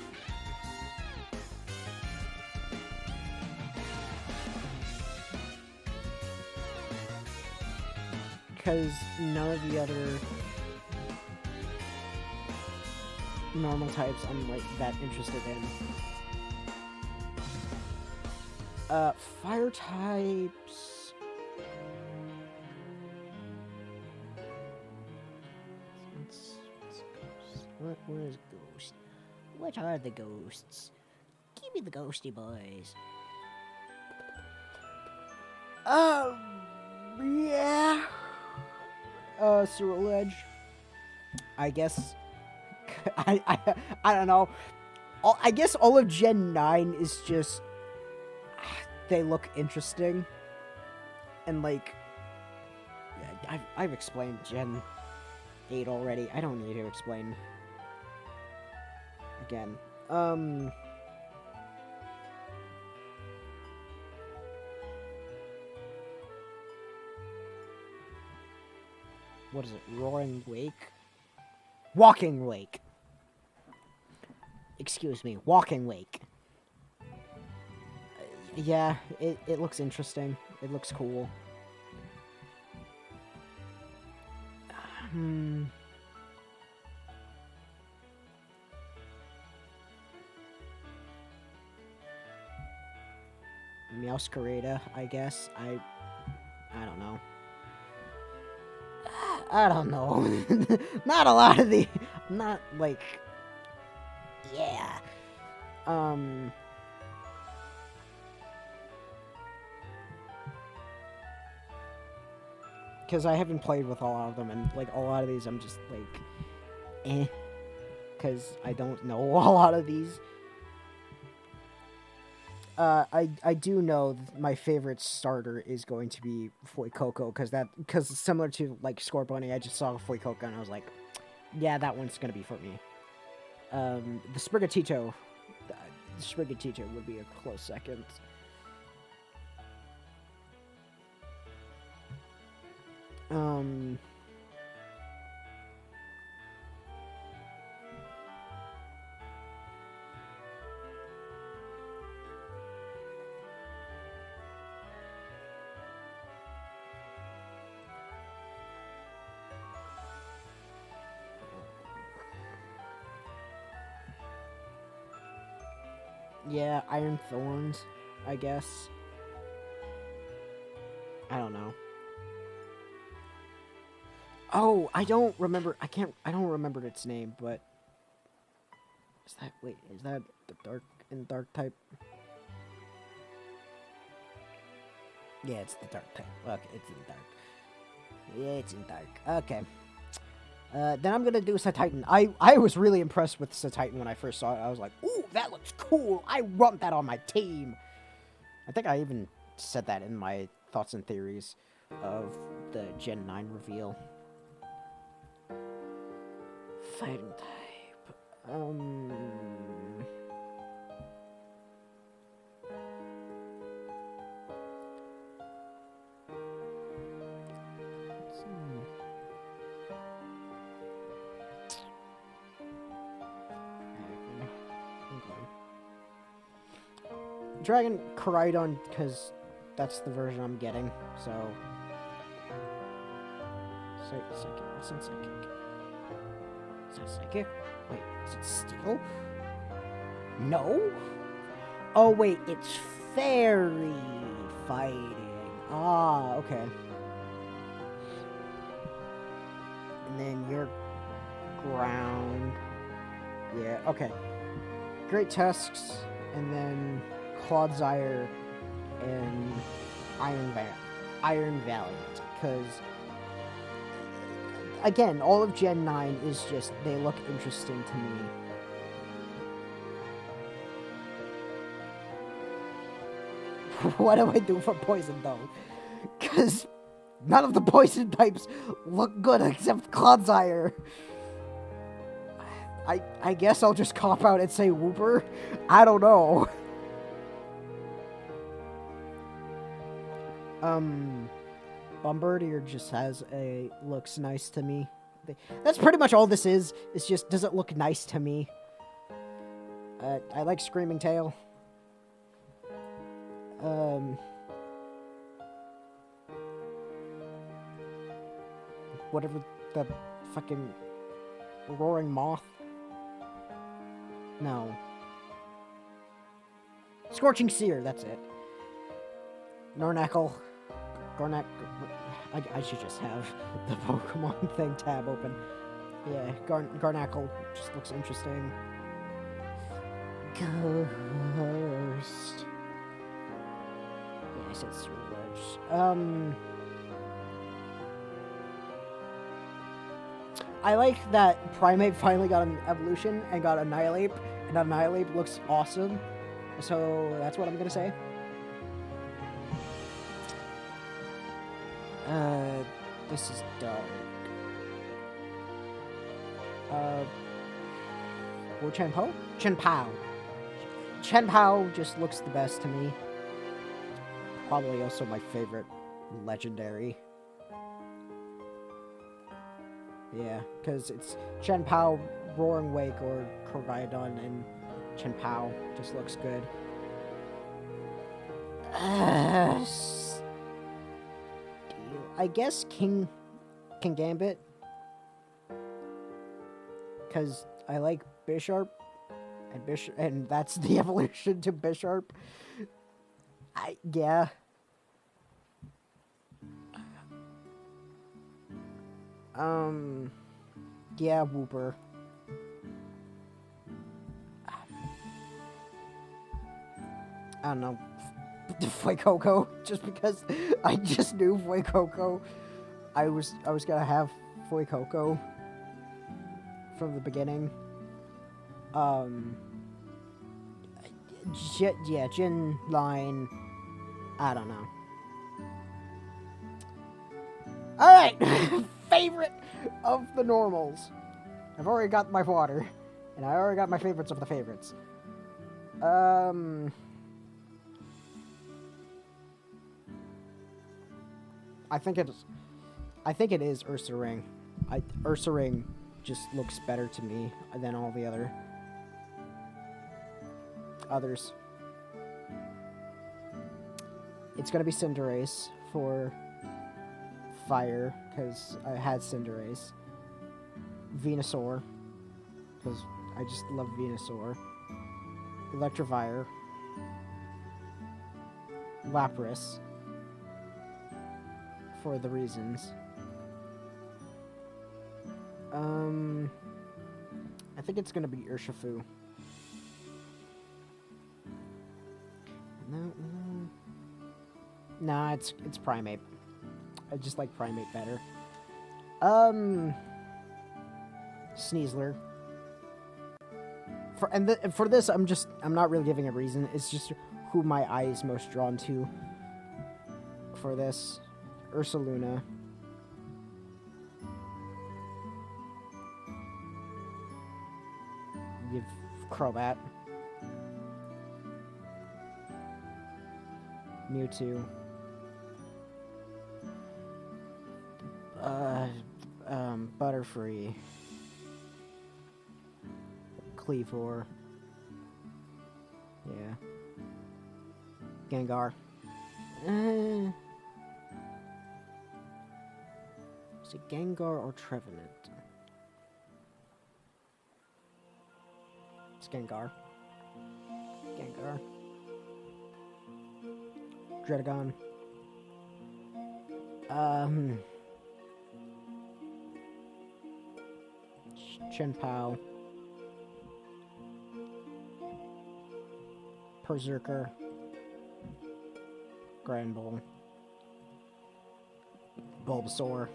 Because none of the other normal types I'm, like, that interested in. Fire types... Where's Ghost? What are the ghosts? Give me the ghosty boys. Yeah. Ceruledge. I guess. I don't know. I guess all of Gen 9 is just. They look interesting. And, like. I've explained Gen 8 already. I don't need to explain. Again. What is it? Roaring Wake? Walking Wake. Excuse me. Walking Wake. Yeah, it looks interesting. It looks cool. Meowscarada, I guess. I don't know. I don't know. Not a lot of the... Not, like... Yeah. Because I haven't played with a lot of them, and, like, a lot of these I'm just, like... Eh. Because I don't know a lot of these. I do know my favorite starter is going to be Fuecoco, because similar to, like, Scorbunny, I just saw Fuecoco and I was like, yeah, that one's gonna be for me. The Sprigatito would be a close second. Yeah, Iron Thorns, I guess. I don't know. Oh, I don't remember. I don't remember its name, but is that the dark type? Yeah, it's the dark type. Okay, it's in dark. Yeah, it's in dark. Okay. Then I'm gonna do Titan. I was really impressed with Titan when I first saw it. I was like, ooh, that looks cool. I want that on my team. I think I even said that in my thoughts and theories of the Gen 9 reveal. Fighting type. Let's see. Dragon Koraidon, because that's the version I'm getting, so... Psychic. What's in Psychic? Is that Psychic? Wait, is it Steel? No? Oh, wait, it's Fairy fighting. Ah, okay. And then you're Ground. Yeah, okay. Great Tusks, and then Clodsire and Iron Valiant, because again, all of Gen 9 is just, they look interesting to me. What do I do for poison though? Because none of the poison types look good except Clodsire. I guess I'll just cop out and say Wooper. I don't know. Bombardier just looks nice to me. That's pretty much all this is. It's just, does it look nice to me? I like Screaming Tail. Whatever the fucking Roaring Moth. No. Scorching Seer, that's it. Garnackle. I should just have the Pokemon thing tab open. Yeah, Garnackle just looks interesting. Ghost. Yeah, I said Surge. I like that Primate finally got an evolution and got Annihilate, and Annihilate looks awesome. So that's what I'm gonna say. This is dark. Chenpo? Chenpao just looks the best to me. Probably also my favorite legendary. Yeah, because it's Chenpao, Roaring Wake, or Koraidon, and Chenpao just looks good. I guess King Gambit, because I like Bisharp, and that's the evolution to Bisharp. Yeah. Yeah, Wooper. I don't know. Fuecoco, just because I just knew Fuecoco. I was gonna have Fuecoco from the beginning. Yeah, Gen line. I don't know. Alright! Favorite of the normals. I've already got my water. And I already got my favorites of the favorites. I think it is Ursaring. Ursaring just looks better to me than all the others. It's gonna be Cinderace for fire, because I had Cinderace. Venusaur, because I just love Venusaur. Electivire, Lapras. For the reasons. I think it's gonna be Urshifu. No. Nah, it's Primeape. I just like Primeape better. Sneasler. For this, I'm not really giving a reason. It's just who my eye is most drawn to. For this, Ursaluna. You've Crobat. Mewtwo. Butterfree. Cleavor. Yeah. Gengar. Is it Gengar or Trevenant? It's Gengar. Gengar. Dredagon. Chien-Pao. Berserker. Granbull. Bulbasaur.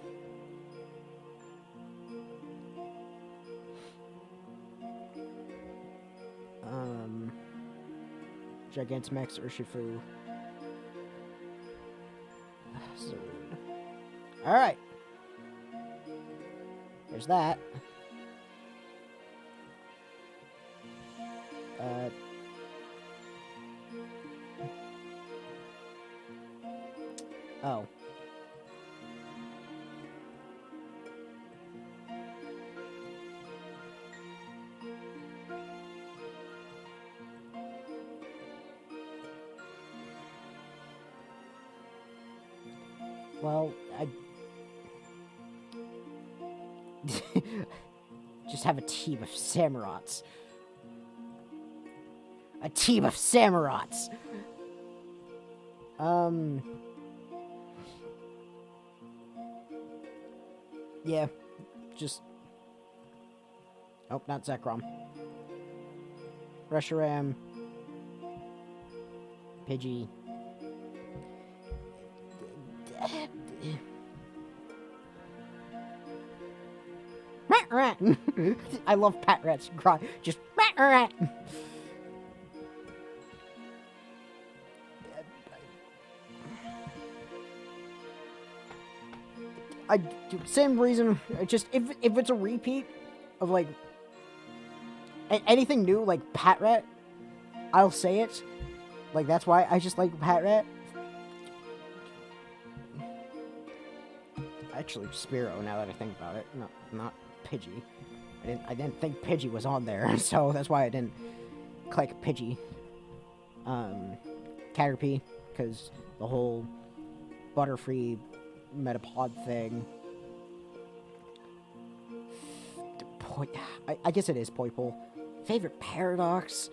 Gigantamax, Urshifu. So rude. Alright. There's that. Oh. Well, I just have a team of Samurats. A team of Samurats. Yeah, just... Oh, not Zekrom. Reshiram. Pidgey. I love Patrats. Just same reason. Just if it's a repeat of like anything new, like Patrat, I'll say it. Like that's why I just like Patrat. Actually, Spearow. Now that I think about it, not Pidgey. I didn't think Pidgey was on there, so that's why I didn't click Pidgey. Caterpie, because the whole Butterfree Metapod thing. I guess it is Poipole. Favorite Paradox?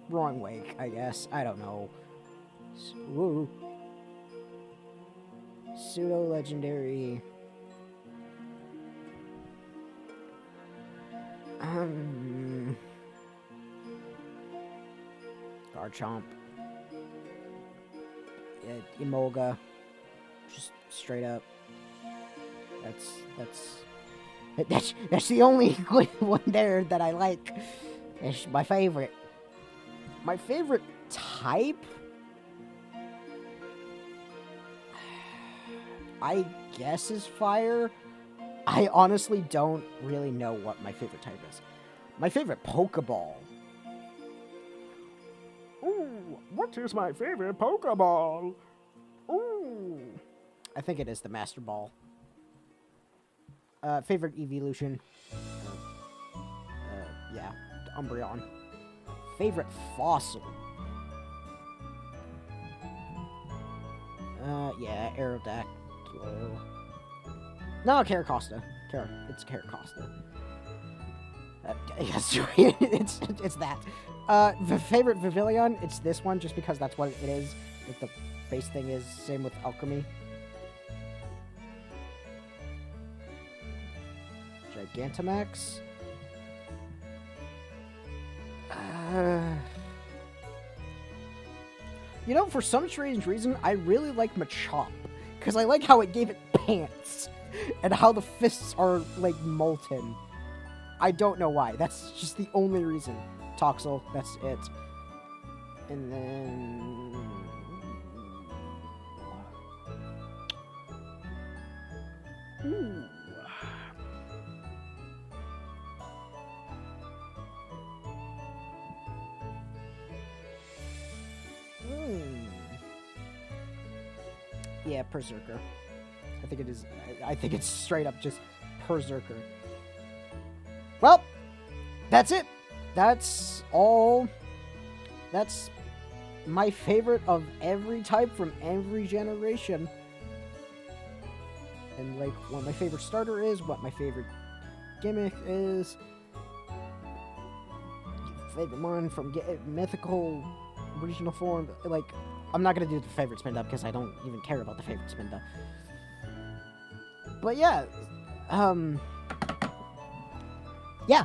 Wrong Wake, I guess. I don't know. Woo. Pseudo-legendary. Garchomp. Emolga. Just straight up. That's the only good one there that I like. It's my favorite. My favorite type? I guess is fire. I honestly don't really know what my favorite type is. My favorite Pokeball. Ooh, what is my favorite Pokeball? Ooh. I think it is the Master Ball. Favorite evolution? Yeah, Umbreon. Favorite fossil? Yeah, Aerodactyl. No, Caracosta. It's Caracosta. Yes, it's that. Favorite Vivillon, it's this one, just because that's what it is. Like the base thing is. Same with Alchemy. Gigantamax. You know, for some strange reason, I really like Machop. Because I like how it gave it pants. And how the fists are, like, molten. I don't know why. That's just the only reason. Toxel, that's it. And then... Ooh. Yeah, Berserker. I think it is. I think it's straight up just Berserker. Well, that's it. That's all. That's my favorite of every type from every generation. And like what my favorite starter is, what my favorite gimmick is. Favorite one from mythical regional form. Like, I'm not gonna do the favorite spin up because I don't even care about the favorite spin up. But yeah, yeah.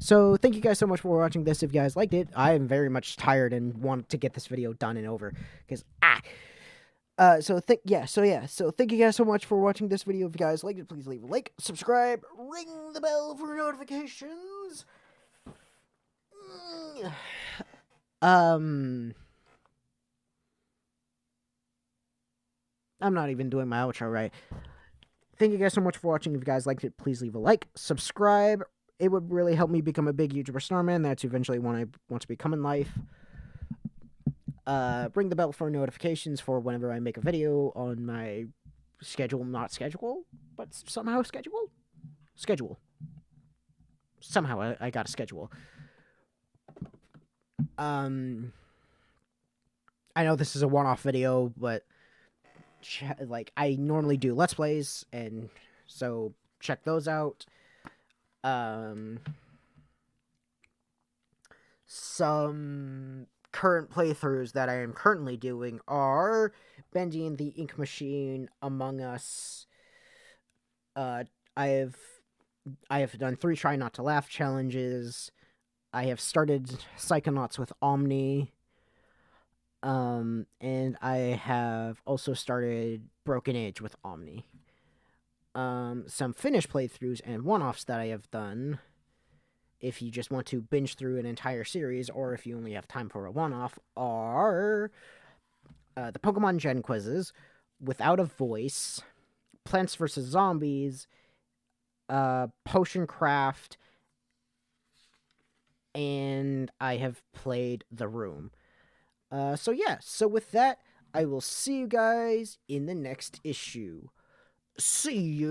So thank you guys so much for watching this. If you guys liked it, I am very much tired and want to get this video done and over because So thank you guys so much for watching this video. If you guys liked it, please leave a like, subscribe, ring the bell for notifications. I'm not even doing my outro right. Thank you guys so much for watching. If you guys liked it, please leave a like, subscribe. It would really help me become a big YouTuber starman. That's eventually what I want to become in life. Ring the bell for notifications for whenever I make a video on my schedule. Not schedule, but somehow schedule. Somehow I got a schedule. I know this is a one-off video, but like I normally do Let's Plays, and so check those out. Some current playthroughs that I am currently doing are Bendy and the Ink Machine, Among Us. I have done 3 Try Not to Laugh challenges. I have started Psychonauts with Omni. And I have also started Broken Age with Omni. Some finished playthroughs and one-offs that I have done, if you just want to binge through an entire series, or if you only have time for a one-off, are the Pokemon Gen quizzes, Without a Voice, Plants vs. Zombies, Potion Craft, and I have played The Room. So with that, I will see you guys in the next issue. See ya!